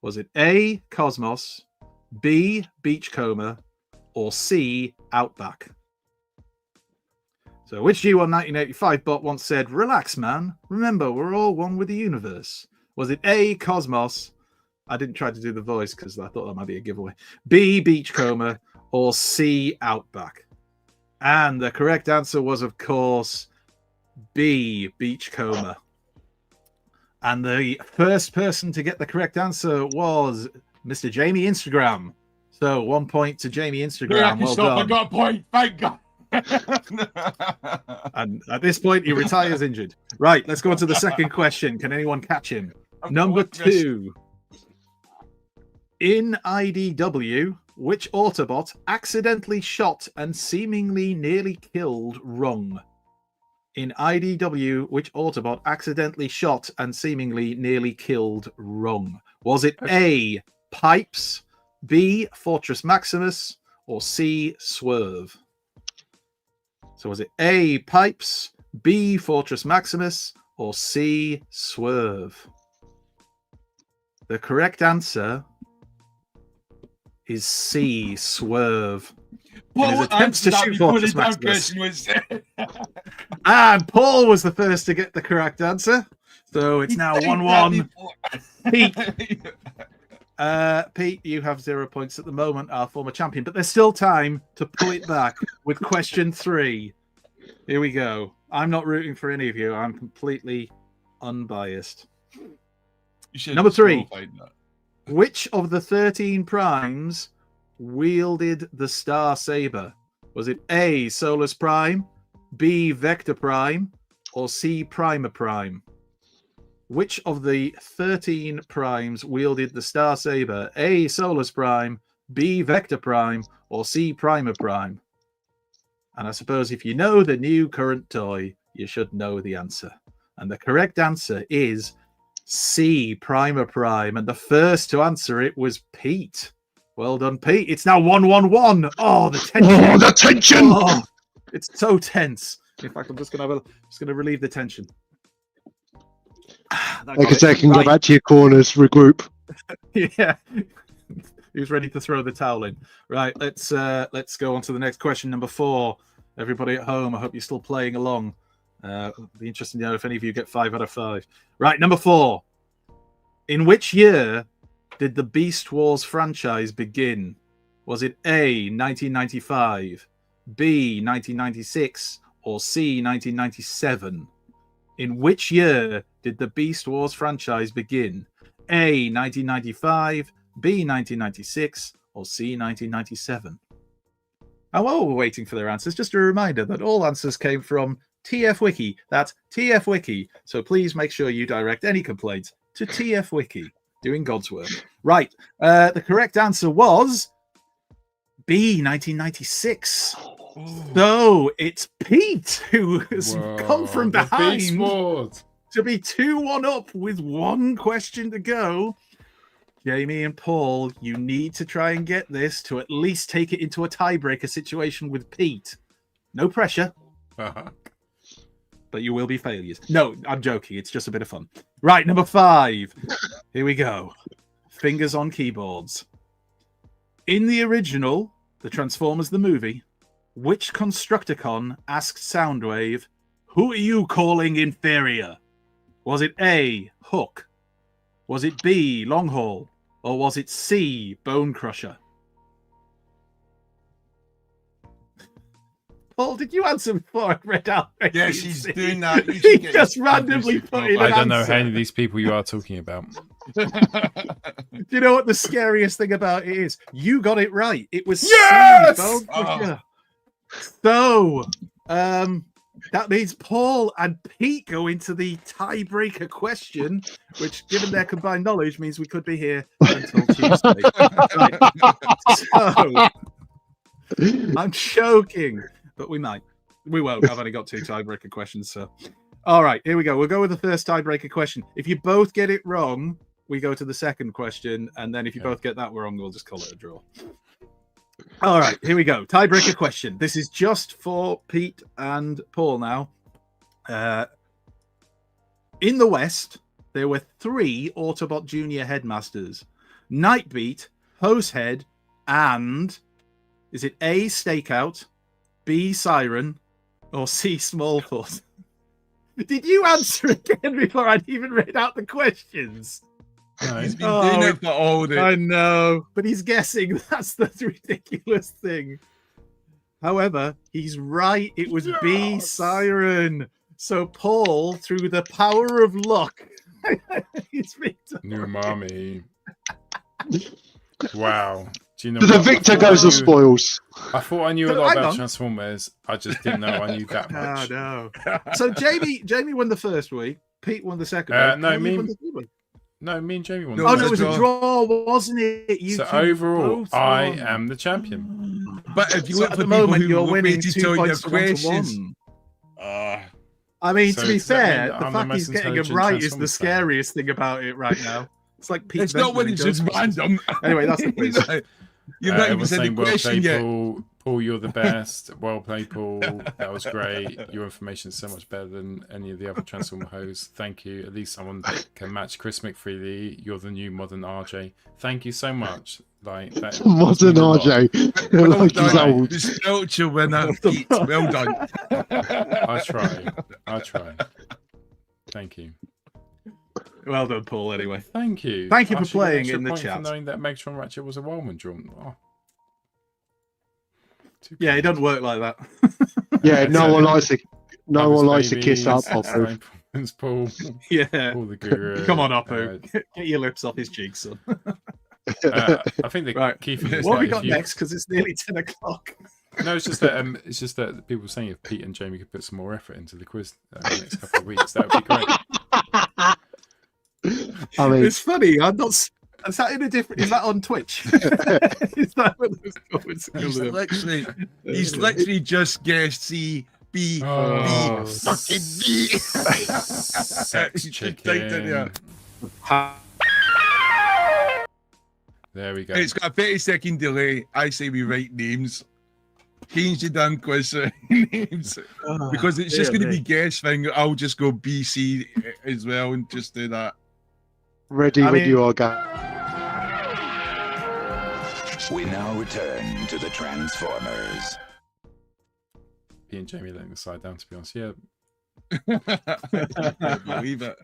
Was it A, Cosmos, B, Beachcomber, or C, Outback? So which G1 1985 bot once said, "Relax, man. Remember, we're all one with the universe"? Was it A, Cosmos? I didn't try to do the voice because I thought that might be a giveaway. B, Beachcomber, or C, Outback? And the correct answer was, of course, B, Beachcomber. And the first person to get the correct answer was Mr. Jamie Instagram. So 1 point to Jamie Instagram. Well done. I got a point. Thank God. And at this point, he retires injured. Right, let's go on to the second question. Can anyone catch him? Number 2. In IDW, which Autobot accidentally shot and seemingly nearly killed Rung? In IDW, which Autobot accidentally shot and seemingly nearly killed Rung? Was it A, Pipes, B, Fortress Maximus, or C, Swerve? So was it A, Pipes, B, Fortress Maximus, or C, Swerve? The correct answer is C, Swerve. In his attempts to shoot Fortress Maximus. And Paul was the first to get the correct answer. So it's now 1-1. Pete, you have 0 points at the moment, our former champion. But there's still time to pull it back with question 3. Here we go. I'm not rooting for any of you. I'm completely unbiased. Number 3. Which of the 13 primes wielded the Star Saber? Was it A, Solus Prime, B, Vector Prime, or C, Primer Prime? Which of the 13 primes wielded the Star Saber? A, Solus Prime, B, Vector Prime, or C, Primer Prime? And I suppose if you know the new current toy, you should know the answer. And the correct answer is C, Primer Prime. And the first to answer it was Pete. Well done, Pete. It's now 1-1-1. Oh, the tension. Oh, the tension! Oh, it's so tense. In fact, I'm just gonna relieve the tension. Like a second, go back to your corners, regroup. Yeah. He was ready to throw the towel in. Right, let's go on to the next question, number 4. Everybody at home, I hope you're still playing along. It'll be interesting to know if any of you get 5 out of 5. Right, number 4. In which year did the Beast Wars franchise begin? Was it A, 1995, B, 1996, or C, 1997? In which year did the Beast Wars franchise begin? A, 1995, B, 1996, or C, 1997? And while we're waiting for their answers, just a reminder that all answers came from TF Wiki. That's TF Wiki. So please make sure you direct any complaints to TF Wiki, doing God's work. Right. The correct answer was B, 1996. So it's Pete who has come from behind to be 2-1 up with 1 question to go. Jamie and Paul, you need to try and get this to at least take it into a tiebreaker situation with Pete. No pressure. But you will be failures. No, I'm joking. It's just a bit of fun. Right, number 5. Here we go. Fingers on keyboards. In the original, the Transformers the movie, which Constructicon asked Soundwave, "Who are you calling inferior?" Was it A, Hook? Was it B, Longhaul? Or was it C, Bone Crusher? Paul, did you answer before I read out? Yes, he's doing that. He just randomly put in an I don't know answer. any of these people you are talking about. Do you know what the scariest thing about it is? You got it right. It was Yes! C, Bone Crusher. So, that means Paul and Pete go into the tiebreaker question, which, given their combined knowledge, means we could be here until Tuesday. So, I'm joking, but we might. We won't. I've only got 2 tiebreaker questions. So, all right, here we go. We'll go with the first tiebreaker question. If you both get it wrong, we go to the second question, and then if you both get that wrong, we'll just call it a draw. All right, here we go. Tiebreaker question. This is just for Pete and Paul now. In the West, there were 3 Autobot Junior headmasters: Nightbeat, Hosehead, and is it A, Stakeout, B, Siren, or C, Smallfoot? Did you answer again before I'd even read out the questions? No. He's been doing it for all the... I know, but he's guessing. That's the ridiculous thing. However, he's right. It was B, Siren. So Paul, through the power of luck, he's victor. New mommy. Wow. Do you know The what? victor goes the spoils. I thought I knew a So, lot hang about on. Transformers. I just didn't know I knew that Oh, much. no. So Jamie won the first week. Pete won the second week. no, Paul, me- you won the third week. No, me and Jamie won. No, Oh, the no, it was a first draw, wasn't it? You So two overall, both I won. am the champion. But if you So look at for the people moment, who you're won't winning wait to 2 tell you points to 1 questions, to 1. I mean, So to be does that mean fair, that the I'm the fact he's most getting it intelligent right is the Transformers fan? scariest thing about it right now. It's like Pete it's not when it's just random. Anyway, that's the quiz. You've not even everyone's said the saying, well question played, yet. Paul. Paul, you're the best. Well played, Paul. That was great. Your information is so much better than any of the other Transformer hosts. Thank you. At least someone can match Chris McFreely. You're the new modern RJ. Thank you so much. Like that. Modern RJ. Well Like he's done. old. The spiritual winner, Pete. Well done. I try. Thank you. Well done, Paul, anyway. Thank you. Thank you I for should get an playing extra in the point for chat. knowing that Megatron Ratchet was a Wildman drum. Oh. Yeah, it doesn't work like that. Yeah, no one likes to. No Others one likes to babies, kiss up, Apu. Paul. Yeah. Paul the Guru. Come on, Apu. Get your lips off his cheeks, son. I think the Right. key thing is What have that we got if you, next? Because it's nearly 10 o'clock. no, it's just that people were saying if Pete and Jamie could put some more effort into the quiz in the next couple of weeks, that would be great. I mean, It's funny. I'm not. Is that in a different? Is that on Twitch? Is that what those comments are called? He's literally just guessed C, B, Oh, B, fucking B. sex He just typed in there. chicken. There we go. It's got a 30-second delay. I say we write names. Change the damn quiz names. Because it's just going to be guess thing. I'll just go BC as well and just do that. ready when you are, Gav. We now return to the Transformers. Pete and Jamie letting the side down, to be honest. Yeah. Believe it.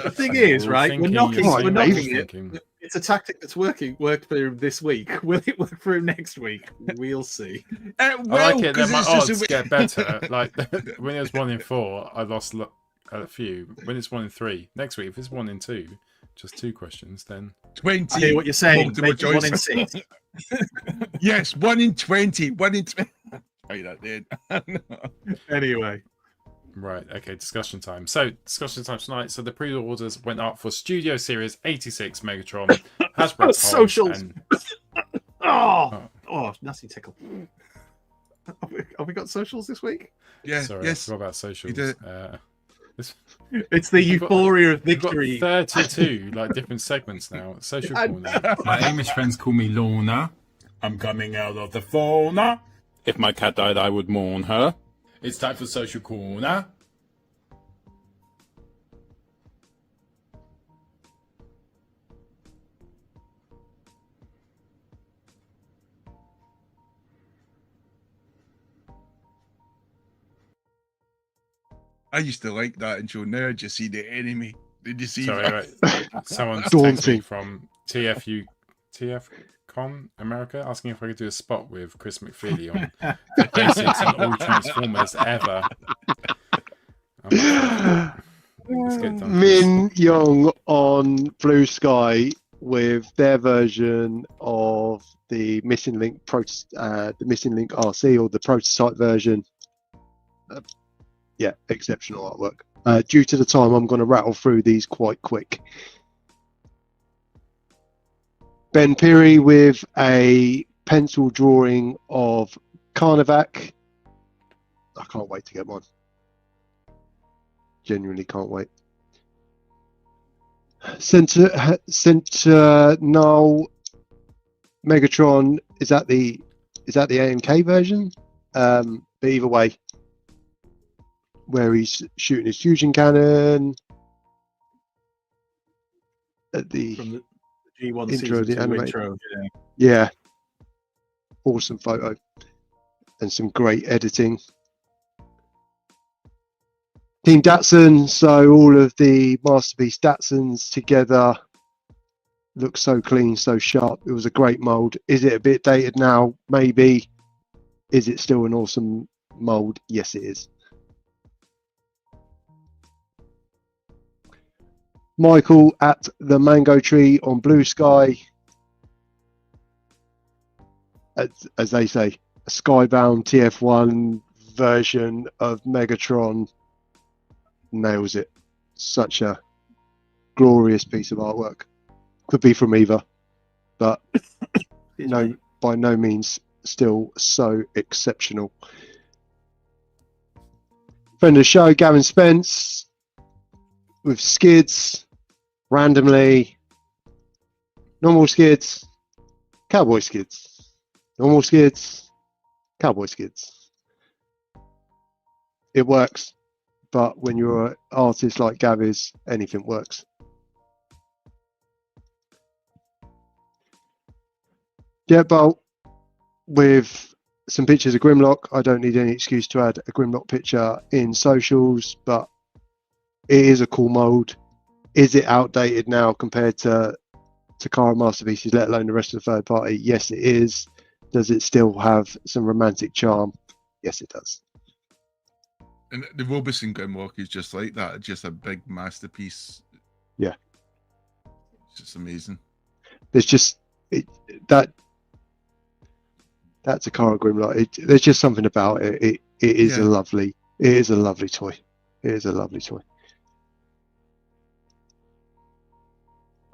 The thing is, right? We're knocking it. Thinking. It's a tactic that's worked for him this week. Will it work for him next week? We'll see. I like it. Then my odds get better. Like when it was 1 in 4, I lost a few. When it's 1 in 3, next week if it's 1 in 2, just 2 questions, then 20. I hear what you're saying. Multiple Make it 1 in choice. 6. Yes, 1 in 20. 1 in 20. Right, that did. Anyway. right. Okay, discussion time. So discussion time tonight. So the pre-orders went up for Studio Series 86 Megatron, Hasbro Pulse, Socials. and Oh, nasty tickle. Have we got socials this week? Yeah, sorry, yes. I forgot about socials. did. It's the euphoria of We've got victory. 32 like different segments now. Social I corner. My Amish friends call me Lorna. I'm coming out of the fauna. If my cat died, I would mourn her. It's time for Social Corner. I used to like that intro. Now I just see the enemy. Did you see Sorry, that? right. Someone's texted me Daunting. from TFCon America asking if I could do a spot with Chris McFeely on the basics and all Transformers ever. Let's get done. Min Young on Blue Sky with their version of the Missing Link the Missing Link RC, or the prototype version. Yeah, exceptional artwork. Due to the time, I'm going to rattle through these quite quick. Ben Peary with a pencil drawing of Carnivac. I can't wait to get mine. Genuinely can't wait. Sentinel Megatron, is that the AMK version? But either way, where he's shooting his fusion cannon at the From the G1 intro, season the 2 anime. intro. Yeah, awesome photo and some great editing. Team Datsun, so all of the Masterpiece Datsuns together look so clean, so sharp. It was a great mold. Is it a bit dated now? Maybe. Is it still an awesome mold? Yes, it is. Michael at the Mango Tree on Blue Sky. As they say, a Skybound TF1 version of Megatron. Nails it. Such a glorious piece of artwork. Could be from either, but no, by no means still so exceptional. Friend of the show, Gavin Spence with skids, randomly, normal skids, cowboy skids, normal skids, cowboy skids. It works. But when you're an artist like Gav is, anything works. Jetbolt with some pictures of Grimlock. I don't need any excuse to add a Grimlock picture in socials, but it is a cool mold. Is it outdated now compared to current masterpieces, let alone the rest of the third party? Yes, it is. Does it still have some romantic charm? Yes, it does. And the Robeson Grimlock is just like that. It's just a big masterpiece. Yeah. It's just amazing. There's just That's a car Grimlock. There's just something about it. It is a lovely toy. It is a lovely toy.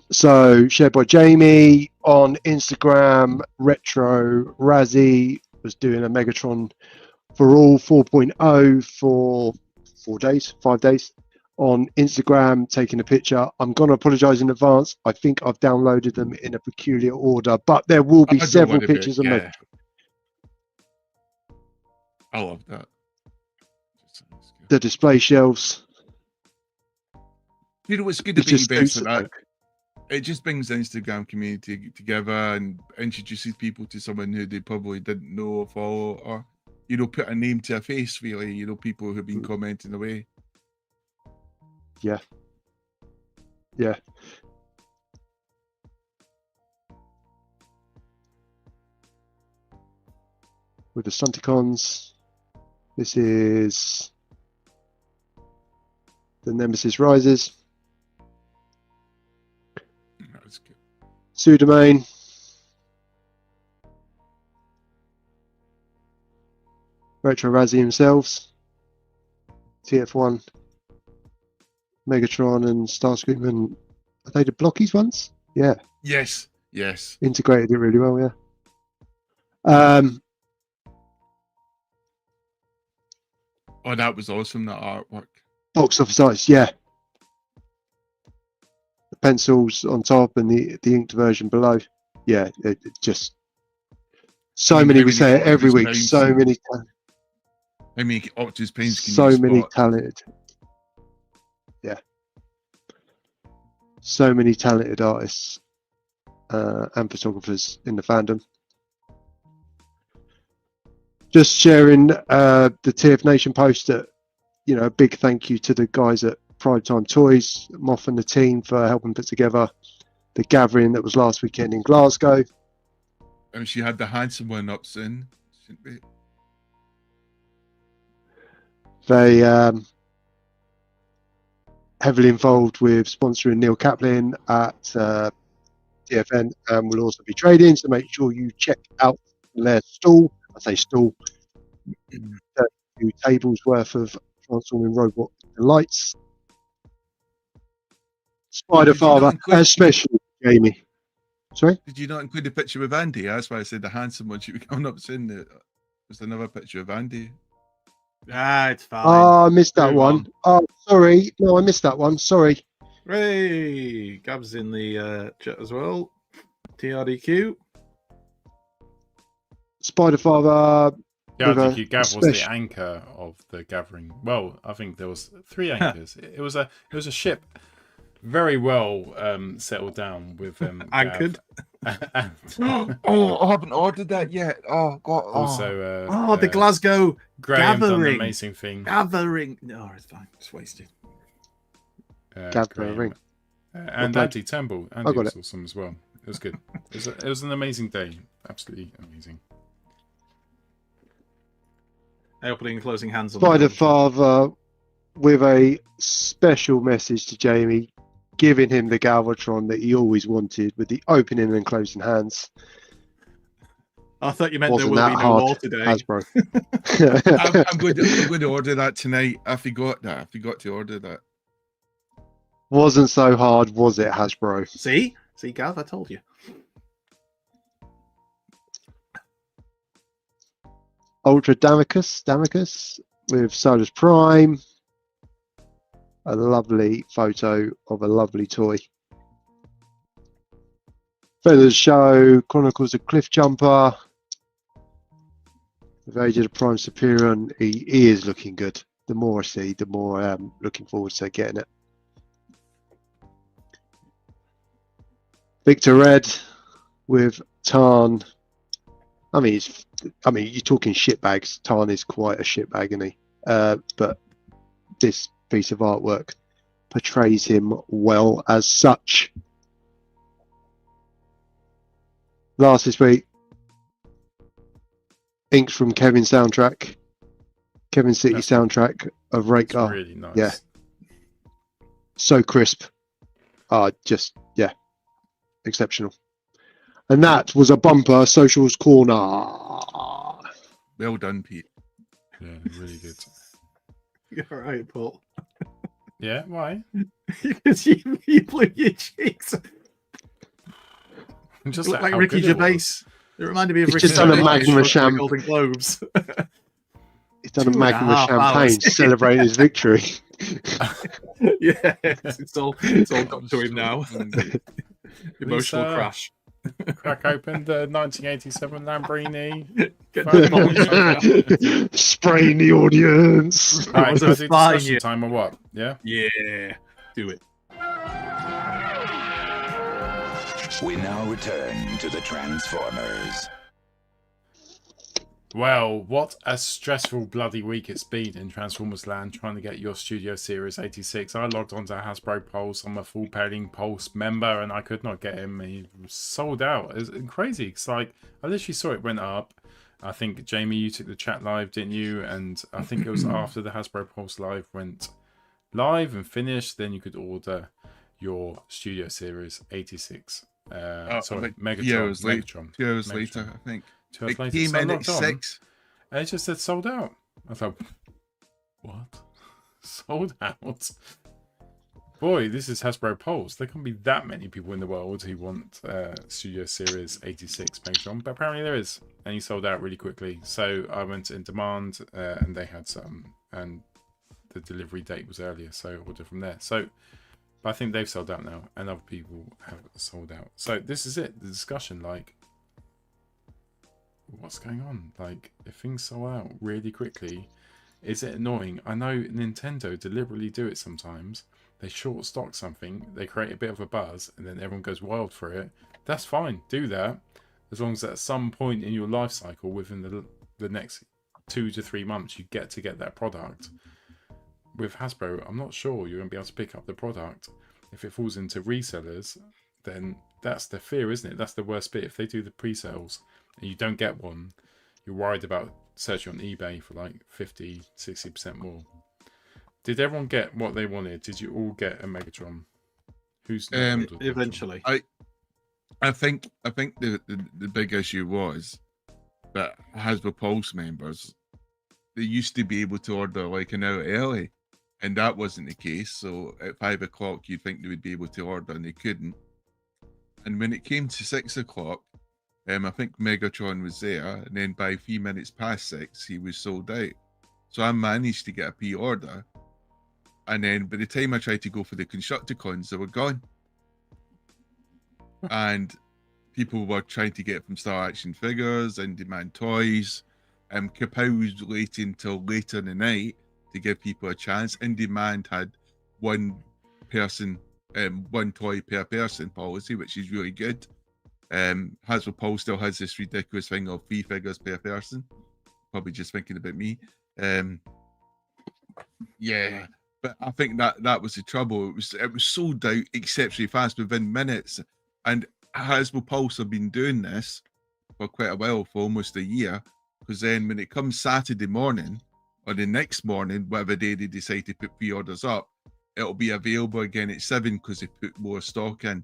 So shared by Jamie on Instagram. Retro Razzie was doing a Megatron for all 4.0 for 5 days on Instagram, taking a picture. I'm going to apologize in advance. I think I've downloaded them in a peculiar order, but there will be several pictures of Megatron. I love that. The display shelves. You know what's good about events like that? It just brings the Instagram community together and introduces people to someone who they probably didn't know or follow, or put a name to a face. Really, people who've been commenting away. Yeah. With the Stunticons, this is the Nemesis Rises. That's good. Pseudomain. Retro Razzie themselves. TF1. Megatron and Starscream, and are they the Blockies ones? Yeah. Yes. Integrated it really well, yeah. Oh, that was awesome, that artwork. Box office arts, yeah. The pencils on top and the inked version below. Yeah, it just so many. We say it every week. So many. I mean, Optimus Prime. So many talented. Yeah. So many talented artists and photographers in the fandom. Just sharing the TF Nation post that, a big thank you to the guys at Primetime Toys, Moff and the team for helping put together the gathering that was last weekend in Glasgow. And she had the handsome one up soon, shouldn't we? They heavily involved with sponsoring Neil Kaplan at TFN, and will also be trading, so make sure you check out their stall. I say stall, 32 tables worth of transforming robot delights. Spider Father, especially Jamie. Sorry? Did you not include the picture of Andy? That's why I said the handsome one. She was coming up soon. There's another picture of Andy. It's fine. Oh, I missed that one. Oh, sorry. No, I missed that one. Sorry. Hey, Gab's in the chat as well. TRDQ. Spider Father. Yeah, I think Gav was the anchor of the gathering. Well, I think there was 3 anchors. It was a ship very well settled down with anchored. Oh, I haven't ordered that yet. Oh God. Also, the Glasgow Graham done gathering. an amazing thing. Gathering. No, it's fine. It's wasted. Gathering. And Andy Temple. Andy got was awesome as well. It was good. It was an amazing day. Absolutely amazing. Opening and closing hands on Spider Father with a special message to Jamie, giving him the Galvatron that he always wanted with the opening and closing hands. I thought you meant Wasn't there will that be no hard, more today. Hasbro. I'm going to order that tonight. I forgot that. I forgot to order that. Wasn't so hard, was it, Hasbro? See, Gav, I told you. Ultra Damicus with Solus Prime. A lovely photo of a lovely toy. Feathers Show, Chronicles of Cliff Jumper. The Age of the Prime Superior, and he is looking good. The more I see, the more I'm looking forward to getting it. Victor Red with Tarn. I mean, you're talking shitbags. Tarn is quite a shitbag, isn't he? But this piece of artwork portrays him well as such. Last this week, inks from Kevin soundtrack, Kevin City soundtrack of Raker. Really nice. Yeah, so crisp. Just exceptional. And that was a bumper socials corner. Well done, Pete. Yeah, really good. You're right, Paul. Yeah, why? Because you blew your cheeks. Just You look how like Ricky good it was. Gervais. It reminded me of He's Ricky just done a Gervais magnum shot of the champagne. Golden Globes. He's done a 2.5 magnum of champagne hours. to celebrate his victory. Yeah, it's all got to him now. Emotional Lisa. crash. Crack open the 1987 Lamborghini. Get the Spraying the audience. Right, was can I a do fine discussion year. time or what? Yeah? Yeah, do it. We now return to the Transformers. Well, what a stressful bloody week it's been in Transformers Land trying to get your Studio Series 86. I logged onto Hasbro Pulse. I'm a full paying Pulse member and I could not get him. He was sold out. It's crazy. It's like, I literally saw it went up. I think, Jamie, you took the chat live, didn't you? And I think it was after the Hasbro Pulse live went live and finished, then you could order your Studio Series 86. Sorry, Megatron. 2 hours later. Megatron. 2 hours Megatron. later, I think. 2 hours It later. came So I in at logged on, 6. and it just said sold out. I thought, what? Sold out? Boy, this is Hasbro Pulse. There can't be that many people in the world who want Studio Series 86 Megatron, but apparently there is, and he sold out really quickly. So I went in demand, and they had some, and the delivery date was earlier, so I ordered from there. So, but I think they've sold out now, and other people have sold out. So this is it, the discussion, like, what's going on? Like, if things sell out really quickly, is it annoying? I know Nintendo deliberately do it sometimes. They short stock something, they create a bit of a buzz, and then everyone goes wild for it. That's fine, do that, as long as at some point in your life cycle within the next 2 to 3 months you get that product. With Hasbro, I'm not sure you're going to be able to pick up the product. If it falls into resellers, then that's the fear, isn't it? That's the worst bit. If they do the pre-sales and you don't get one, you're worried about searching on eBay for like 50, 60% more. Did everyone get what they wanted? Did you all get a Megatron? Who's not ordered Megatron? Eventually. I think the big issue was that Hasbro Pulse members, they used to be able to order like an hour early, and that wasn't the case. So at 5 o'clock, you'd think they would be able to order, and they couldn't. And when it came to 6 o'clock, I think Megatron was there, and then by 3 minutes past 6, he was sold out. So I managed to get a pre-order, and then by the time I tried to go for the Constructor cons, they were gone. And people were trying to get from Star Action Figures and Demand Toys. Kapow was waiting till later in the night to give people a chance. In Demand had one toy per person policy, which is really good. Hasbro Pulse still has this ridiculous thing of 3 figures per person. Probably just thinking about me. Yeah, but I think that was the trouble. It was sold out exceptionally fast within minutes. And Hasbro Pulse have been doing this for quite a while, for almost a year. Because then when it comes Saturday morning, or the next morning, whatever day they decide to put pre-orders up, it'll be available again at 7 because they put more stock in,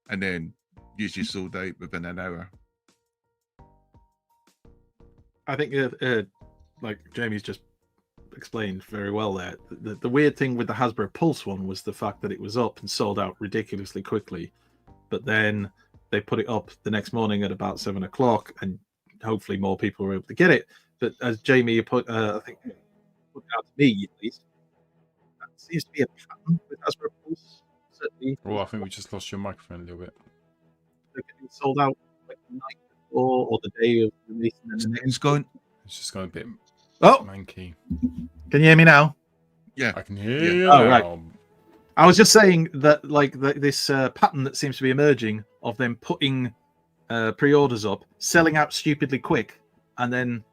and then usually sold out within an hour. I think, like Jamie's just explained very well there, the weird thing with the Hasbro Pulse one was the fact that it was up and sold out ridiculously quickly, but then they put it up the next morning at about 7 o'clock, and hopefully more people were able to get it. But as Jamie put, I think, put out to me at least, that seems to be a pattern with Hasbro Pulse. Certainly, Oh, I think we just lost your microphone a little bit. they're getting sold out like the night before or the day of releasing. And the next. It's gone. It's just gone a bit Oh, manky. can you hear me now? Yeah. I can hear you Oh, now. right. I was just saying that, like, this pattern that seems to be emerging of them putting pre-orders up, selling out stupidly quick, and then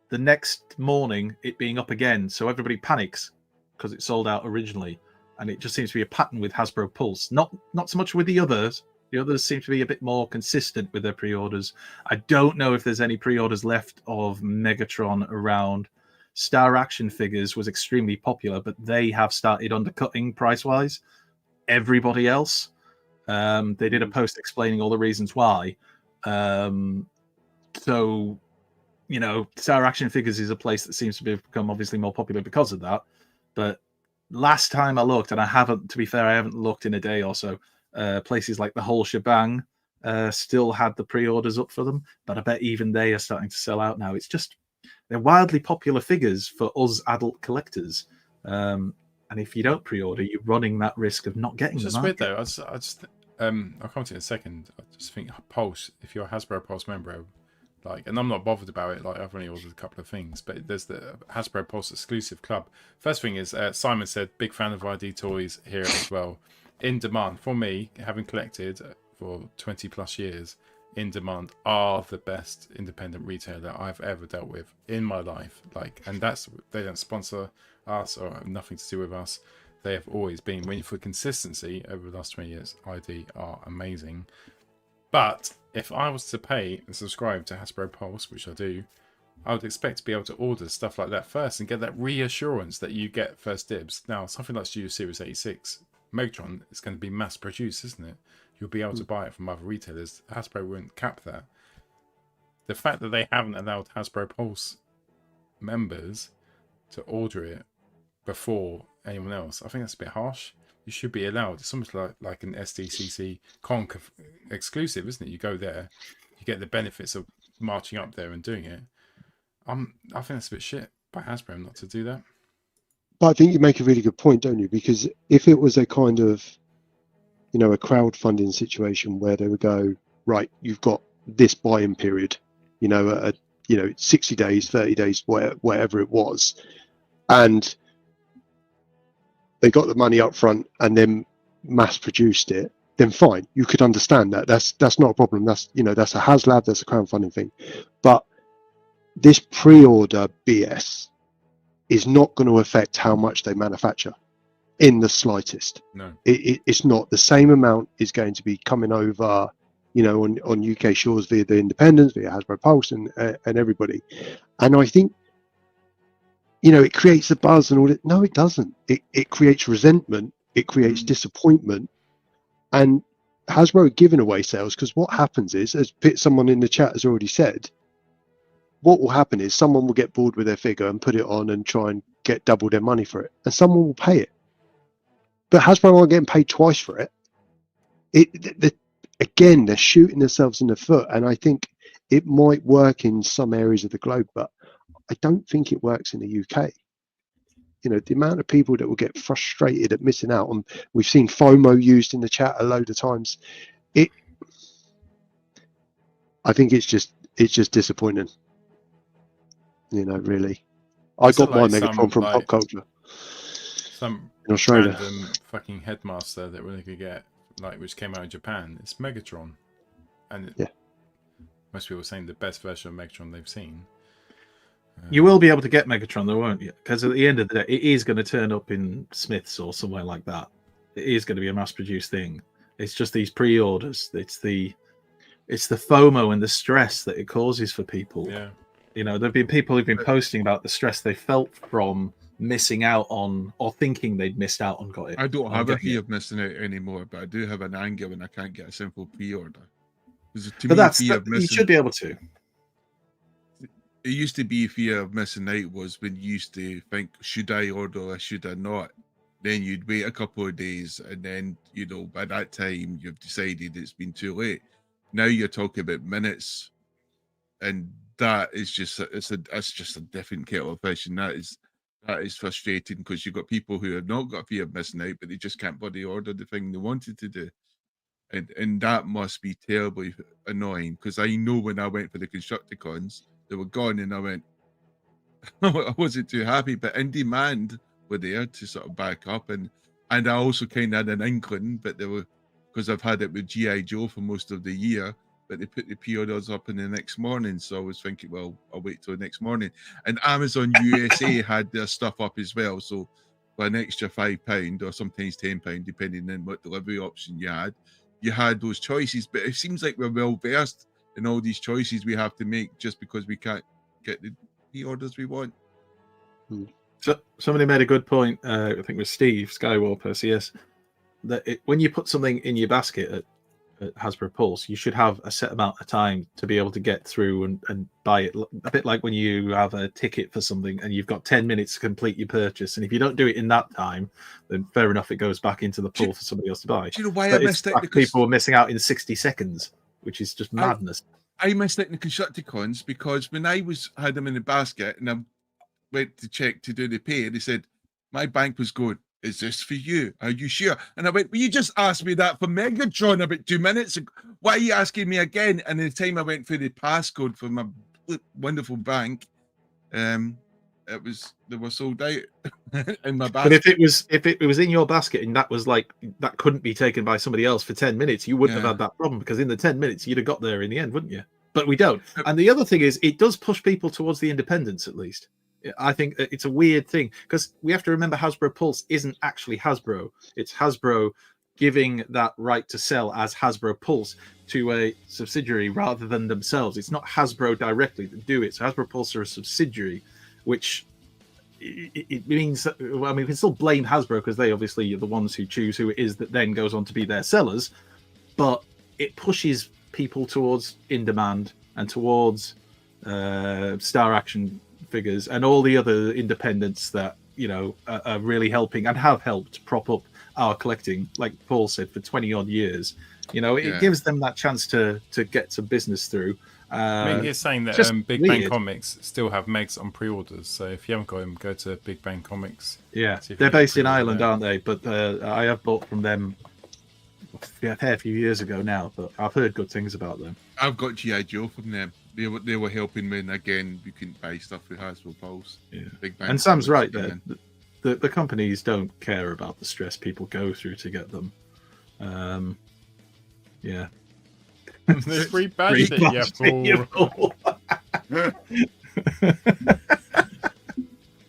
the next morning it being up again. So everybody panics because it sold out originally, and it just seems to be a pattern with Hasbro Pulse. Not so much with the others. The others seem to be a bit more consistent with their pre-orders. I don't know if there's any pre-orders left of Megatron around. Star Action Figures was extremely popular, but they have started undercutting price-wise everybody else. They did a post explaining all the reasons why, So, you know, Tower Action Figures is a place that seems to have become obviously more popular because of that. But last time I looked, and I haven't, to be fair, I haven't looked in a day or so, places like the whole shebang still had the pre-orders up for them. But I bet even they are starting to sell out now. It's just, they're wildly popular figures for us adult collectors. And if you don't pre-order, you're running that risk of not getting them. It's just weird though. I'll come to it in a second. I just think Pulse, if you're a Hasbro Pulse member, like, and I'm not bothered about it, like I've only ordered a couple of things, but there's the Hasbro Pulse exclusive club. First thing is, Simon said, big fan of ID toys here as well. In demand. For me, having collected for 20 plus years, In Demand are the best independent retailer I've ever dealt with in my life. Like, and that's, they don't sponsor us or have nothing to do with us. They have always been, when for consistency over the last 20 years, ID are amazing. But if I was to pay and subscribe to Hasbro Pulse, which I do, I would expect to be able to order stuff like that first and get that reassurance that you get first dibs. Now, something like Studio Series 86, Megatron is going to be mass produced, isn't it? You'll be able to buy it from other retailers. Hasbro wouldn't cap that. The fact that they haven't allowed Hasbro Pulse members to order it before anyone else, I think that's a bit harsh. You should be allowed. It's almost like an SDCC Conk exclusive, isn't it? You go there, you get the benefits of marching up there and doing it. I think that's a bit shit by Hasbro not to do that. But I think you make a really good point, don't you? Because if it was a kind of, you know, a crowdfunding situation where they would go, right, you've got this buy-in period, you know, 60 days, 30 days, whatever it was, and they got the money up front and then mass produced it, then fine, you could understand that. That's not a problem. That's, you know, that's a HasLab, that's a crowdfunding thing. But this pre-order BS is not going to affect how much they manufacture in the slightest. No, it's not. The same amount is going to be coming over, you know, on UK shores via the independents, via Hasbro Pulse and everybody. And I think, you know, it creates a buzz and all that. No, it doesn't. It creates resentment. It creates disappointment. And Hasbro are giving away sales because what happens is, as someone in the chat has already said, what will happen is someone will get bored with their figure and put it on and try and get double their money for it. And someone will pay it. But Hasbro aren't getting paid twice for it. Again, they're shooting themselves in the foot. And I think it might work in some areas of the globe, but I don't think it works in the UK. You know, the amount of people that will get frustrated at missing out on, we've seen FOMO used in the chat a load of times. I think it's just disappointing. You know, really. I got my Megatron from Pop Culture. Some in Australia. Random fucking headmaster that we could get, like, which came out in Japan. It's Megatron, and most people are saying the best version of Megatron they've seen. You will be able to get Megatron though, won't you? Because at the end of the day, it is going to turn up in Smith's or somewhere like that. It is going to be a mass-produced thing. It's just these pre-orders. It's the FOMO and the stress that it causes for people. Yeah. You know, there've been people who've been posting about the stress they felt from missing out on, or thinking they'd missed out on got it. I don't have a fear of missing out anymore, but I do have an anger when I can't get a simple pre-order. But you should be able to. It used to be fear of missing out was when you used to think, should I order or should I not? Then you'd wait a couple of days, and then, you know, by that time you've decided it's been too late. Now you're talking about minutes, and that is just that's just a different kettle of fish, and that is frustrating because you've got people who have not got fear of missing out, but they just can't bloody order the thing they wanted to do, and that must be terribly annoying. Because I know when I went for the Constructicons, they were gone, and I went, I wasn't too happy, but In Demand were there to sort of back up, and I also kind of had an inkling, but they were, because I've had it with G.I. Joe for most of the year, but they put the pre-orders up in the next morning, so I was thinking, well, I'll wait till the next morning. And Amazon USA had their stuff up as well, so for an extra £5 or sometimes £10, depending on what delivery option you had those choices. But it seems like we're well versed in all these choices we have to make just because we can't get the pre-orders we want. So somebody made a good point, I think it was Steve Skywarper, yes, that when you put something in your basket at at Hasbro Pulse, you should have a set amount of time to be able to get through and buy it. A bit like when you have a ticket for something and you've got 10 minutes to complete your purchase. And if you don't do it in that time, then fair enough, it goes back into the pool for somebody else to buy. Do you know why But I missed it? like Because people were missing out in 60 seconds, which is just madness. I missed it in the Constructicons because when I had them in the basket and I went to check to do the pay, they said, my bank was going, is this for you? Are you sure? And I went, well, you just asked me that for Megatron about 2 minutes ago. Why are you asking me again? And the time I went for the passcode for my wonderful bank, they were sold out in my basket. But if it was in your basket and that was like that couldn't be taken by somebody else for 10 minutes, you wouldn't have had that problem, because in the 10 minutes you'd have got there in the end, wouldn't you? But we don't. And the other thing is, it does push people towards the independents, at least. I think it's a weird thing, because we have to remember Hasbro Pulse isn't actually Hasbro. It's Hasbro giving that right to sell as Hasbro Pulse to a subsidiary rather than themselves. It's not Hasbro directly that do it. So Hasbro Pulse are a subsidiary, which it means that, well, I mean, we can still blame Hasbro because they obviously are the ones who choose who it is that then goes on to be their sellers, but it pushes people towards in demand and towards Star Action figures and all the other independents that, you know, are really helping and have helped prop up our collecting, like Paul said, for 20 odd years. You know, it gives them that chance to get some business through. I mean, it's saying that Big Bang Comics still have Megs on pre-orders, so if you haven't got them, go to Big Bang Comics. Yeah, they're based in Ireland, aren't they? But I have bought from them a fair few years ago now, but I've heard good things about them. I've got G.I. Joe from them. They were helping me, and again, we couldn't buy stuff with Hasbro Pulse. Yeah. Big Bang And Sam's Comics right again. there. The companies don't care about the stress people go through to get them. Yeah. Free badge that you fool.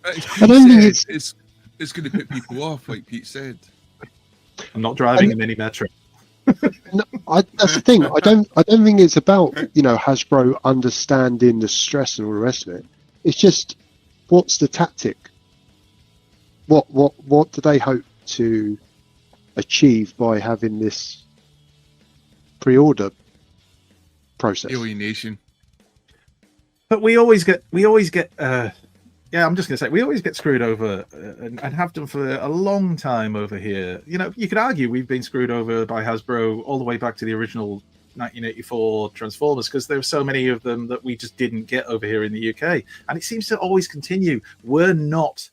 I don't think it's going to put people off, like Pete said. I'm not driving a mini Metro. No, that's the thing. I don't think it's about, you know, Hasbro understanding the stress and all the rest of it. It's just, what's the tactic? What do they hope to achieve by having this pre-order process? Alienation. But we always get yeah, I'm just going to say, we always get screwed over and have done for a long time over here. You know, you could argue we've been screwed over by Hasbro all the way back to the original 1984 Transformers, because there were so many of them that we just didn't get over here in the UK. And it seems to always continue. We're not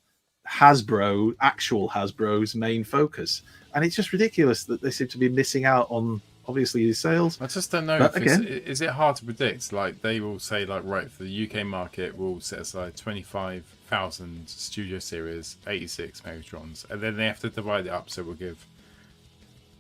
Hasbro, actual Hasbro's main focus. And it's just ridiculous that they seem to be missing out on, obviously, these sales. I just don't know. Is it hard to predict? Like, they will say, like, right, for the UK market, we'll set aside 25,000 Studio Series 86 Megatrons, and then they have to divide it up. So we'll give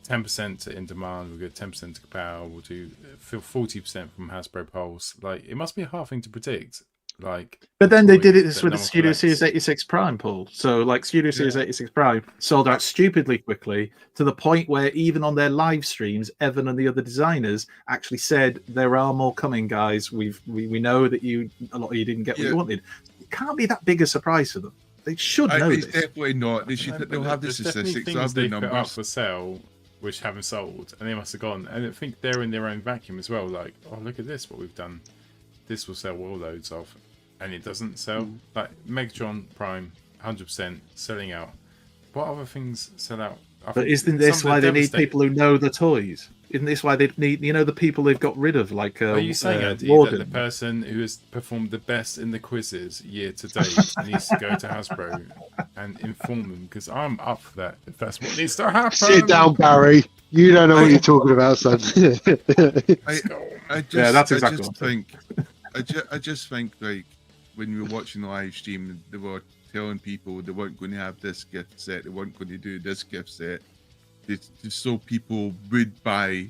10% to In Demand, we'll give 10% to Kapow, we'll do 40% from Hasbro Pulse. Like, it must be a hard thing to predict. Like, but then they did it with the Studio Series 86 Prime, Paul. So, like, Studio Series 86 Prime sold out stupidly quickly, to the point where even on their live streams, Evan and the other designers actually said, there are more coming, guys. We know that a lot of you didn't get what you wanted. It can't be that big a surprise for them. They should know It's this. definitely not. They'll have the statistics, they'll have the they put up numbers. for sale which haven't sold, and they must have gone. And I think they're in their own vacuum as well. Like, oh, look at this, what we've done. This will sell all loads of. And it doesn't sell. Like Megatron Prime, 100% selling out. What other things sell out? But isn't this why they need people who know the toys? Isn't this why they need, you know, the people they've got rid of? Like, are you saying, Andy, that the person who has performed the best in the quizzes year to date needs to go to Hasbro and inform them? Because I'm up for that, if that's what needs to happen. Sit down, Barry. You don't know what you're talking about, son. I just think, like, when we were watching the live stream, they were telling people they weren't going to have this gift set, they weren't going to do this gift set. It's just so people would buy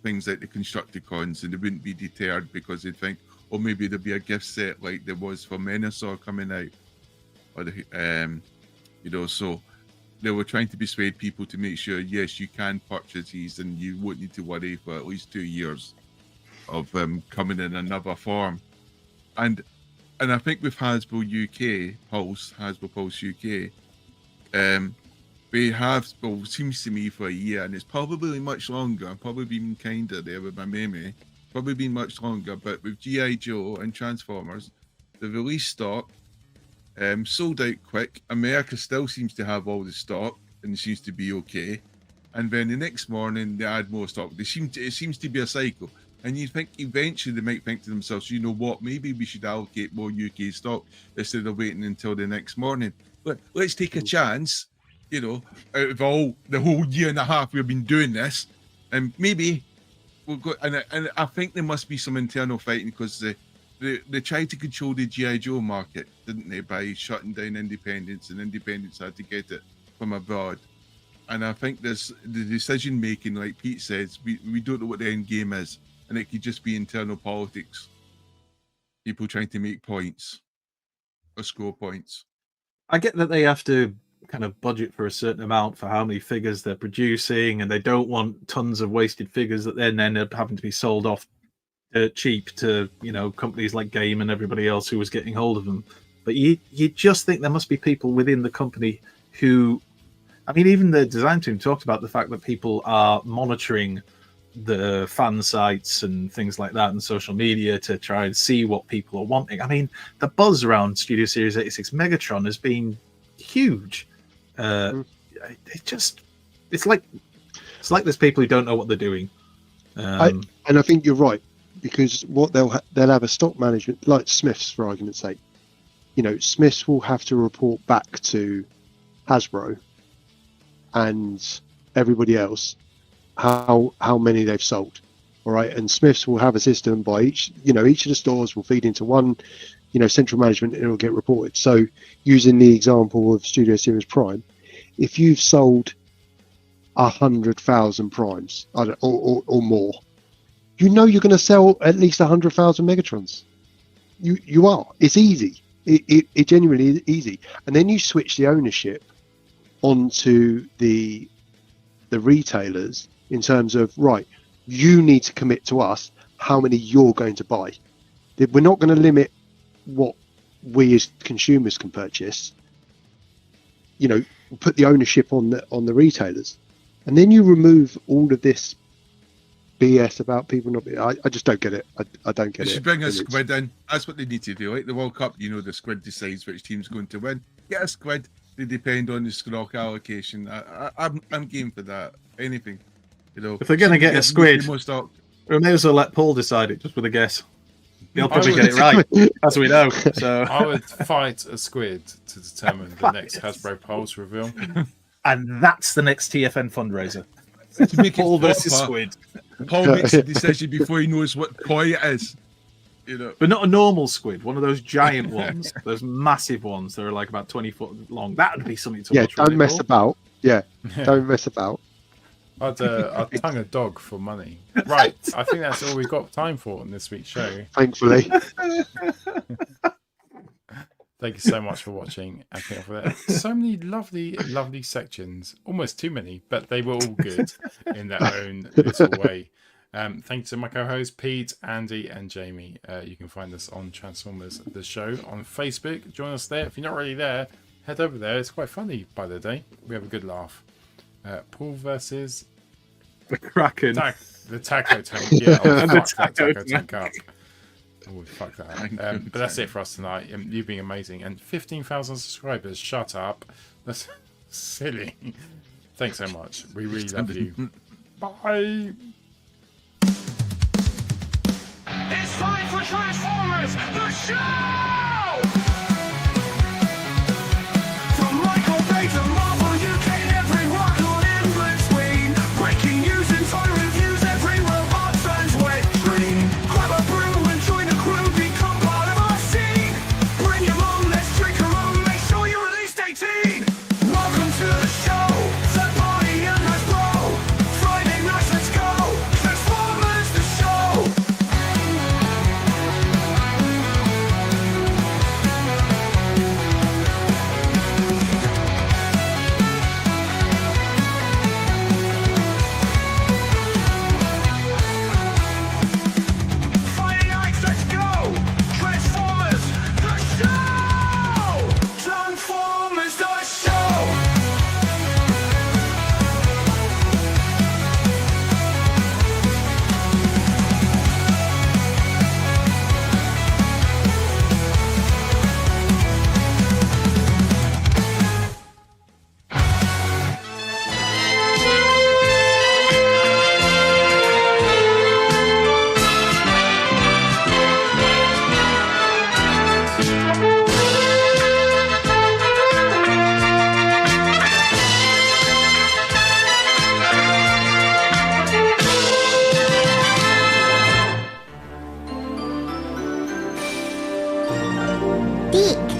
things like the Constructicons, and they wouldn't be deterred because they'd think, oh, maybe there'll be a gift set like there was for Menasor coming out, or the, you know. So they were trying to persuade people to make sure, yes, you can purchase these, and you won't need to worry for at least 2 years of coming in another form. And I think with Hasbro UK Pulse, Hasbro Pulse UK, we have, well, seems to me for a year, and it's probably much longer. I'm probably being kinder there with my memory. Probably been much longer, but with G.I. Joe and Transformers, the release stock sold out quick. America still seems to have all the stock and it seems to be okay. And then the next morning they add more stock. It seems to be a cycle. And you think eventually they might think to themselves, you know what, maybe we should allocate more UK stock instead of waiting until the next morning. But let's take a chance, you know, out of the whole year and a half we've been doing this, and maybe we'll go. And I think there must be some internal fighting because they tried to control the G.I. Joe market, didn't they, by shutting down independents, and independents had to get it from abroad. And I think there's the decision making, like Pete says, we don't know what the end game is, and it could just be internal politics, people trying to make points or score points. I get that they have to kind of budget for a certain amount for how many figures they're producing, and they don't want tons of wasted figures that then end up having to be sold off cheap to, you know, companies like Game and everybody else who was getting hold of them. But you just think there must be people within the company who, I mean, even the design team talked about the fact that people are monitoring the fan sites and things like that and social media to try and see what people are wanting. I mean, the buzz around Studio Series 86 Megatron has been huge. It's like there's people who don't know what they're doing. And I think you're right, because what they'll have a stock management like Smiths, for argument's sake. You know, Smiths will have to report back to Hasbro and everybody else how many they've sold. All right, and Smiths will have a system by each of the stores will feed into one, central management, and it'll get reported. So using the example of Studio Series Prime, if you've sold 100,000 primes or more, you're going to sell at least 100,000 Megatrons. You are. It's easy. It genuinely is easy. And then you switch the ownership onto the retailers in terms of, right, you need to commit to us how many you're going to buy. We're not going to limit what we as consumers can purchase. Put the ownership on the retailers, and then you remove all of this BS about people not being. I just don't get it. I don't get it. They should bring a squid in. That's what they need to do. Like the World Cup, the squid decides which team's going to win. Get a squid. They depend on the stock allocation. I'm game for that. Anything. If they're going to get a squid, we may as well let Paul decide it just with a guess. He'll probably get it right, as we know. So I would fight a squid to determine the next Hasbro Pulse reveal. And that's the next TFN fundraiser. Paul versus squid. Paul makes a decision before he knows what toy it is. But not a normal squid, one of those giant ones, those massive ones that are like about 20 foot long. That would be something to watch. Don't mess about. Don't mess about. I'd tongue a dog for money. Right, I think that's all we've got time for in this week's show. Thankfully. Thank you so much for watching. And thank you for that. So many lovely, lovely sections. Almost too many, but they were all good in their own little way. Thank you to my co-hosts, Pete, Andy, and Jamie. You can find us on Transformers The Show on Facebook. Join us there. If you're not already there, head over there. It's quite funny by the day. We have a good laugh. Paul versus the Kraken. The Taco Tank. Yeah, fuck that Taco Tank up. Oh, fuck that. But that's it for us tonight. You've been amazing. And 15,000 subscribers. Shut up. That's silly. Thanks so much. We really love you. Bye. It's time for Transformers, the show! From Michael Bay to Marvel UK, everyone on inlet screen. Breaking news and toy reviews, every robot turns wet green. Grab a brew and join the crew, become part of our scene. Bring your mom, let's drink her own, make sure you're at least 18. Welcome to the show, third party and Hasbro. Friday nights, let's go, Transformers, the show. dig.